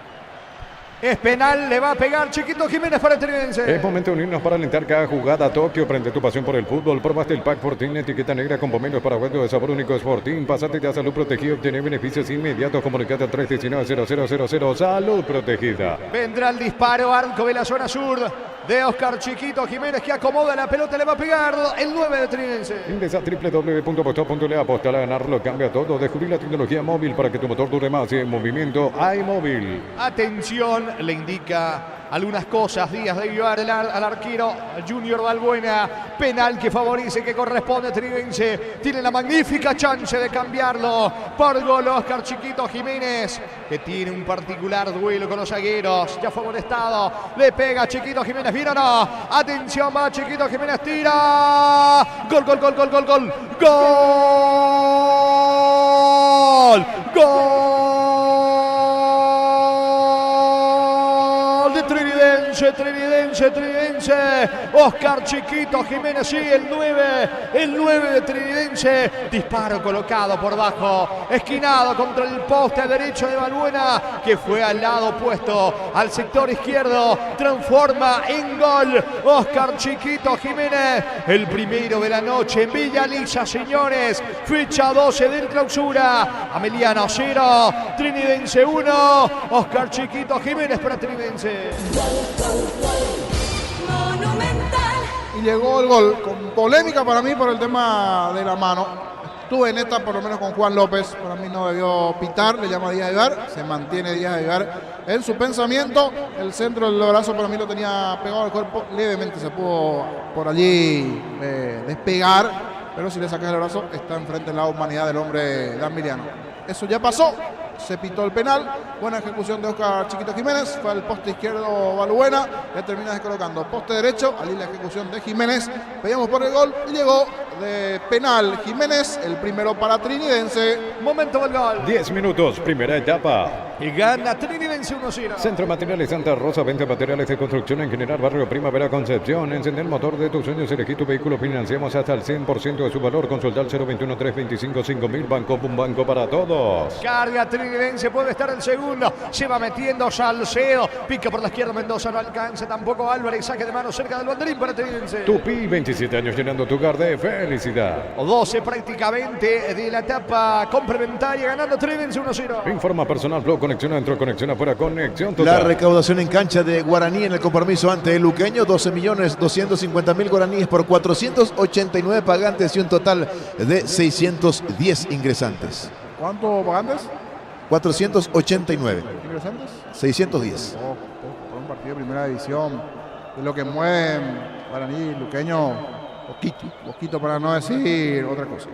Es penal, le va a pegar Chiquito Jiménez para el Tridense. Es momento de unirnos para alentar cada jugada a Tokio. Prende tu pasión por el fútbol. Probaste el Pack Fortín, etiqueta negra con pomelos paraguayos de sabor único Sporting. Pasate ya Salud Protegida, obtener beneficios inmediatos. Comunicate al 319-0000. Salud Protegida. Vendrá el disparo, Arco de la zona sur de Oscar Chiquito Jiménez, que acomoda la pelota, le va a pegar el 9 de Tridense. Ingresa a www.postop.le, apostar a ganarlo, cambia todo. Descubrí la tecnología móvil para que tu motor dure más. Y en movimiento iMóvil. Atención, le indica algunas cosas Díaz de Ibar al arquero Junior Balbuena. Penal que favorece, que corresponde a Tridense. Tiene la magnífica chance de cambiarlo por gol Oscar Chiquito Jiménez, que tiene un particular duelo con los zagueros. Ya fue molestado, le pega Chiquito Jiménez, ¿bien o no? Atención, va Chiquito Jiménez, tira. Gol, gol, gol, gol, gol, gol. Gol. Gol de Tridense, Tridense, Tridense. Oscar Chiquito Jiménez, sí, el 9 de Tridense. Disparo colocado por bajo, esquinado contra el poste derecho de Balbuena, que fue al lado opuesto al sector izquierdo. Transforma en gol Oscar Chiquito Jiménez, el primero de la noche en Villa Lisa, señores. Fecha 12 del clausura. Ameliano 0, Trinidense 1. Oscar Chiquito Jiménez para Trinidense. Y llegó el gol, con polémica para mí por el tema de la mano. Estuve en esta por lo menos con Juan López, para mí no debió pitar, le llama Díaz de Ibar, se mantiene Díaz de Ibar en su pensamiento. El centro del brazo para mí lo tenía pegado al cuerpo, levemente se pudo por allí despegar, pero si le sacas el brazo está enfrente de la humanidad del hombre de Ameliano. Eso ya pasó. Se pitó el penal, buena ejecución de Oscar Chiquito Jiménez, fue al poste izquierdo Balbuena, le termina descolocando poste derecho, allí la ejecución de Jiménez, pedíamos por el gol y llegó de penal Jiménez, el primero para Trinidense. Momento del gol. 10 minutos, primera etapa. Y gana Trinidense 1-0. Centro Materiales Santa Rosa, venta materiales de construcción en general, barrio Primavera Concepción. Encender el motor de tus sueños, elegí tu vehículo, financiamos hasta el 100% de su valor. Consulta al 021-325-5000, Banco, un banco para todos. Carga Trinidense, puede estar el segundo, se va metiendo Salcedo, pica por la izquierda Mendoza, no alcanza tampoco Álvarez, saque de mano cerca del banderín para Trinidense. Tupi, 27 años llenando tu hogar de felicidad. 12 prácticamente de la etapa complementaria, ganando Trinidense 1-0. Informa personal, flow, conexión adentro, conexión afuera, conexión total. La recaudación en cancha de Guaraní en el compromiso ante el Luqueño, 12.250.000 guaraníes por 489 pagantes y un total de 610 ingresantes. ¿Cuántos pagantes? 489. ¿Ingresantes? 610. Por un partido de primera división. lo que mueve Guaraní Luqueño, poquito para no decir otra cosa.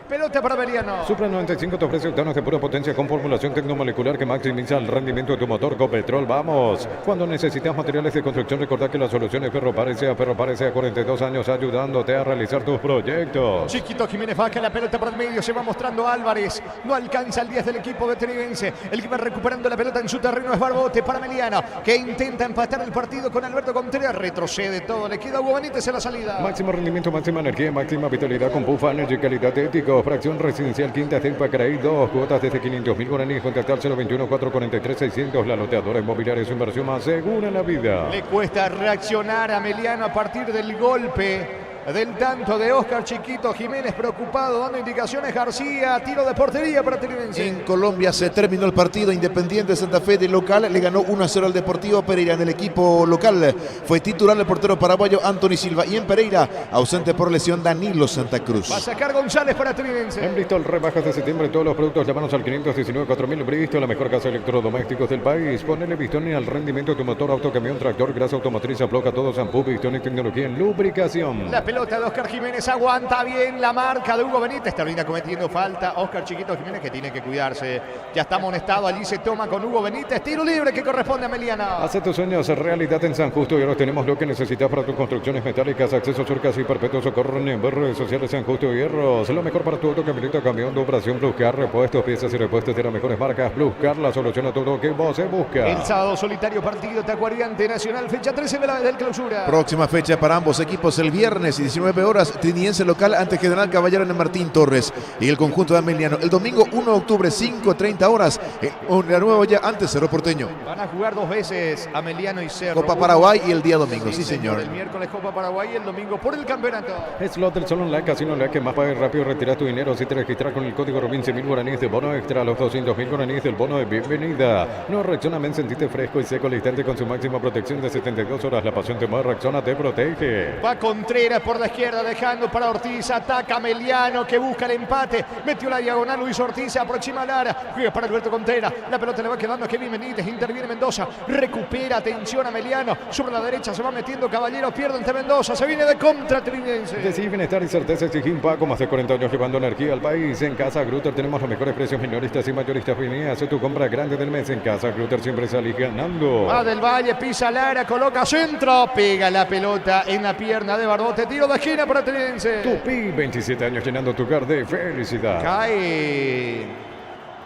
Pelota para Ameliano. Supra 95 te ofrece octanos de pura potencia con formulación tecnomolecular que maximiza el rendimiento de tu motor con petrol. Vamos. Cuando necesitas materiales de construcción, recordá que la solución es Ferropare sea 42 años ayudándote a realizar tus proyectos. Chiquito Jiménez baja la pelota por el medio, se va mostrando Álvarez. No alcanza el 10 del equipo veterivense. El que va recuperando la pelota en su terreno es Barbote para Ameliano, que intenta empatar el partido con Alberto Contreras. Retrocede todo, le queda Hugo Benítez en la salida. Máximo rendimiento, máxima energía, máxima vitalidad con Pufa Energy, calidad ético. Fracción residencial Quinta del Pacaraí, 2 cuotas desde 500.000 guaraníes. Contactar 021-443-600. La loteadora inmobiliaria es su inversión más segura en la vida. Le cuesta reaccionar a Ameliano a partir del golpe del tanto de Oscar Chiquito Jiménez, preocupado, dando indicaciones. García, tiro de portería para Trinense. En Colombia se terminó el partido. Independiente Santa Fe de local le ganó 1-0 al Deportivo Pereira. En el equipo local fue titular el portero paraguayo Anthony Silva, y en Pereira, ausente por lesión, Danilo Santa Cruz. Va a sacar González para Trinense. En Bristol, rebajas de septiembre, todos los productos, llámanos al 519-4000. Bristol, la mejor casa de electrodomésticos del país. Ponele pistón al rendimiento de tu motor, auto, camión, tractor, grasa automotriz, afloja todo, shampoo, pistón y tecnología en lubricación. La pelota de Oscar Jiménez aguanta bien la marca de Hugo Benítez. Termina cometiendo falta Oscar Chiquito Jiménez, que tiene que cuidarse. Ya está amonestado, allí se toma con Hugo Benítez. Tiro libre que corresponde a Ameliano. Hace tus sueños realidad en San Justo y ahora tenemos lo que necesitas para tus construcciones metálicas, accesos, surcas y perpetuos. Socorro en redes sociales San Justo Hierros. Lo mejor para tu auto, camioneta, camión de operación. Pluscar, repuestos, piezas y repuestos de las mejores marcas. Pluscar, la solución a todo lo que vos se busca. El sábado solitario partido Tacuariante Nacional, fecha 13 del clausura. Próxima fecha para ambos equipos el viernes, 19 horas, Trinidense local ante General Caballero en el Martín Torres. Y el conjunto de Ameliano el domingo 1 de octubre, 5:30 horas, en la Nueva Ya ante Cerro Porteño. Van a jugar 2 veces Ameliano y Cerro. Copa Paraguay y el día domingo, sí señor. El miércoles Copa Paraguay y el domingo por el campeonato. Slot del Sol Online, Casino Online, que más pague rápido, retirar tu dinero si te registras con el código ROBIN. 100.000 guaraníes de bono extra, los 200.000 guaraníes del bono de bienvenida. No reacciona, sentite fresco y seco al instante con su máxima protección de 72 horas. La pasión te mueve, reacciona, te protege. Va Contreras por la izquierda, dejando para Ortiz. Ataca Ameliano, que busca el empate. Metió la diagonal Luis Ortiz, se aproxima al área. Juega para Alberto Contreras. La pelota le va quedando a Kevin Benítez. Interviene Mendoza. Recupera, atención Ameliano. Sobre la derecha se va metiendo Caballero. Pierde ante Mendoza. Se viene de contra Trinense. Decís bienestar y certeza exigir Paco. Más de 40 años llevando energía al país. En Casa Grutter tenemos los mejores precios minoristas y mayoristas. Vení, hace tu compra grande del mes. En Casa Grutter siempre salís ganando. Va del Valle, pisa Lara, coloca centro. Pega la pelota en la pierna de Barbote. Tiro de esquina para Trinense. Tupi, 27 años llenando tu hogar de felicidad. Cae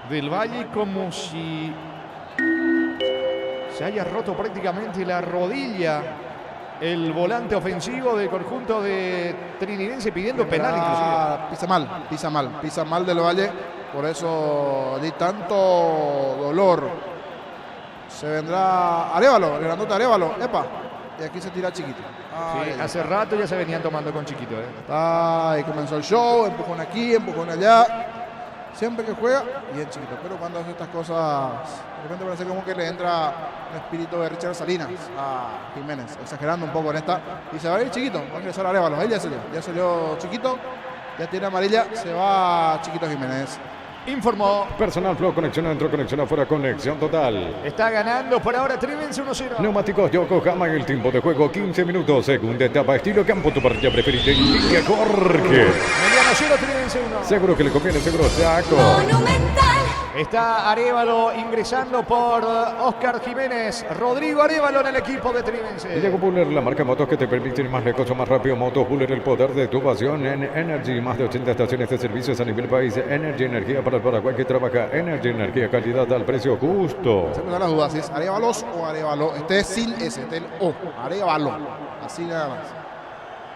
del Valle como si se haya roto prácticamente la rodilla el volante ofensivo del conjunto de Trinidense, pidiendo penal inclusive. Pisa mal del Valle, por eso di tanto dolor. Se vendrá Arévalo, el grandote Arévalo, epa, y aquí se tira Chiquito. Sí, hace rato ya se venían tomando con Chiquito. Ahí comenzó el show, empujón aquí, empujón allá. Siempre que juega, bien Chiquito. Pero cuando hace estas cosas, de repente parece como que le entra un espíritu de Richard Salinas a Jiménez, exagerando un poco en esta. Y se va a ir Chiquito, va a ingresar a Arévalo. Él ya salió Chiquito, ya tiene amarilla, se va Chiquito Jiménez. Informó Personal Flow, conexión adentro, conexión afuera, conexión total. Está ganando por ahora Trinense 1-0. Neumáticos Yokohama, el tiempo de juego 15 minutos. Segunda etapa, estilo campo, tu parrilla preferida. Indica Jorge. Mediano 0, Trinense 1. Seguro que le conviene, seguro saco. Está Arévalo ingresando por Oscar Jiménez. Rodrigo Arévalo en el equipo de Trinense. Diego Buller, la marca motos que te permite ir más lejos o más rápido. Motos Buller, el poder de tu pasión. En Energy, más de 80 estaciones de servicios a nivel país. Energy, energía para el Paraguay que trabaja. Energy, energía, calidad al precio justo. Se me dan las dudas si es Arévalos o Arévalo. Este es sin S, este es el O. Arévalo. Así nada más.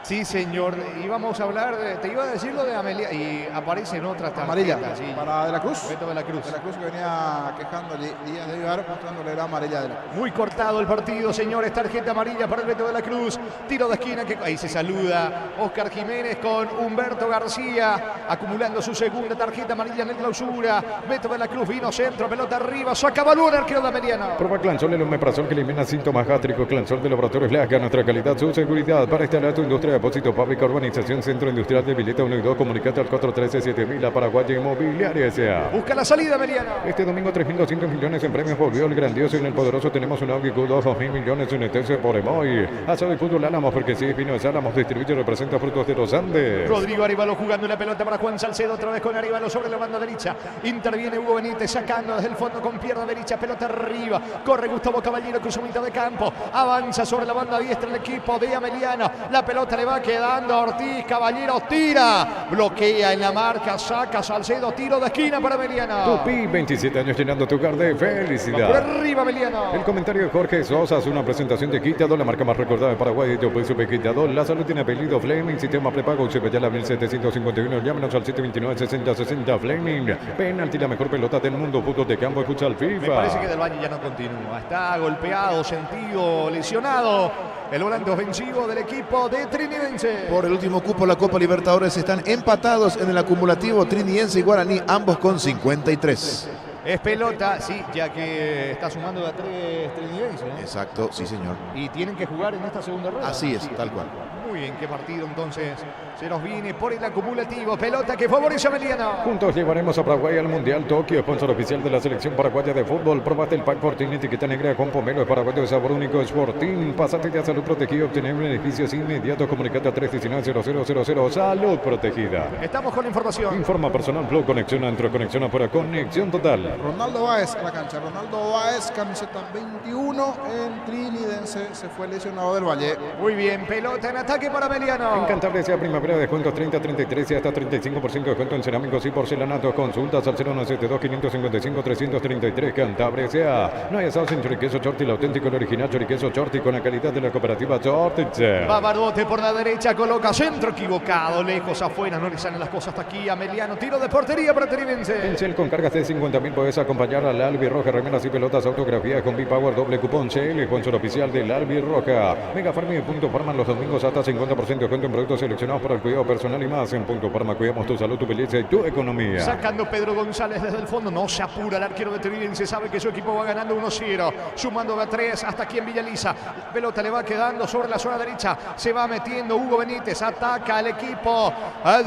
Sí, señor. Íbamos a hablar, te iba a decir lo de Amelia y aparece en otra tarjeta. Amarilla, sí. para De la Cruz. Beto de la Cruz. De la Cruz que venía quejando Díaz de Vivar, mostrándole la amarilla de la Cruz. Muy cortado el partido, señores. Tarjeta amarilla para el Beto de la Cruz. Tiro de esquina, que ahí se saluda Oscar Jiménez con Humberto García, acumulando su segunda tarjeta amarilla en el clausura. Beto de la Cruz vino centro, pelota arriba, saca balón, arquero de Mediana. Prueba Clansol, el omeprazol que elimina síntomas gástricos. Clansol de Laboratorios Lasca, nuestra calidad, su seguridad para instalar tu industria Depósito Público, Urbanización Centro Industrial de Vileta 1 y 2. Comunicate al 413-7000, la Paraguaya Inmobiliaria S.A. Busca la salida, Emiliano. Este domingo 3.200 millones en premios. Volvió el grandioso y en el poderoso tenemos un Audi Q2, 2.000 millones en ETC por Emoy. Asado y fútbol Álamos, porque si es vino es Álamos, distribuye y representa Frutos de los Andes. Rodrigo Aríbalo jugando una pelota para Juan Salcedo, otra vez con Aríbalo sobre la banda derecha. Interviene Hugo Benítez sacando desde el fondo con pierna derecha, pelota arriba. Corre Gustavo Caballero, cruzó mitad de campo. Avanza sobre la banda diestra el equipo de Ameliano. La pelota le va quedando a Ortiz. Caballero tira. Bloquea en la marca, saca Salcedo. Tiro de esquina para Ameliano. Tupi, 27 años llenando tu hogar de felicidad. Por arriba, Ameliano. El comentario de Jorge Sosa es una presentación de Quitadol, la marca más recordada de Paraguay. Yo soy Quitadol. La salud tiene apellido Fleming. Sistema prepago. Se la 1751. Llámenos al 729-6060 Fleming. Penalti, la mejor pelota del mundo. Fútbol de campo. Escucha al FIFA. Me parece que Del Valle ya no continúa. Está golpeado, sentido, lesionado. El volante ofensivo del equipo de Trinidense. Por el último cupo, la Copa Libertadores están empatados en el acumulativo Trinidense y Guaraní, ambos con 53. Es pelota, sí, ya que está sumando de a 3 trinidenses, ¿no? Exacto, sí señor. Y tienen que jugar en esta segunda rueda. Así es, tal cual. Muy bien, qué partido entonces se nos viene por el acumulativo. Pelota que favorece a Ameliano. Juntos llevaremos a Paraguay al Mundial Tokio, sponsor oficial de la selección paraguaya de fútbol. Probate el pack Fortín, etiqueta negra con pomelo de paraguayo de sabor único. Sporting, pasate de salud protegida, obtener beneficios inmediatos. Comunicate a 319-0000. Salud protegida. Estamos con información. Informa personal, Flow, conexión adentro, conexión afuera, conexión total. Ronaldo Báez a la cancha. Ronaldo Báez, camiseta 21 en Trinidense. Se fue lesionado del Valle. Muy bien, pelota en ataque para Ameliano. En Cantabria, primavera, descuentos 30-33 y hasta 35% de descuento en cerámicos y porcelanatos. Consultas al 0172-555-333. Cantabria S.A. No hay asado sin choriqueso Chorti, el auténtico, el original choriqueso Chorti con la calidad de la cooperativa Chorti. Va Barbote por la derecha, coloca centro equivocado, lejos afuera, no le salen las cosas hasta aquí. Ameliano, tiro de portería para Trinidense. En Shell con cargas de 50.000 puedes acompañar al Albi Roja, remeras y pelotas, autografía con B-Power, doble cupón Shell, sponsor oficial del Albi Roja. Mega Farm y Punto Farma los domingos hasta 50% de descuento en productos seleccionados para el cuidado personal y más. En Punto Farma cuidamos tu salud, tu belleza y tu economía. Sacando Pedro González desde el fondo, no se apura el arquero de Trinidense, sabe que su equipo va ganando 1-0, sumando a 3 hasta aquí en Villaliza. La pelota le va quedando sobre la zona derecha, se va metiendo Hugo Benítez, ataca el equipo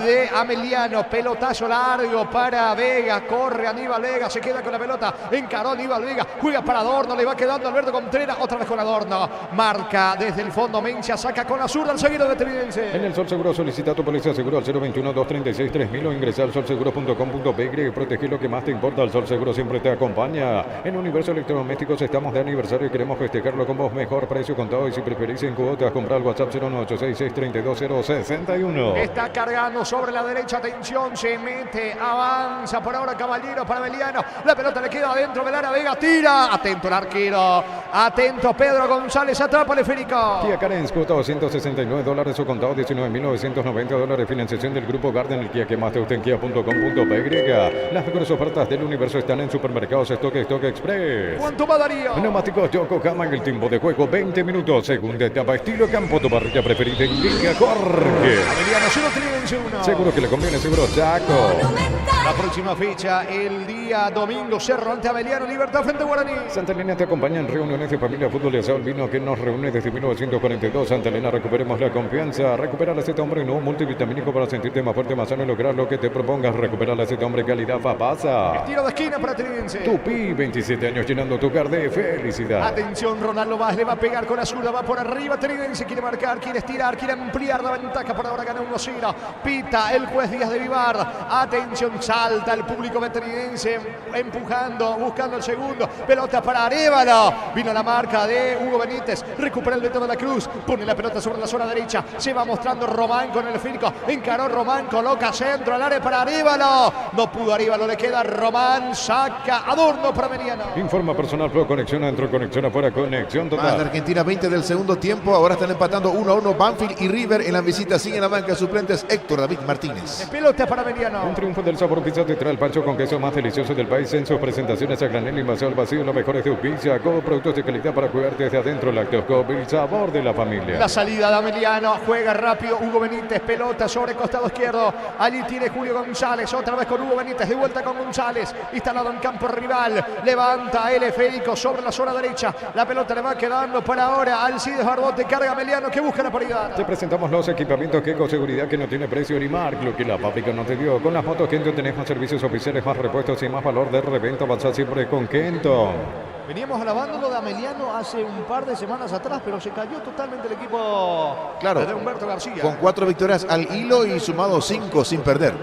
de Ameliano, pelotazo largo para Vega, corre Aníbal Vega, se queda con la pelota, encaró Aníbal Vega, juega para Adorno, le va quedando Alberto Contreras, otra vez con Adorno, marca desde el fondo Mencia, saca con la zurda al seguido de Trinidense. En el Sol Seguro solicita tu póliza seguro al 021-236-3000 o ingresa al solseguro.com.py y protege lo que más te importa. El Sol Seguro siempre te acompaña. En Universo Electrodomésticos estamos de aniversario y queremos festejarlo con vos. Mejor precio contado y si preferís en cuotas, comprar al WhatsApp 01866-32061. Está cargando sobre la derecha, atención, se mete, avanza por ahora Caballero para Ameliano. La pelota le queda adentro, Velara Vega tira. Atento el arquero, atento Pedro González, atrapa el esférico. Kia Carens, cuota $269 o contado $19.990. Financiación del Grupo Garden, el Kia que más te gusta en kia.com.py. Las mejores ofertas del universo están en Supermercados Stock Express. ¿Cuánto va Darío? Neumáticos Yokohama en el tiempo de juego, 20 minutos. Segunda etapa, estilo campo, tu parrilla preferida indica Jorge. Ameliano 0, Trinidense 1. Seguro que le conviene, seguro Chaco. La próxima fecha, el día domingo, Cerro ante Ameliano, Libertad frente a Guaraní. Santa Elena te acompaña en reuniones de familia, fútbol y asado, el vino que nos reúne desde 1942. Santa Elena, recuperemos la confianza. Recupera la Z Hombre nuevo multivitamínico para sentirte más fuerte, más sano y lograr lo que te propongas. Recupera la Z Hombre calidad Fapasa. Tiro de esquina para Trinidense. Tupi, 27 años llenando tu hogar de felicidad. Atención, Ronaldo Vaz le va a pegar con la zurda, va por arriba. Trinidense quiere marcar, quiere estirar, quiere ampliar la ventaja. Por ahora gana 1-0. Pita el juez Díaz de Vivar. Atención, salta el público trinidense, empujando, buscando el segundo. Pelota para Arévalo. Vino la marca de Hugo Benítez. Recupera el Beto de la Cruz. Pone la pelota sobre la zona derecha. Se va mostrando Román con el esférico. Encaró Román, coloca centro al área para Arévalo. No pudo Arévalo, le queda Román. Saca Adorno para Meriano. Informa personal Flow, conexión adentro, conexión afuera, conexión total. Más de Argentina, 20 del segundo tiempo. Ahora están empatando 1-1 Banfield y River. En la visita sigue en la banca suplentes Héctor David Martínez. Pelota para Meriano. Un triunfo del sabor pizza te trae el pancho con queso más delicioso del país en sus presentaciones a granel y envasado al vacío. Los mejores de pizza con productos de calidad para cuidarte desde adentro. Lactoscope, el sabor de la familia. La salida de Ameliano. Ameliano. Juega rápido Hugo Benítez. Pelota sobre costado izquierdo. Allí tiene Julio González. Otra vez con Hugo Benítez. De vuelta con González. Instalado en campo rival. Levanta el esférico sobre la zona derecha. La pelota le va quedando para ahora Alcides Barbote. Carga Ameliano que busca la paridad. Te presentamos los equipamientos que con seguridad que no tiene precio ni marca, lo que la fábrica no te dio. Con las motos Kenton tenés más servicios oficiales, más repuestos y más valor de reventa. Avanza siempre con Kenton. Veníamos alabándolo de Ameliano hace un par de semanas atrás, pero se cayó totalmente el equipo de Humberto García. Con 4 victorias al hilo y sumado 5 sin perder.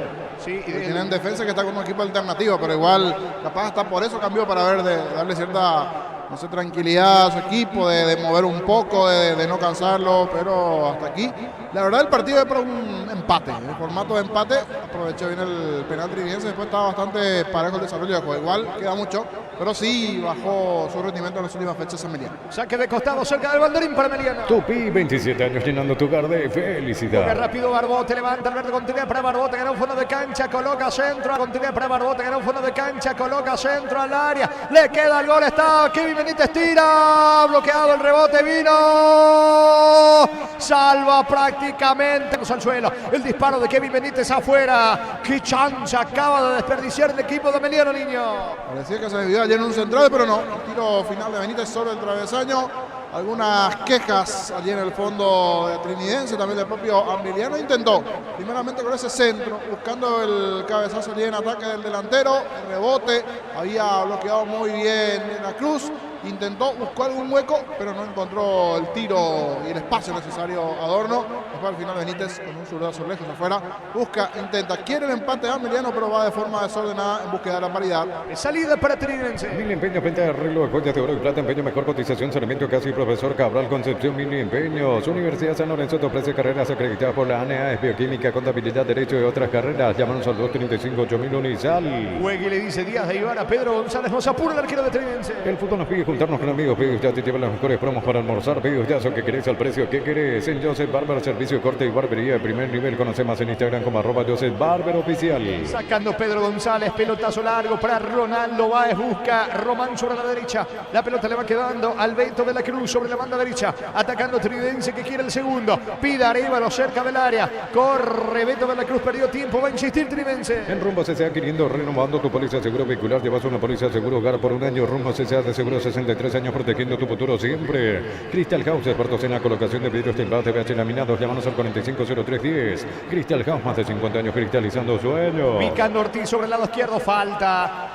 Sí, y tienen defensa que está con un equipo alternativo, pero igual capaz hasta por eso cambió para ver de darle cierta tranquilidad a su equipo, de mover un poco, de no cansarlo, pero hasta aquí. La verdad el partido es para un empate, el formato de empate, aprovechó bien el penal trinidense, después estaba bastante parejo el desarrollo de juego, igual queda mucho, pero sí bajó su rendimiento en las últimas fechas Ameliano. Saque de costado cerca del banderín para Ameliano. Tupi, 27 años llenando tu hogar de Juega felicidad. rápido Barbote, levanta Alberto, continúa para Barbote, gana un fondo de cancha, coloca centro, continúa para Barbote, gana un fondo de cancha, coloca centro al área, le queda el gol, está Kevin Benítez, tira, bloqueado el rebote, vino, salva prácticamente al suelo, el disparo de Kevin Benítez afuera, qué chance acaba de desperdiciar el equipo de Ameliano, niño. Parecía que se desvió ayer en un central, pero no, tiro final de Benítez sobre el travesaño. Algunas quejas allí en el fondo de Trinidense, también del propio Ameliano. Intentó, primeramente con ese centro, buscando el cabezazo allí en ataque del delantero. El rebote, había bloqueado muy bien la Cruz. Intentó, buscó algún hueco, pero no encontró el tiro y el espacio necesario Adorno. Después al final Benítez con un zurdazo lejos afuera. Busca, intenta, quiere el empate de Ameliano, pero va de forma desordenada en búsqueda de la paridad. Salida para Trinidense. Mil Empeños, venta de reloj, joyas de oro y plata, empeño, mejor cotización, Sarmiento, casi Profesor Cabral, Concepción, Mil Empeños. Universidad San Lorenzo te ofrece carreras acreditadas por la ANEA, Bioquímica, Contabilidad, Derecho y otras carreras. Llámanos al 235-8000 Unizal. Juegue y le dice Díaz de Ibarra, Pedro González, nos apura el arquero de Trinidense. El fútbol nos pide juntarnos con amigos. Pedidos ya te llevan las mejores promos para almorzar. Pedidos ya son que querés al precio que querés. En Joseph Barber, servicio de corte y barbería de primer nivel. Conoce más en Instagram como @Joseph Barber Oficial. Sacando Pedro González, pelotazo largo para Ronaldo Báez, busca Román sobre la derecha. La pelota le va quedando al Beto de la Cruz sobre la banda derecha. Atacando Trinidense que quiere el segundo. Pida Arévalo cerca del área. Corre Beto de la Cruz, perdió tiempo. Va a insistir Trinidense. En Rumbo CCA adquiriendo, renovando tu póliza de seguro vehicular. Llevas una póliza de seguro hogar por un año. Rumbo CCA de seguro 63 años protegiendo tu futuro siempre. Crystal House, expertos en la colocación de vidrios templados, TVH laminados. Llámanos al 450310. Crystal House, más de 50 años cristalizando sueños. Picando Ortiz sobre el lado izquierdo, falta,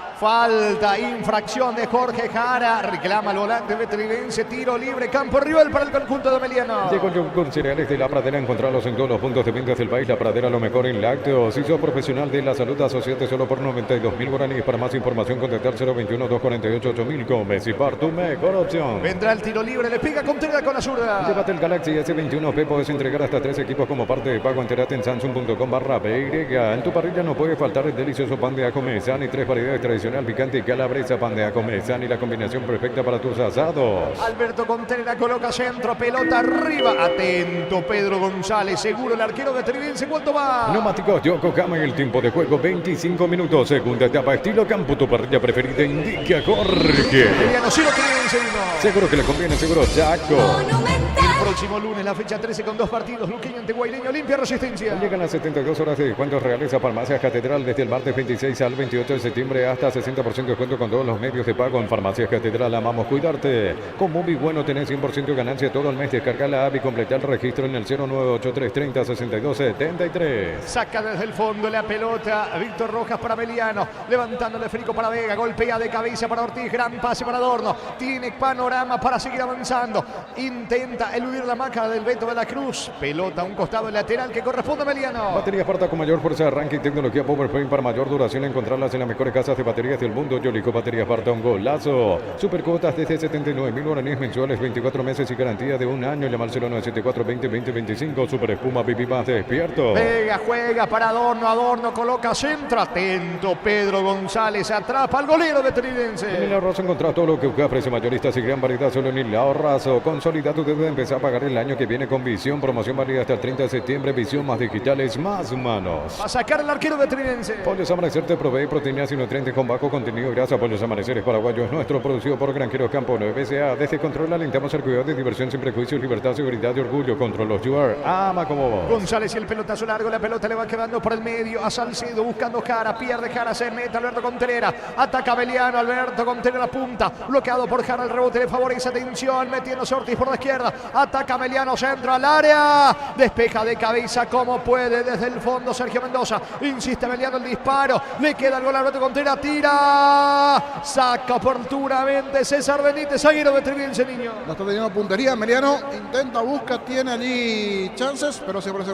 infracción de Jorge Jara, reclama el volante de Trinidense, tiro libre, campo rival para el conjunto de Ameliano. Llegó con cereales de La Pradera, encontrarlos en todos los puntos de venta del país. La Pradera, lo mejor en lácteos. Si sos profesional de la salud, asociate solo por 92.000 guaraníes. Para más información, contactar 021-248-8000. Come Cipar, tu mejor opción. Vendrá el tiro libre, le pega Contreras con la zurda. Llévate el Galaxy S21P, puedes entregar hasta 3 equipos como parte de pago. Entérate en samsung.com/PY. En tu parrilla no puede faltar el delicioso pan de ajo Mesani y 3 variedades tradicionales, picante y calabresa, pan de ajo Mesani, la combinación perfecta para tus asados. Alberto Contreras coloca centro, pelota arriba. Atento Pedro González, seguro el arquero de Trinidense. ¿Cuánto va? Neumáticos Yokohama en el tiempo de juego, 25 minutos. Segunda etapa, estilo campo, tu parrilla preferida, indica Jorge. Ameliano, sí lo Trinidense no. Seguro que le conviene, seguro Chaco. El próximo lunes, la fecha 13 con 2 partidos. Luqueño ante Guaireño, Olimpia, Resistencia. Llegan las 72 horas de descuentos reales a Farmacias Catedral desde el martes 26 al 28 de septiembre hasta 60% de descuento con todos los medios de pago en Farmacias Catedral. Amamos cuidarte. Con Muy Bueno tenés 100% de ganancia todo el mes. Descarga la app y completa el registro en el 0983 30 62 73. Saca desde el fondo la pelota Víctor Rojas para Ameliano, levantándole Frico para Vega, golpea de cabeza para Ortiz, gran pase para Adorno, tiene panorama para seguir avanzando, intenta eludir la maca del Beto de la Cruz, pelota a un costado lateral que corresponde a Ameliano. Baterías Parta con mayor fuerza de arranque y tecnología PowerFrame para mayor duración. Encontrarlas en las mejores casas de baterías del mundo. Yolico Baterías Parta, un golazo. Supercuotas desde 79.000 guaraníes mensuales, 24 meses y garantía de un año. Llama al 0974 20 20 25. Super Espuma Pipi más despierto. Vega juega para Adorno coloca centro, atento Pedro González, atrapa al golero de Trinidense. En el ahorrazo encontrás todo lo que buscas, precio mayoristas y gran variedad solo en el ahorrazo. Consolida tu deuda, empezá a pagar pagar el año que viene con Visión. Promoción válida hasta el 30 de septiembre. Visión, más digitales, más humanos. A sacar el arquero de Trinense. Pollos Amanecer te provee proteínas y nutrientes con bajo contenido de grasa. Pollos Amaneceres paraguayos, nuestro producido por Granjeros Campo 9 S.A. Desde Control alentamos el cuidado de diversión sin prejuicios, libertad, seguridad y orgullo. Control los Juar, ama como vos. González y el pelotazo largo, la pelota le va quedando por el medio a Salcedo, buscando Jara, pierde Jara, se mete Alberto Contreras, ataca Beliano, Alberto Contreras punta, bloqueado por Jara, el rebote le favorece, atención, metiéndose Ortiz por la izquierda, ataca Beliano, centro al área, despeja de cabeza como puede desde el fondo Sergio Mendoza, insiste Beliano el disparo, le queda el gol a Alberto Contreras, tira, saca oportunamente César Benítez, zaguero de Trinense, niño. No está teniendo puntería, Emiliano intenta, busca, tiene allí chances, pero siempre se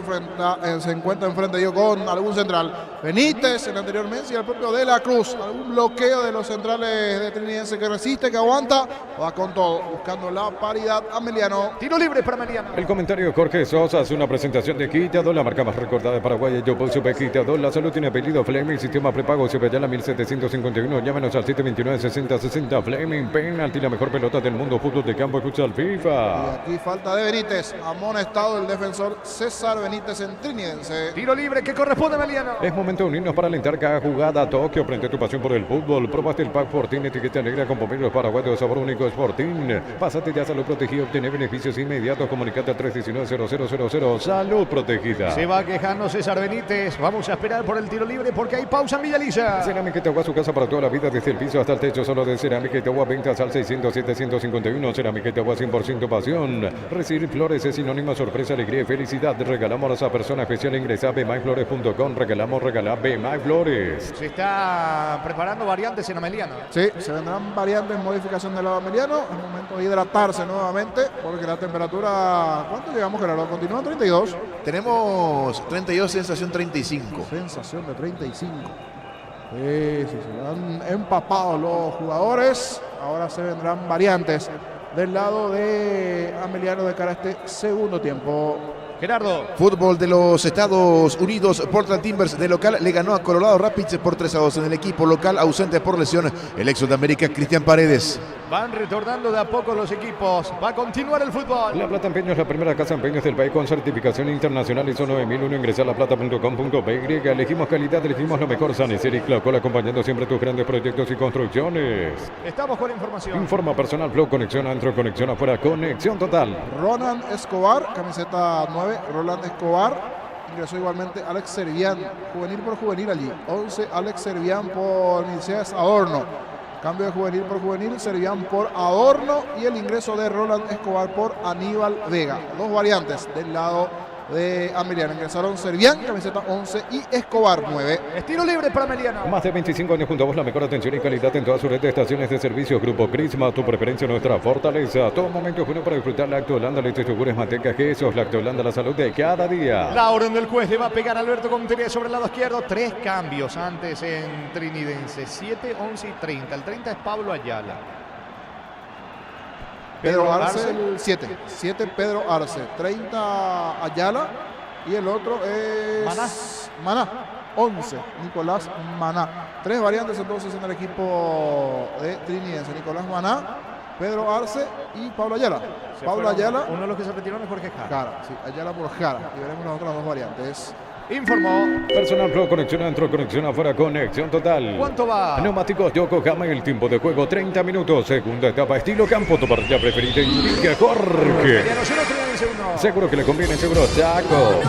encuentra enfrente con algún central. Benítez, el anterior mes, y el propio De la Cruz. Algún bloqueo de los centrales de Trinense que resiste, que aguanta, va con todo, buscando la paridad. Ameliano. Tiro libre para Ameliano. El comentario de Jorge Sosa es una presentación de Quitadol, la marca más recordada de Paraguay. Yo puedo super Quitadol, la salud tiene apellido Fleming, sistema prepago Cepallala 1751. Llámenos al 729-6060. Fleming, penalti, la mejor pelota del mundo, fútbol de campo, escucha al FIFA. Y aquí falta de Benítez, amonestado el defensor César Benítez en Trinense. Tiro libre que corresponde a Ameliano. Es momento de unirnos para alentar cada jugada. Tokio, prende tu pasión por el fútbol. Probaste el pack Fortín, etiqueta negra con pomelo paraguayo de sabor único Fortín. Pásate ya a Salud Protegida, obtener beneficios inmediatos. Comunicate al 319-0000. Salud Protegida. Se va quejando César Benítez. Vamos a esperar por el tiro libre porque hay pausa en Villaliza. Cerámica Itagua, su casa para toda la vida, desde el piso hasta el techo. Solo de Cerámica Itagua, ventas al 600-751. Cerámica Itagua, 100% pasión. Recibir flores es sinónimo de sorpresa, alegría y felicidad. Regalamos a esa persona especial. Ingresa a bmyflores.com. Regala BMY Flores. Se está preparando variantes en Ameliano. Sí, se vendrán variantes, modificación del lado Ameliano. Es momento de hidratarse nuevamente porque la temperatura, ¿cuánto llegamos, Gerardo? ¿Continúa 32? Tenemos 32, sensación 35. Sensación de 35. Sí, se han empapado los jugadores. Ahora se vendrán variantes del lado de Ameliano de cara a este segundo tiempo. Gerardo. Fútbol de los Estados Unidos. Portland Timbers de local le ganó a Colorado Rapids por 3-2. En el equipo local, ausente por lesión, el ex Sudamérica Cristian Paredes. Van retornando de a poco los equipos. Va a continuar el fútbol. La Plata Empeño es la primera casa de empeños del país con certificación internacional ISO 9001. Ingresa a laplata.com.py. Elegimos calidad, elegimos lo mejor. Sanecer y Claucol, acompañando siempre tus grandes proyectos y construcciones. Estamos con información. Informa personal, Flow, conexión adentro, conexión afuera, conexión total. Roland Escobar, camiseta 9. Roland Escobar. Ingresó igualmente Alex Servián, juvenil por juvenil allí. 11 Alex Servián por Mises Adorno. Cambio de juvenil por juvenil, Servián por Adorno y el ingreso de Roland Escobar por Aníbal Vega. Dos variantes del lado de Ameliano. Ingresaron Servián, camiseta 11 y Escobar 9. Estilo libre para Ameliano. Más de 25 años junto a vos, la mejor atención y calidad en toda su red de estaciones de servicio. Grupo Crisma, tu preferencia, nuestra fortaleza. Todo momento es bueno para disfrutar Lacto Holanda, leche, yogures, manteca, quesos. Lacto Holanda, la salud de cada día. La orden del juez le va a pegar a Alberto Contreras sobre el lado izquierdo. 3 cambios antes en Trinidense. 7, 11 y 30. El 30 es Pablo Ayala. Pedro Arce, el 7. 7 Pedro Arce. 30 Ayala. Y el otro es Maná. 11 Nicolás Maná. 3 variantes entonces en el equipo de Trinidense. Nicolás Maná, Pedro Arce y Pablo Ayala. Pablo Ayala. Uno de los que se retiró es Jorge Jara. Sí, Ayala por Jara. Y veremos las otras 2 variantes. Informó. Personal Pro, conexión adentro, conexión afuera, conexión total. ¿Cuánto va? Neumáticos Yokohama, el tiempo de juego 30 minutos. Segunda etapa, estilo campo, tu parrilla preferida. Indica Jorge. Seguro que le conviene, seguro Chaco.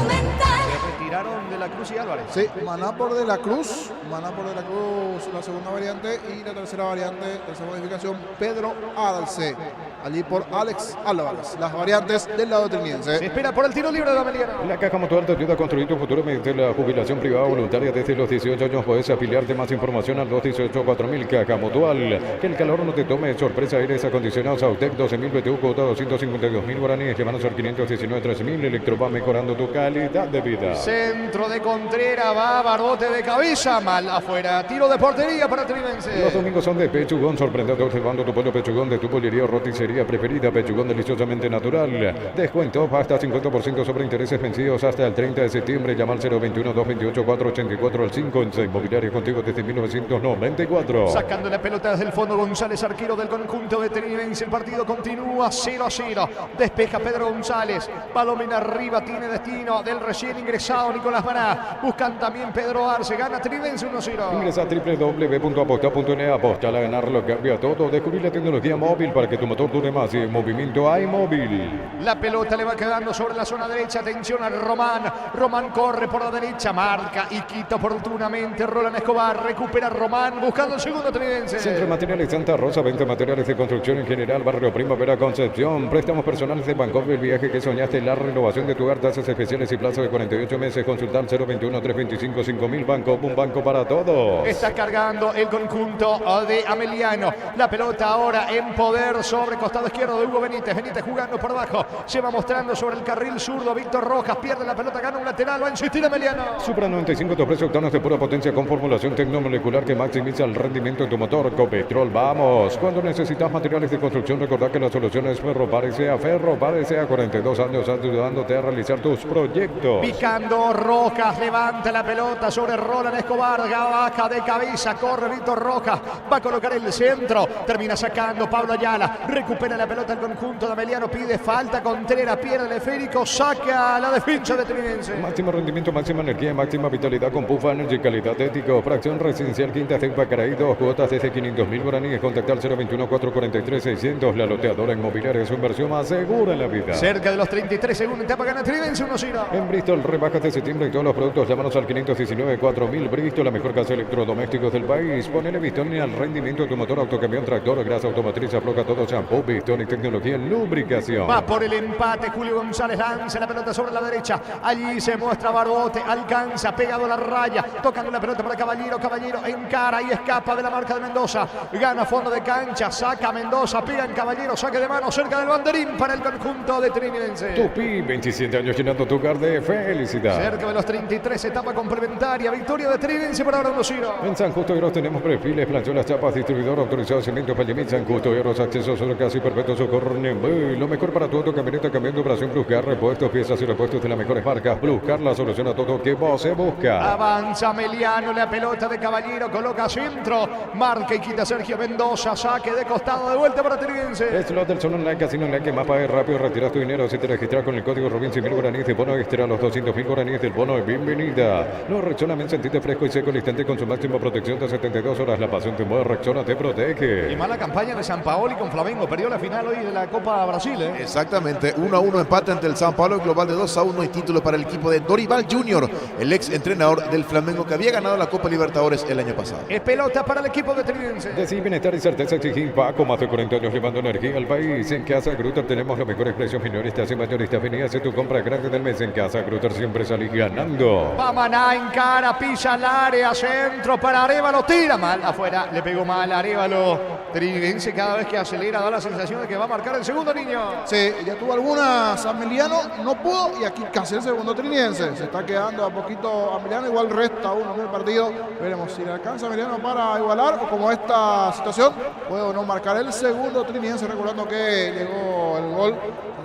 Retiraron De la Cruz y Álvarez. Sí, Maná por De la Cruz. Maná por De la Cruz, la segunda variante. Y la tercera variante, tercera modificación, Pedro Arce. Allí por Alex Álvarez. Las variantes del lado triniense. Se espera por el tiro libre de Ameliano. La Caja Mutual te ayuda a construir tu futuro mediante la jubilación privada voluntaria. Desde los 18 años puedes afiliarte. Más información al 218-4000. Caja Mutual. Que el calor no te tome de sorpresa. Aires acondicionados Autec 12.000 BTU, cuota 252.000 guaraníes. Llévanos al 519-13.000. Electro va mejorando tu calidad de vida. Centro centro de Contreras, va Barbote de cabeza, mal afuera. Tiro de portería para Trinidense. Los domingos son de Pechugón, sorprendente observando tu pollo Pechugón de tu pollería o roticería preferida. Pechugón deliciosamente natural. Descuento hasta 50% sobre intereses vencidos hasta el 30 de septiembre. Llama al 021-228-484 al 5 en Inmobiliaria contigo desde 1994. Sacando la pelota desde el fondo González, arquero del conjunto de Trinidense. El partido continúa 0-0. Despeja Pedro González. Palomina arriba, tiene destino del recién ingresado Nicolás Maná. Buscan también Pedro Arce. Gana Trinidense 1-0. Ingresa a www.aposta.net. Aposta a ganarlo cambia todo. Descubrir la tecnología móvil para que tu motor dure más. Y en movimiento hay móvil. La pelota le va quedando sobre la zona derecha. Atención a Román. Román corre por la derecha. Marca y quita oportunamente. Roland Escobar. Recupera Román. Buscando el segundo Trinidense. Centro de Materiales Santa Rosa. 20 materiales de construcción en general. Barrio Primavera Concepción. Préstamos personales de Bancopp. El viaje que soñaste. La renovación de tu hogar. Tasas especiales y plazo de 48 meses. Consultar 021-325-5000. Bancopp. Un banco para todos. Está cargando el conjunto de Ameliano. La pelota ahora en poder sobre costado izquierdo de Hugo Benítez. Benítez jugando por abajo. Se va mostrando sobre el carril zurdo. Víctor Rojas pierde la pelota. Gana un lateral. Va a insistir Ameliano. Supra 95 te ofrece octanos de pura potencia con formulación tecnomolecular que maximiza el rendimiento de tu motor. Copetrol, vamos. Cuando necesitas materiales de construcción, recordá que la solución es Ferropar S.A. Ferropar S.A. 42 años ayudándote a realizar tus proyectos. Picando Rojas, levanta la pelota sobre Roland Escobar, baja de cabeza, corre Víctor Rojas, va a colocar el centro, termina sacando Pablo Ayala, recupera la pelota el conjunto de Ameliano, pide falta, Contreras pierde el esférico, saca la defensa de Trinidense. Máximo rendimiento, máxima energía, máxima vitalidad con Pufa Energy, calidad ético, fracción residencial Quinta de Pacaraí, 2 cuotas desde 500.000 guaraníes, contactar 021-443-600, la loteadora inmobiliaria es su inversión más segura en la vida. Cerca de los 33 segundos, etapa gana Trinidense 1-0. En Bristol, rebajas de septiembre en todos los productos, llámanos al 519-4000 Bristol, la mejor casa de electrodomésticos del país. Ponele Bistón al rendimiento de tu motor, autocamión, tractor, grasa automotriz, afloja todo, shampoo, Bistón y tecnología en lubricación. Va por el empate, Julio González lanza la pelota sobre la derecha, allí se muestra Barbote, alcanza, pegado a la raya, tocando la pelota para Caballero, Caballero encara y escapa de la marca de Mendoza, gana fondo de cancha, saca Mendoza, pega en Caballero, saque de mano cerca del banderín para el conjunto de Trinidense. Tupi, 27 años llenando tu hogar de felicidad. Cerca de los 33, etapa complementaria, victoria de Trinidense para ahora 1-0. En San Justo de Eros tenemos perfiles, plancholas, chapas, distribuidor autorizado, cemento, Pallemit, San Justo de Eros, acceso sobre casi perfecto, socorro, lo mejor para tu auto, camioneta, camión de operación Plus Car, repuestos, piezas y repuestos de las mejores marcas. Plus Car, la solución a todo que vos se busca. Avanza Meliano, la pelota de Caballero, coloca centro, marca y quita Sergio Mendoza, saque de costado, de vuelta para Trinidense. Slot del Sol Online, Casino Online, que más pague rápido, retiras tu dinero, si te registras con el código Robin 100.000 guaraníes de bono extra, los 200.000 guaraníes del bono de bienvenida. No, Rexona, sentite fresco y seco el instante con su máxima protección de 72 horas. La pasión te mueve, Rexona te protege. Y mala campaña de San Paoli con Flamengo, perdió la final hoy de la Copa Brasil. Exactamente, 1-1 empate ante el San Paulo, global de 2-1 y título para el equipo de Dorival Junior, el ex entrenador del Flamengo que había ganado la Copa Libertadores el año pasado. Es pelota para el equipo de Trinidense. Decir bienestar y certeza exigir Paco, más de 40 años llevando energía al país. En Casa Grutter tenemos los mejores precios minoristas y mayoristas. Vení a hacer tu compra grande del mes en Casa Grutter, siempre salís ganando. Va Maná en cara, pisa al área, centro para Arévalo, tira mal afuera, le pegó mal Arévalo. Trinidense cada vez que acelera da la sensación de que va a marcar el segundo, niño. Sí, ya tuvo algunas Ameliano, no pudo y aquí casi el segundo Trinidense. Se está quedando a poquito Ameliano, igual resta uno en el partido. Veremos si le alcanza Ameliano para igualar o como esta situación puede o no marcar el segundo Trinidense, recordando que llegó el gol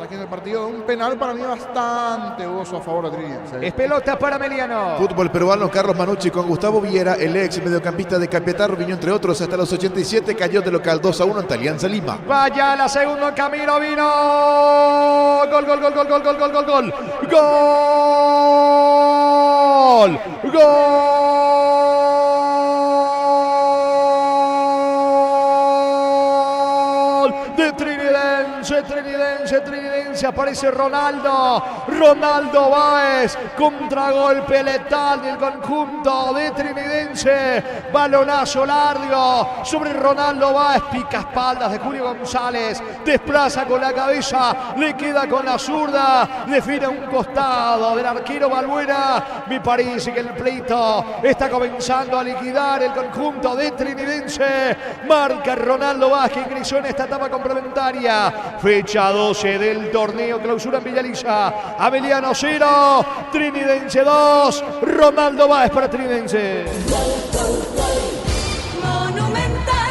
aquí en el partido de un penal para mí bastante dudoso a favor de Trinidense. Es pelota para Ameliano. Fútbol peruano, Carlos Manucci con Gustavo Viera, el ex mediocampista de Capiatá, Rubiño, entre otros, hasta los 87 cayó de local 2-1 ante Alianza Lima. Vaya la segunda en camino, vino. Gol, gol, gol, gol, gol, gol, gol, gol, gol. Gol. Gol de Trinidense, aparece Ronaldo Báez, contragolpe letal del conjunto de Trinidense, balonazo largo sobre Ronaldo Báez, pica espaldas de Julio González, desplaza con la cabeza, le queda con la zurda, define un costado del arquero Balbuena. Me parece que el pleito está comenzando a liquidar el conjunto de Trinidense, marca Ronaldo Báez que ingresó en esta etapa complementaria, fecha 12 del torneo. torneo clausura en Villaliza. Ameliano 0, Trinidense 2, Ronaldo Báez para Trinidense.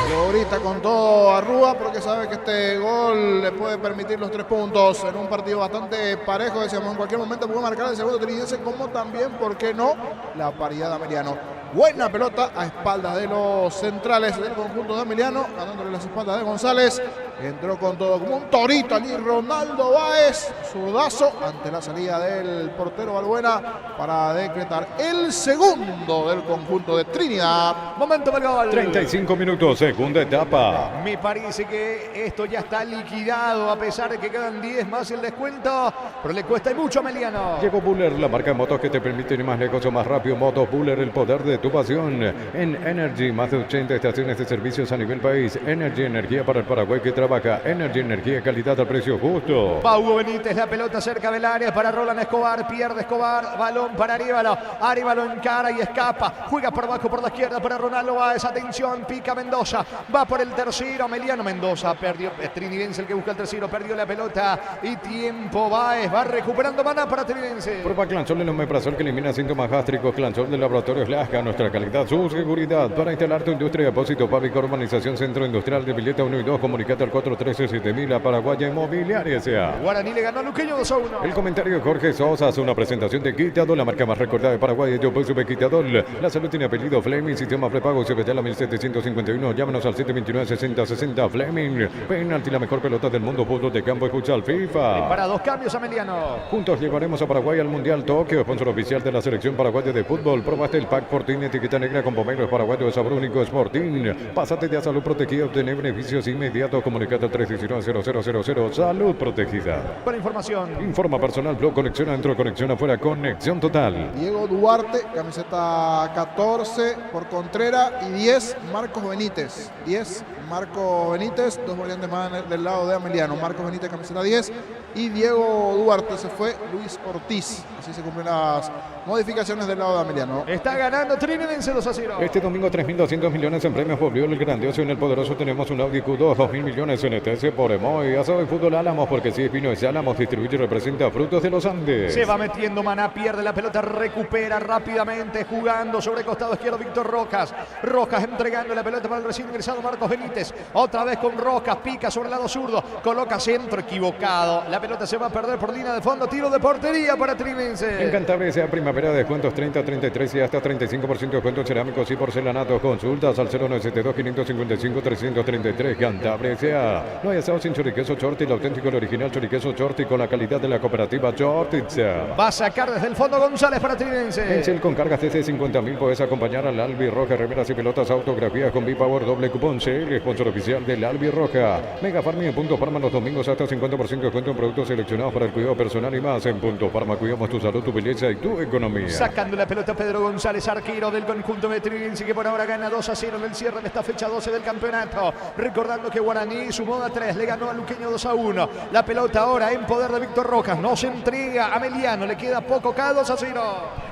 Lo grita con todo a Rúa porque sabe que este gol le puede permitir los 3 puntos en un partido bastante parejo. Decíamos, en cualquier momento puede marcar el segundo Trinidense, como también, ¿por qué no?, la paridad de Ameliano. Buena pelota a espaldas de los centrales del conjunto de Ameliano, ganándole las espaldas de González. Entró con todo como un torito allí Ronaldo Báez, zurdazo ante la salida del portero Balbuena para decretar el segundo del conjunto de Trinidad. Momento del gol. 35 minutos, segunda etapa. Me parece que esto ya está liquidado, a pesar de que quedan 10 más el descuento, pero le cuesta mucho a Ameliano. Llegó Buller, la marca de motos que te permite ir más lejos o más rápido. Motos Buller, el poder de tu pasión. En Energy, más de 80 estaciones de servicios a nivel país. Energy, energía para el Paraguay que trabaja. Energy, energía, calidad al precio justo. Va Hugo Benítez, la pelota cerca del área para Roland Escobar. Pierde Escobar, balón para Arévalo. Arévalo encara y escapa. Juega por abajo por la izquierda para Ronaldo Báez. Atención, pica Mendoza. Va por el tercero. Ameliano Mendoza perdió. Trinidense el que busca el tercero. Perdió la pelota y tiempo. Báez va recuperando maná para Trinidense. Prueba Clansol de omeprazol que elimina síntomas gástricos. Clansol de Laboratorios Lasca. Nuestra calidad, su seguridad. Para instalar tu industria, depósito, fábrica, urbanización, centro industrial de Villeta 1 y 2. Comunicate al 413-7000 a Paraguaya Inmobiliaria S.A. Guaraní le ganó a Luqueño 2-1. El comentario de Jorge Sosa hace una presentación de Quitadol, la marca más recordada de Paraguay. Yo soy Super Quitadol. La salud tiene apellido Fleming, sistema prepago CBT 1751. Llámanos al 729-6060. Fleming, penalti, la mejor pelota del mundo. Fútbol de campo, escucha al FIFA. Para 2 cambios, Ameliano. Juntos llevaremos a Paraguay al Mundial Tokio. Sponsor oficial de la selección paraguaya de fútbol. Probaste el pack Fortín, etiqueta negra con pomelo paraguayo de sabor único Sporting. Pásate de salud protegida, obtener beneficios inmediatos. Comunicate al 319-0000. Salud protegida. Para información. Informa personal, blog, conexión adentro, conexión afuera, conexión total. Diego Duarte, camiseta 14 por Contreras y 10 Marcos Benítez. 10 Marcos Benítez, 2 variantes más del lado de Ameliano. Marcos Benítez, camiseta 10 y Diego Duarte se fue Luis Ortiz. Así se cumplen las modificaciones del lado de Ameliano. Está ganando Trinidense 2-0. Este domingo 3.200 millones en premios volvió el grandioso. En el poderoso tenemos un Audi Q2, 2.000 millones en ETC por Emoy. Asado y fútbol Álamos, porque si es vino es Álamos, distribuye y representa Frutos de los Andes. Se va metiendo Maná, pierde la pelota, recupera rápidamente, jugando sobre costado izquierdo Víctor Rojas. Rojas entregando la pelota para el recién ingresado Marcos Benítez. Otra vez con Rojas, pica sobre el lado zurdo, coloca centro equivocado. La pelota se va a perder por línea de fondo, tiro de portería para Trinense. En Cantabria sea primavera de descuentos 30, 33 y hasta 35% de descuentos cerámicos y porcelanatos. Consultas al 0972-555-333. Cantabria sea. No hay asado sin choriqueso Chorti, el auténtico, el original choriqueso Chorti con la calidad de la cooperativa Chortitza. Va a sacar desde el fondo González para Trinense. En Cel con cargas desde 50.000 puedes acompañar al Albi Roja, remeras y pelotas, autografías con B-Power, doble cupón Cel, sponsor oficial del Albi Roja. Mega Farma en Punto Farma los domingos hasta 50% de descuento en productos seleccionados para el cuidado personal y más. En Punto Farma cuidamos tu salud, tu belleza y tu economía. Sacando la pelota Pedro González, arquero del conjunto de Trinense, que por ahora gana 2-0 en el cierre de esta fecha 12 del campeonato. Recordando que Guaraní sumó a 3, le ganó a Luqueño 2-1. La pelota ahora en poder de Víctor Rojas, no se entrega a Ameliano, le queda poco, cada 2-0.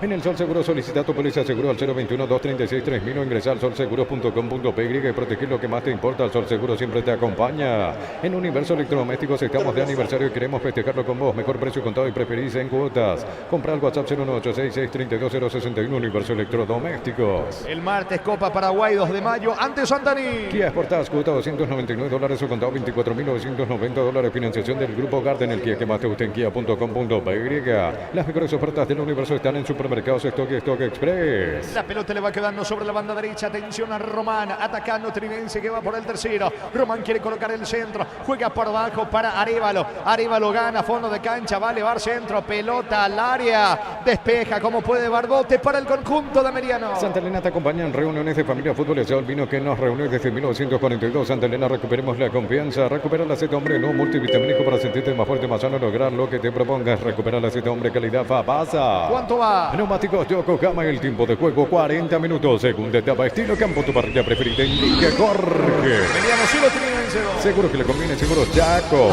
En el Sol Seguro solicita tu póliza seguro al 021-236-3000 o ingresa al solseguros.com.py y proteger lo que más te importa. El Sol Seguro siempre te acompaña. En Universo Electrodomésticos estamos de aniversario y queremos festejarlo con vos. Mejor precio contado y preferís en cuotas. Compra al WhatsApp 01866-32061. Universo Electrodomésticos. El martes Copa Paraguay 2 de mayo ante Santaní. Kia Sportage, cuota $299 o contado $24.990. Financiación del Grupo Garden, el Kia que más te gusta en kia.com.py. Las mejores ofertas del universo están en Supermercados Stock y Stock Express. La pelota le va quedando sobre la banda derecha. Atención a Román, atacando Trinense que va por el tercero. Román quiere colocar el centro, juega por abajo para Arévalo. Arévalo gana, fondo de cancha, va a elevar centro, pelota al área, despeja como puede Barbote para el conjunto de Ameliano. Santa Elena te acompaña en reuniones de familia, fútbol y el vino que nos reúne desde 1942. Santa Elena, recuperemos la confianza, recupera el aceite hombre no multivitamínico para sentirte más fuerte, más sano, lograr lo que te propongas. Recupera el aceite hombre calidad Fabasa. ¿Cuánto va? Neumáticos Yokohama, el tiempo de juego 40 minutos. Segunda etapa, estilo campo, tu parrilla preferida indica Jorge. Ameliano 0, Trinense 2. Seguro que le conviene, seguro Chaco.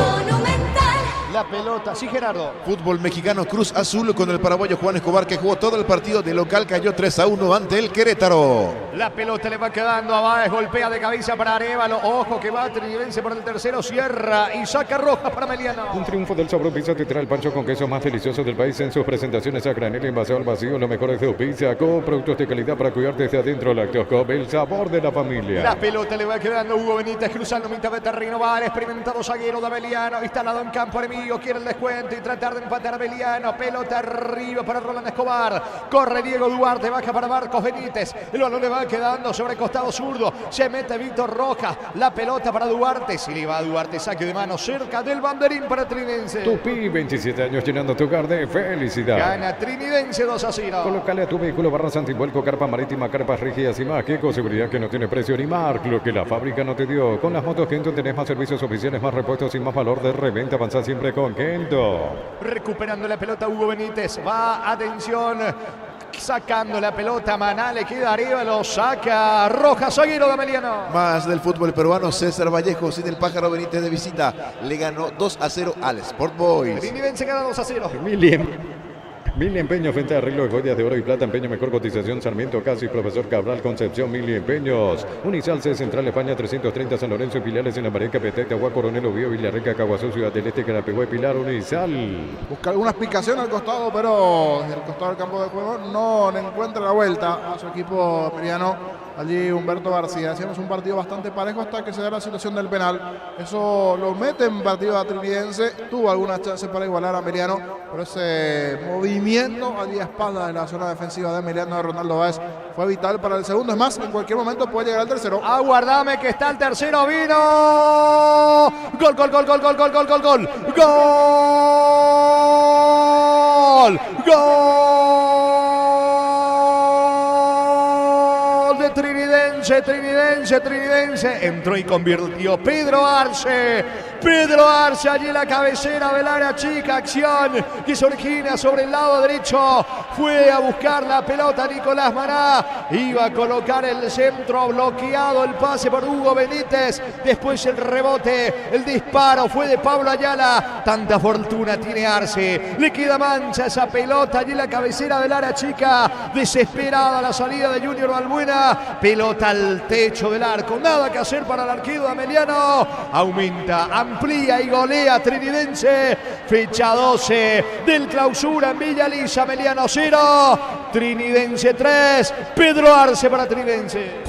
la pelota. Sí, Gerardo. Fútbol mexicano, Cruz Azul con el paraguayo Juan Escobar, que jugó todo el partido de local, cayó 3-1 ante el Querétaro. La pelota le va quedando a Báez, golpea de cabeza para Arévalo. Ojo que va Trinidense por el tercero, cierra y saca roja para Meliano. Un triunfo del Sabor Pizza te trae el pancho con queso más delicioso del país en sus presentaciones a granel, envasado al vacío, lo mejor de su pizza, con productos de calidad para cuidar desde adentro. Lactoscop, el sabor de la familia. La pelota le va quedando Hugo Benítez, cruzando mitad de terreno, va el experimentado zaguero de Abeliano, instalado en campo enemigo, quiere el descuento y tratar de empatar a Abeliano. Pelota arriba para Roland Escobar, corre Diego Duarte, baja para Marcos Benítez, el balón le va quedando sobre costado zurdo, se mete Víctor Rojas, la pelota para Duarte, si le va a Duarte, saque de mano cerca del banderín para Trinidense. Tupi, 27 años llenando tu hogar de felicidad. Gana Trinidense 2-0. Colócale a tu vehículo barras antivuelco, carpa marítima, carpas rígidas y más. Que con seguridad que no tiene precio ni marca, lo que la fábrica no te dio. Con las motos Kento tenés más servicios oficiales, más repuestos y más valor de reventa. Avanza siempre con Kento. Recuperando la pelota Hugo Benítez, va, atención, sacando la pelota, Maná le queda arriba, lo saca Rojas, zaguero de Ameliano. Más del fútbol peruano, César Vallejo sin el Pájaro Benítez de visita le ganó 2-0 al Sport Boys. Trinidense gana 2-0. Mil empeños frente a arreglo de joyas de oro y plata, empeño mejor cotización, Sarmiento, Casi, Profesor Cabral, Concepción, Mil empeños. Unisalce, Central España, 330, San Lorenzo y Pilares en la Mareca, Petete, Agua, Coronel, Obío, Villarrica, Caguazú, Ciudad del Este, Carapegüe, Pilar, Unisal. Busca alguna explicación al costado, pero desde el costado del campo de juego no le encuentra la vuelta a su equipo meridiano. Allí Humberto García. Hacíamos un partido bastante parejo hasta que se da la situación del penal. Eso lo mete en partido a Trinidense. Tuvo algunas chances para igualar a Meriano, pero ese movimiento allí a espalda de la zona defensiva de Meriano de Ronaldo Báez fue vital para el segundo. Es más, en cualquier momento puede llegar al tercero. Aguardame que está el tercero, vino. Gol, gol, gol, gol, gol, gol, gol, gol, gol. Gol. Gol de Trinidense. Entró y convirtió Pedro Arce. Allí la cabecera del área chica, acción que se origina sobre el lado derecho. Fue a buscar la pelota Nicolás Maná. Iba a colocar el centro, bloqueado el pase por Hugo Benítez. Después el rebote, el disparo fue de Pablo Ayala. Tanta fortuna tiene Arce. Le queda mancha esa pelota. Allí la cabecera del área chica. Desesperada la salida de Junior Balbuena. Pelota al techo del arco. Nada que hacer para el arquero de Ameliano. Aumenta, amplía y golea Trinidense. Fecha 12 del clausura en Villa Lisa. Ameliano 0, Trinidense 3. Pedro Arce para Trinidense.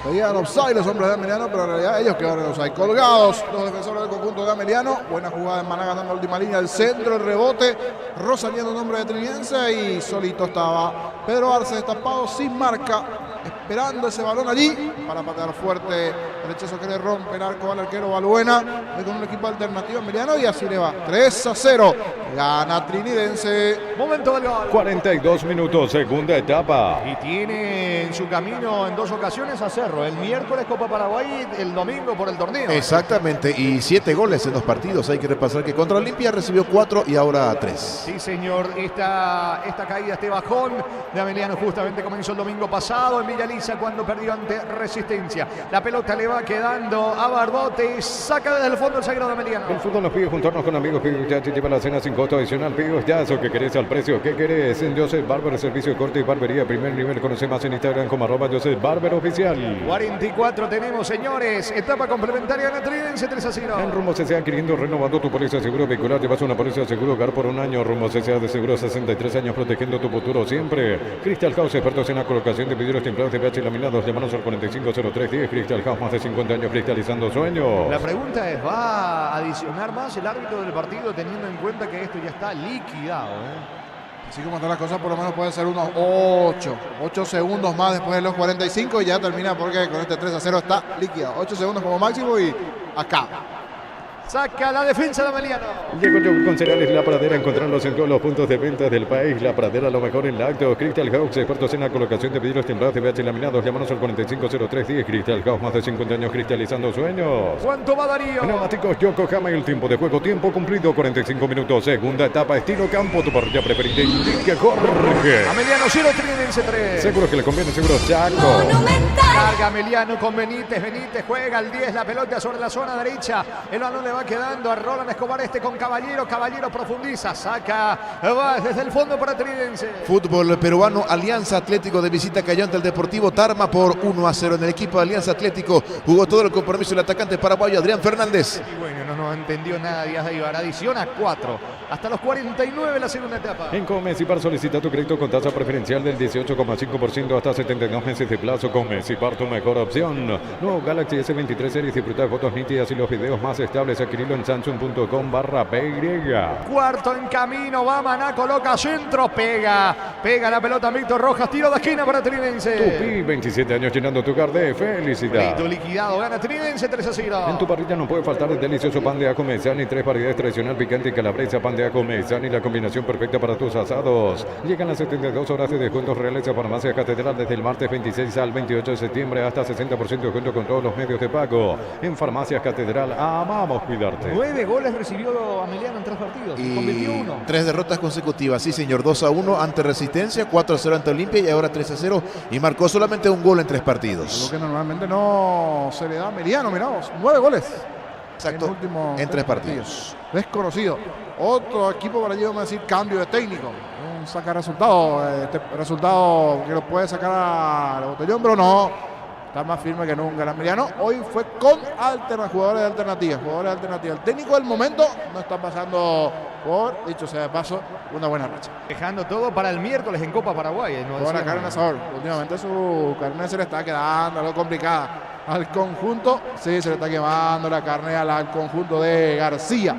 Pedían offside los hombres de Ameliano, pero en realidad ellos quedaron en offside. Colgados los defensores del conjunto de Ameliano. Buena jugada en Maná ganando la última línea. El centro, el rebote. Rosaliendo el nombre de Trinidense y solito estaba Pedro Arce destapado sin marca. Esperando ese balón allí para patear fuerte. El hechazo que le rompe el arco al arquero Balbuena. Con un equipo alternativo Ameliano y así le va. 3-0. Gana Trinidense. Momento del gol. 42 minutos, segunda etapa. Y tiene en su camino en 2 ocasiones a Cerro. El miércoles Copa Paraguay, el domingo por el torneo. Exactamente, y 7 goles en 2 partidos. Hay que repasar que contra Olimpia recibió 4 y ahora 3. Sí, señor. Esta caída, este bajón de Ameliano justamente comenzó el domingo pasado en Villa Lisa cuando perdió ante Resistencia. La pelota le va quedando a Barbote y saca desde el fondo el zaguero de Ameliano. El fútbol nos pide juntarnos con amigos. Pibos ya te lleva la cena sin costo adicional. Pibos ya, eso que querés al precio que querés. En Joseph Barber, servicio de corte y barbería primer nivel. Conoce más en Instagram como @Joseph Barber Oficial. 44 tenemos, señores. Etapa complementaria en Trinidense 3-0. En Rumbo CCA adquiriendo, renovando tu póliza de seguro vehicular. Llevas una póliza de seguro hogar por un año. Rumbo CCA de seguro 63 años protegiendo tu futuro siempre. Crystal House, expertos en la colocación de vidrios templados de pH laminados. Llámanos al 450310. Crystal House, más de 50 años cristalizando sueños. La pregunta es, ¿va a adicionar más el árbitro del partido teniendo en cuenta que esto ya está liquidado? Así como están las cosas, por lo menos pueden ser unos 8 segundos más después de los 45 y ya termina porque con este 3-0 está liquidado. 8 segundos como máximo y acá. Saca la defensa de Ameliano. Llegó yo con cereales La Pradera, encontrarlos en todos los puntos de venta del país. La Pradera, lo mejor en lácteos. Crystal House, expertos en la colocación de vidrios templados de pH laminados. Llámanos al 450310. Crystal House, más de 50 años cristalizando sueños. ¿Cuánto va Darío? Neumáticos Yokohama y el tiempo de juego. Tiempo cumplido, 45 minutos. Segunda etapa, estilo campo. Tu parrilla preferida indica Jorge. Ameliano 0, Trinidense 3. Seguro que le conviene, seguro Chaco. Monumental. Carga Emiliano con Benítez. Benítez juega al 10. La pelota sobre la zona derecha. El balón le va quedando a Roland Escobar con Caballero. Caballero profundiza. Saca. Va desde el fondo para Trinidense. Fútbol peruano. Alianza Atlético de visita cayó ante el Deportivo Tarma por 1-0. En el equipo de Alianza Atlético jugó todo el compromiso el atacante paraguayo Adrián Fernández. Y bueno, no entendió nada Díaz de Ibar. Adición a 4. Hasta los 49 la segunda etapa. En Comecipar solicita tu crédito con tasa preferencial del 18,5% hasta 72 meses de plazo. Comecipar, tu mejor opción. Nuevo Galaxy S23 Series, disfruta de fotos nítidas y los videos más estables. Adquirilo en samsung.com/PY. Cuarto en camino, va Maná, coloca centro, pega la pelota Víctor Rojas, tiro de esquina para Trinidense. Tupi, 27 años llenando tu hogar de felicidad. Pleito liquidado, gana Trinidense 3-0. En tu parrilla no puede faltar el delicioso pan de ajo Mezzani, 3 variedades tradicional, picante y calabresa. Pan de ajo Mezzani, la combinación perfecta para tus asados. Llegan las 72 horas de descuentos reales a Farmacia Catedral desde el martes 26 al 28 de septiembre, hasta 60% de descuento con todos los medios de pago. En Farmacias Catedral, amamos cuidarte. 9 goles recibió Ameliano en 3 partidos, y convirtió 1. 3 derrotas consecutivas, sí señor, 2-1 ante Resistencia, 4-0 ante Olimpia y ahora 3-0, y marcó solamente un gol en 3 partidos. Algo que normalmente no se le da a Ameliano, miramos, 9 goles. Exacto, en 3 partidos. Desconocido. Otro equipo para allí, vamos a decir, cambio de técnico. Un saca resultado, resultado que lo puede sacar al Botellón, pero no. Está más firme que nunca el Ameliano. Hoy fue con jugadores de alternativa. El técnico del momento no está pasando por, dicho sea de paso, una buena racha. Dejando todo para el miércoles en Copa Paraguay. Toda la carne asador. Últimamente su carne se le está quedando algo complicada al conjunto. Sí, se le está quemando la carne al conjunto de García.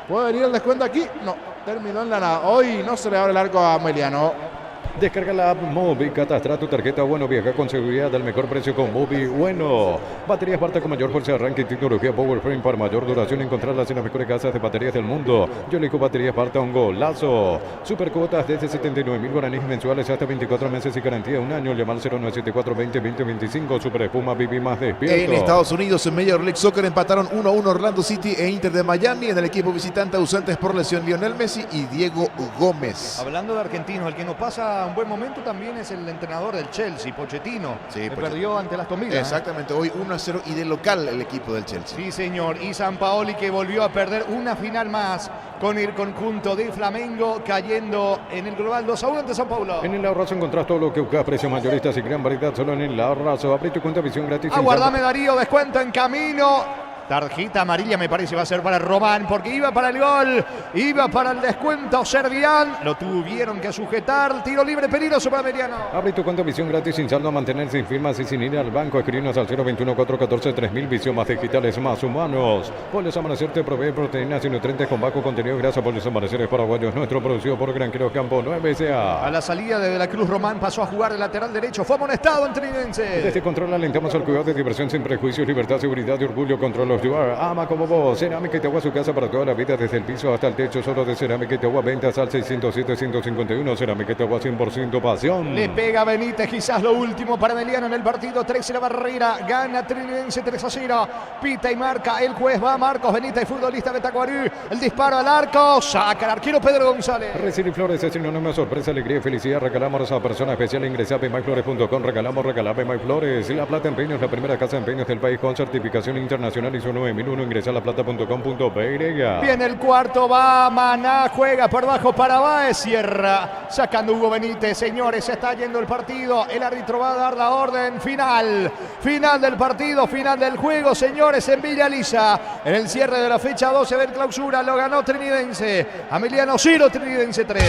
¿Puede venir el descuento aquí? No, terminó en la nada. Hoy no se le abre el arco a Ameliano. Descarga la app Mobi, catastra tu tarjeta Bueno, viaja con seguridad al mejor precio con Mobi Bueno. Baterías Barta con mayor fuerza de arranque y tecnología Powerframe para mayor duración. Encontrarlas en las mejores casas de baterías del mundo. Yo elijo baterías Barta, un golazo. Supercuotas desde 79.000 guaraníes mensuales hasta 24 meses y garantía 1 año. Llamar al 0974-20-2025. Super Espuma, viví más despierto. En Estados Unidos, en Major League Soccer empataron 1-1 Orlando City e Inter de Miami. En el equipo visitante, ausentes por lesión Lionel Messi y Diego Gómez. Hablando de argentinos, el que nos pasa un buen momento también es el entrenador del Chelsea, Pochettino. Sí, perdió ante las Aston Villa. Exactamente, hoy 1-0 y de local el equipo del Chelsea. Sí, señor. Y Sampaoli, que volvió a perder una final más con el conjunto de Flamengo, cayendo en el global 2-1 ante São Paulo. En el Ahorrazo encontrás todo lo que buscas, precios mayoristas y gran variedad solo en el Ahorrazo. Abrí tu cuenta visión gratis. Aguardame, Darío, descuento en camino. Tarjeta amarilla me parece va a ser para Román, porque iba para el gol, iba para el descuento Servián, lo tuvieron que sujetar, tiro libre peligroso para Meriano. Abre tu cuenta visión gratis sin saldo, a mantener sin firmas y sin ir al banco. Escribinos al 021-414-3000, visión más digitales, más humanos. Pollos Amanecer te provee proteínas y nutrientes con bajo contenido de grasa. Pollos Amaneceres paraguayos, nuestro producido por Granjeros Campo 9 SA. A la salida de la Cruz, Román pasó a jugar el lateral derecho, fue amonestado en Trinidense. Desde Control alentamos al cuidado de diversión sin prejuicios, libertad, seguridad y orgullo. Control los Duar, ama como vos. Cerámica Itagua, su casa para toda la vida, desde el piso hasta el techo, solo de Cerámica Itagua. Ventas al 607-151. Cerámica Itagua, 100% pasión. Le pega Benítez, quizás lo último para Emiliano en el partido. 13 la barrera, gana Trinidense 3-0. Pita y marca el juez, va Marcos Benítez, futbolista de Tacuarí. El disparo al arco, saca el arquero Pedro González. Recibir flores es sinónimo de sorpresa, alegría y felicidad. Regalamos a persona especial. Ingresa a pmayflores.com. Regalamos Pmayflores. La Plata Empeños, la primera casa de empeños del país con certificación internacional ISO 9001. Ingresa a laplata.com.py. Viene el cuarto, va Maná, juega por bajo para Báez, cierra, sacando Hugo Benítez. Señores, se está yendo el partido, el árbitro va a dar la orden final del partido, final del juego, señores, en Villa Lisa, en el cierre de la fecha 12 del clausura, lo ganó Trinidense, Ameliano 0, Trinidense 3.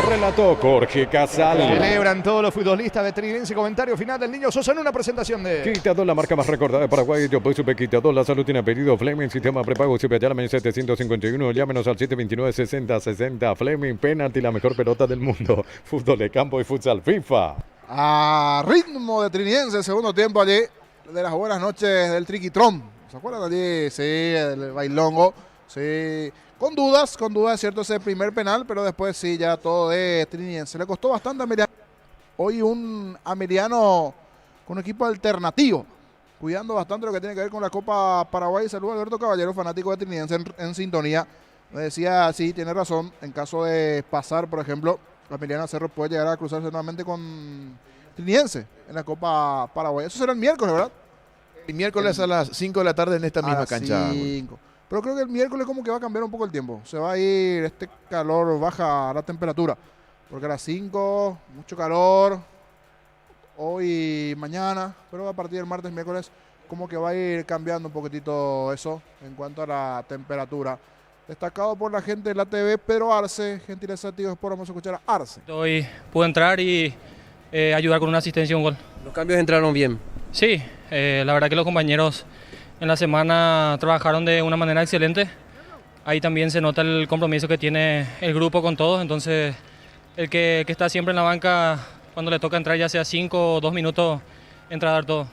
Relató Jorge Casal. Celebran todos los futbolistas de Trinidense. Comentario final del Niño Sosa en una presentación de Quitador, la marca más recordada de Paraguay. Yo soy Super Quitador, la salud tiene pedido. Fleming, sistema prepago, Llamen 751. Llámenos al 729-6060. Fleming, penalti, la mejor pelota del mundo. Fútbol de campo y futsal FIFA. A ritmo de Trinidense, segundo tiempo allí, de las buenas noches del Triquitrón. ¿Se acuerdan allí? Sí, el bailongo. Sí. Con dudas, es cierto, ese primer penal, pero después sí, ya todo de Trinidense. Le costó bastante a Ameliano. Hoy un Ameliano con un equipo alternativo, cuidando bastante lo que tiene que ver con la Copa Paraguay. Saludos a Alberto Caballero, fanático de Trinidense en sintonía. Me decía, sí, tiene razón, en caso de pasar, por ejemplo, Ameliano Cerro puede llegar a cruzarse nuevamente con Trinidense en la Copa Paraguay. Eso será el miércoles, ¿verdad? El miércoles a las 5 de la tarde en esta misma cancha. 5. Pero creo que el miércoles como que va a cambiar un poco el tiempo. Se va a ir este calor, baja la temperatura. Porque a las 5, mucho calor. Hoy y mañana. Pero a partir del martes, miércoles, como que va a ir cambiando un poquitito eso en cuanto a la temperatura. Destacado por la gente de la TV, Pedro Arce. Gentileza de Tigo Sport, vamos a escuchar a Arce. Hoy pude entrar y ayudar con una asistencia y un gol. ¿Los cambios entraron bien? Sí, la verdad que los compañeros en la semana trabajaron de una manera excelente. Ahí también se nota el compromiso que tiene el grupo con todos. Entonces, el que está siempre en la banca, cuando le toca entrar ya sea 5 o 2 minutos, entra a dar todo.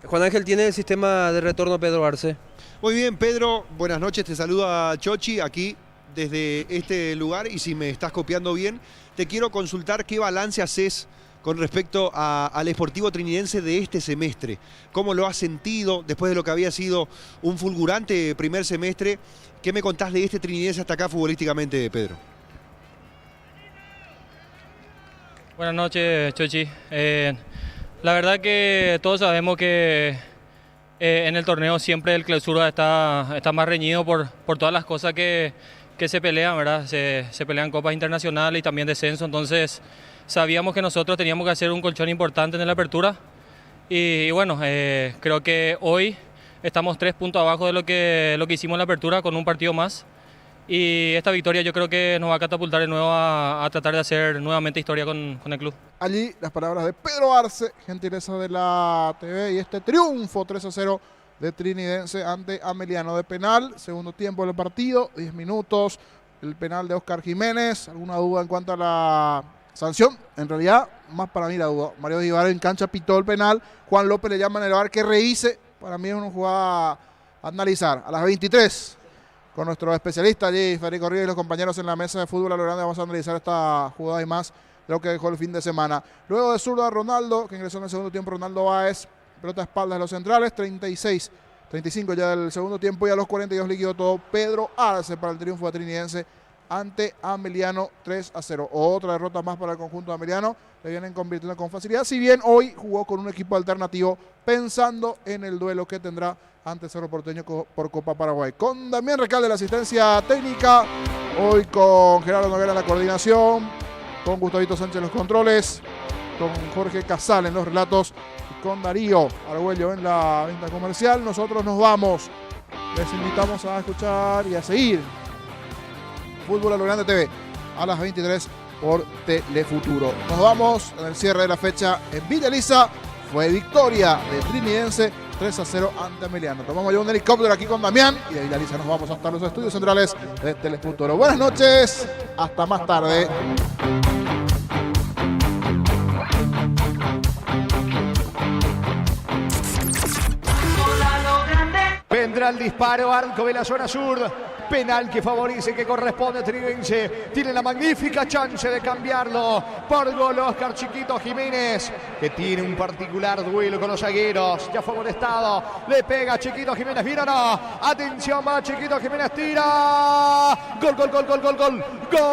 Juan Ángel, ¿tiene el sistema de retorno Pedro Arce? Muy bien, Pedro, buenas noches, te saluda Chochi aquí desde este lugar y si me estás copiando bien, te quiero consultar qué balance haces con respecto al Sportivo Trinidense de este semestre. ¿Cómo lo has sentido después de lo que había sido un fulgurante primer semestre? ¿Qué me contás de este Trinidense hasta acá futbolísticamente, Pedro? Buenas noches, Chochi. La verdad que todos sabemos que en el torneo siempre el clausura está más reñido por todas las cosas que se pelean, ¿verdad? Se pelean copas internacionales y también descenso, entonces sabíamos que nosotros teníamos que hacer un colchón importante en la apertura y bueno, creo que hoy estamos 3 puntos abajo de lo que hicimos en la apertura con un partido más y esta victoria yo creo que nos va a catapultar de nuevo a tratar de hacer nuevamente historia con el club. Allí las palabras de Pedro Arce, gentileza de la TV, y este triunfo 3-0 de Trinidense ante Ameliano de penal. Segundo tiempo del partido, 10 minutos, el penal de Oscar Jiménez. ¿Alguna duda en cuanto a la sanción? En realidad, más para mí la duda. Mario Divar en cancha pitó el penal, Juan López le llama en el VAR que revise. Para mí es una jugada a analizar. A las 23, con nuestro especialista allí, Federico Ríos, y los compañeros en la mesa de fútbol a lo grande, vamos a analizar esta jugada y más de lo que dejó el fin de semana. Luego de zurda Ronaldo, que ingresó en el segundo tiempo, Ronaldo Báez, pelota a espaldas de los centrales, 35 ya del segundo tiempo, y a los 42 liquidó todo Pedro Arce para el triunfo de Trinidense ante Ameliano 3-0. Otra derrota más para el conjunto de Ameliano, le vienen convirtiendo con facilidad, si bien hoy jugó con un equipo alternativo pensando en el duelo que tendrá ante Cerro Porteño por Copa Paraguay. Con Damián Recalde la asistencia técnica, hoy con Gerardo Noguera en la coordinación, con Gustavito Sánchez en los controles, con Jorge Casal en los relatos y con Darío Argüello en la venta comercial. Nosotros nos vamos. Les invitamos a escuchar y a seguir Fútbol a lo Grande TV a las 23 por Telefuturo. Nos vamos en el cierre de la fecha en Villa Elisa. Fue victoria de Trinidense 3-0 ante Ameliano. Tomamos ya un helicóptero aquí con Damián y de Villa Elisa nos vamos hasta los estudios centrales de Telefuturo. Buenas noches, hasta más tarde. Vendrá el disparo, arco de la zona sur. Penal que favorece, que corresponde a Trinidense. Tiene la magnífica chance de cambiarlo por gol Oscar Chiquito Jiménez, que tiene un particular duelo con los zagueros. Ya fue molestado. Le pega Chiquito Jiménez. Mira, no. Atención, va Chiquito Jiménez. Tira. Gol, gol, gol, gol, gol, gol. Gol.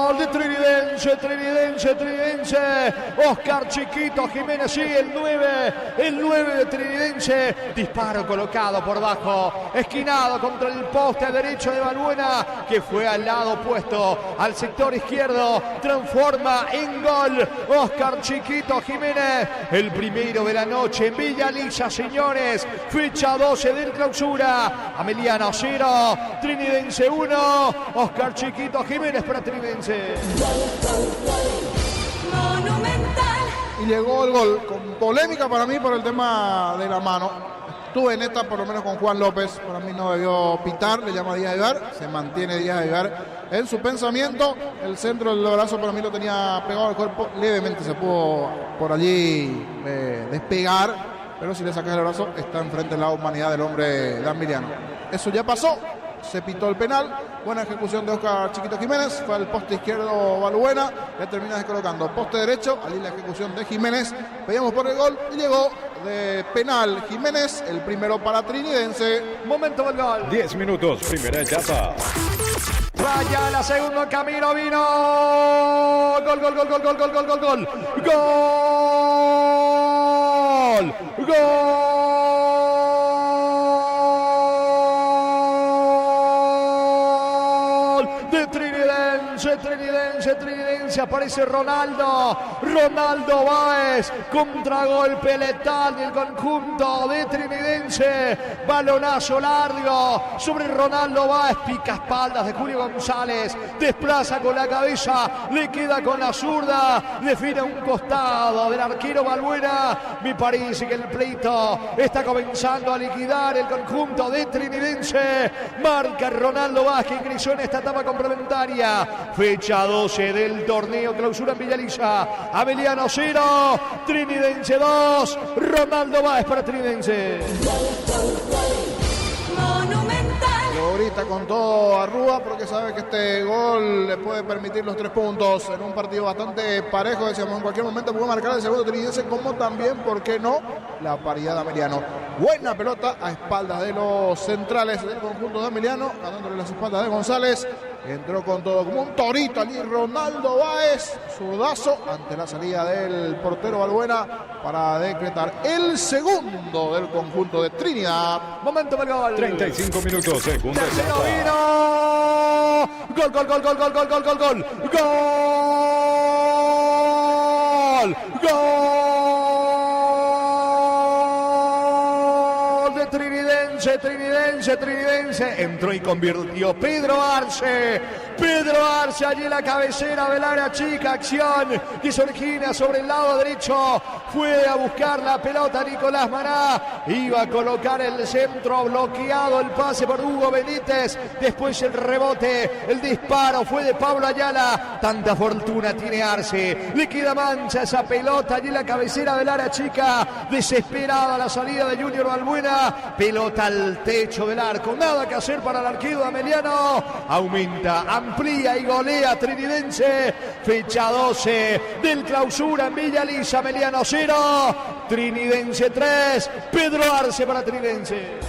Gol de Trinidense. Oscar Chiquito Jiménez, sí, el 9 de Trinidense. Disparo colocado por bajo, esquinado contra el poste derecho de Balbuena, que fue al lado opuesto, al sector izquierdo. Transforma en gol Oscar Chiquito Jiménez, el primero de la noche en Villa Elisa, señores. Fecha 12 del clausura. Ameliano 0, Trinidense 1. Oscar Chiquito Jiménez para Trinidense. Y llegó el gol, con polémica para mí por el tema de la mano. Estuve en esta por lo menos con Juan López, para mí no debió pitar, le llama Díaz Vivar, se mantiene Díaz Vivar en su pensamiento. El centro del brazo para mí lo tenía pegado al cuerpo, levemente se pudo por allí despegar, pero si le sacas el brazo está enfrente de la humanidad del hombre de Ameliano. Eso ya pasó, se pitó el penal. Buena ejecución de Oscar Chiquito Jiménez. Fue al poste izquierdo Balbuena. Le termina descolocando. Poste derecho. Allí la ejecución de Jiménez. Pedíamos por el gol y llegó de penal Jiménez. El primero para Trinidense. Momento del gol. 10 minutos, primera etapa. Vaya la segunda en camino, vino. Gol, gol, gol, gol, gol, gol, gol, gol, gol. Gol. Gol de Trinidense, aparece Ronaldo Báez, contragolpe letal del conjunto de Trinidense, balonazo largo sobre Ronaldo Báez, pica espaldas de Julio González, desplaza con la cabeza, le queda con la zurda, define a un costado del arquero Balbuena. Me parece que el pleito está comenzando a liquidar el conjunto de Trinidense, marca Ronaldo Báez que ingresó en esta etapa complementaria, fecha 12 del torneo clausura en Villaliza. Ameliano 0, Trinidense 2, Ronaldo Báez para Trinidense. Lo grita con todo Arrúa porque sabe que este gol le puede permitir los 3 puntos en un partido bastante parejo. Decíamos, en cualquier momento puede marcar el segundo Trinidense, como también, ¿por qué no?, la paridad de Ameliano. Buena pelota a espaldas de los centrales del conjunto de Ameliano, ganándole las espaldas de González. Entró con todo como un torito allí Ronaldo Báez, zurdazo ante la salida del portero Balbuena para decretar el segundo del conjunto de Trinidad. Momento del gol. 35 minutos, segunda Tercero etapa. vino. Gol, gol, gol, gol, gol, gol, gol, gol, gol. Gol. Gol de Trinidense. Entró y convirtió Pedro Arce allí en la cabecera del área chica. Acción que se origina sobre el lado derecho. Fue a buscar la pelota Nicolás Maná. Iba a colocar el centro, bloqueado el pase por Hugo Benítez. Después el rebote, el disparo fue de Pablo Ayala. Tanta fortuna tiene Arce. Le queda mancha esa pelota allí en la cabecera del área chica. Desesperada la salida de Junior Balbuena. Pelota al techo del arco. Nada que hacer para el arquero de Ameliano. Aumenta, amplía y golea Trinidense. Fecha 12 del clausura en Villaliza. Ameliano 0, Trinidense 3. Pedro Arce para Trinidense.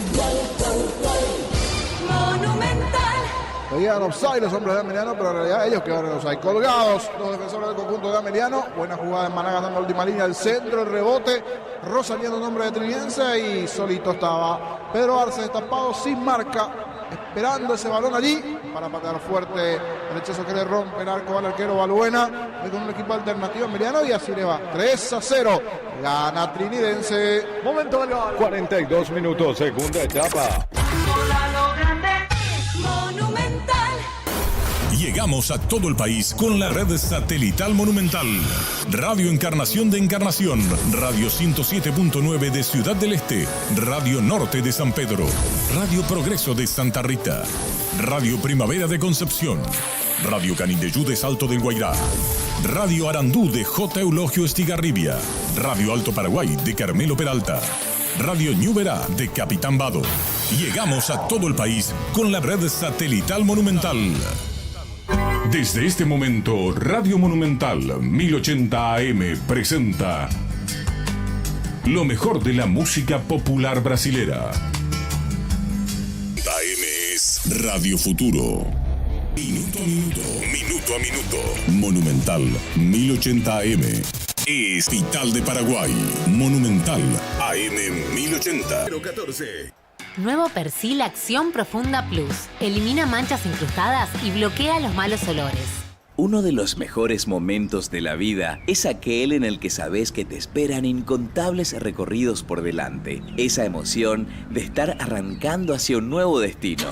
Pedían offside los hombres de Ameliano, pero en realidad ellos quedaron en offside. Colgados los defensores del conjunto de Ameliano. Buena jugada de Maná ganando la última línea, el centro, el rebote. Rosaliendo en nombre de Trinidense y solito estaba Pedro Arce destapado, sin marca, esperando ese balón allí para patear fuerte el rechazo que le rompe el arco al arquero Balbuena. Hoy con un equipo alternativo Ameliano y así le va. 3-0. Gana Trinidense. Momento del gol. 42 minutos, segunda etapa. Llegamos a todo el país con la red satelital Monumental. Radio Encarnación de Encarnación, Radio 107.9 de Ciudad del Este, Radio Norte de San Pedro, Radio Progreso de Santa Rita, Radio Primavera de Concepción, Radio Canindeyú de Salto del Guairá, Radio Arandú de J. Eulogio Estigarribia, Radio Alto Paraguay de Carmelo Peralta, Radio Ñuberá de Capitán Vado. Llegamos a todo el país con la red satelital Monumental. Desde este momento, Radio Monumental 1080 AM presenta lo mejor de la música popular brasilera. AM es Radio Futuro. Minuto a minuto, minuto a minuto. Monumental 1080 AM. Es Vital de Paraguay. Monumental AM 1080. 014. Nuevo Persil Acción Profunda Plus. Elimina manchas incrustadas y bloquea los malos olores. Uno de los mejores momentos de la vida es aquel en el que sabes que te esperan incontables recorridos por delante. Esa emoción de estar arrancando hacia un nuevo destino.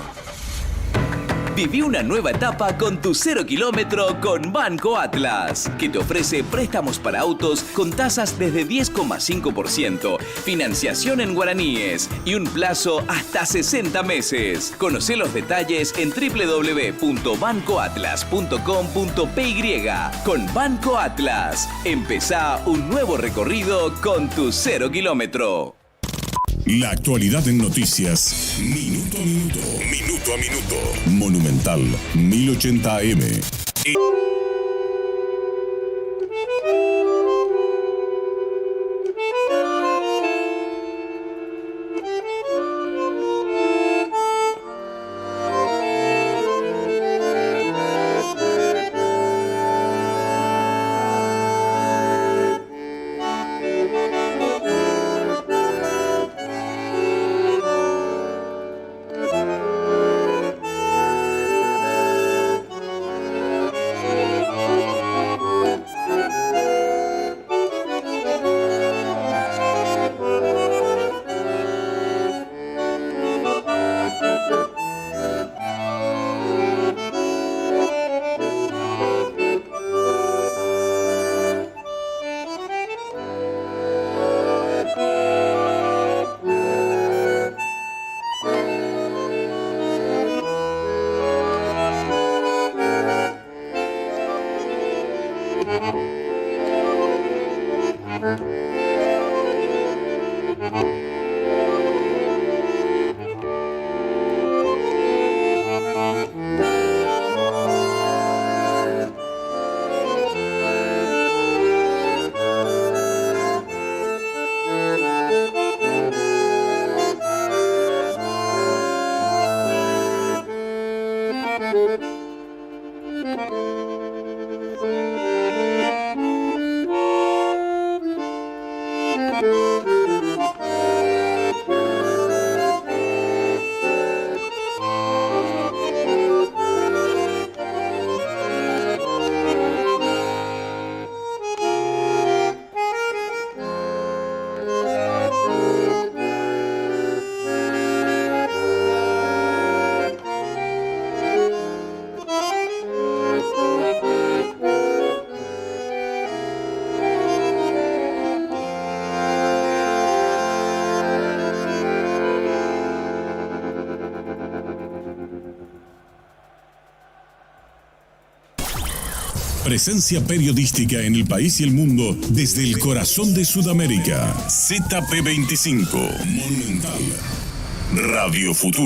Viví una nueva etapa con tu 0 kilómetro con Banco Atlas, que te ofrece préstamos para autos con tasas desde 10,5%, financiación en guaraníes y un plazo hasta 60 meses. Conoce los detalles en www.bancoatlas.com.py. Con Banco Atlas, empezá un nuevo recorrido con tu 0 kilómetro. La actualidad en noticias. Minuto a minuto. Minuto a minuto. Monumental 1080 AM. Presencia periodística en el país y el mundo desde el corazón de Sudamérica. ZP25 Monumental Radio Futuro.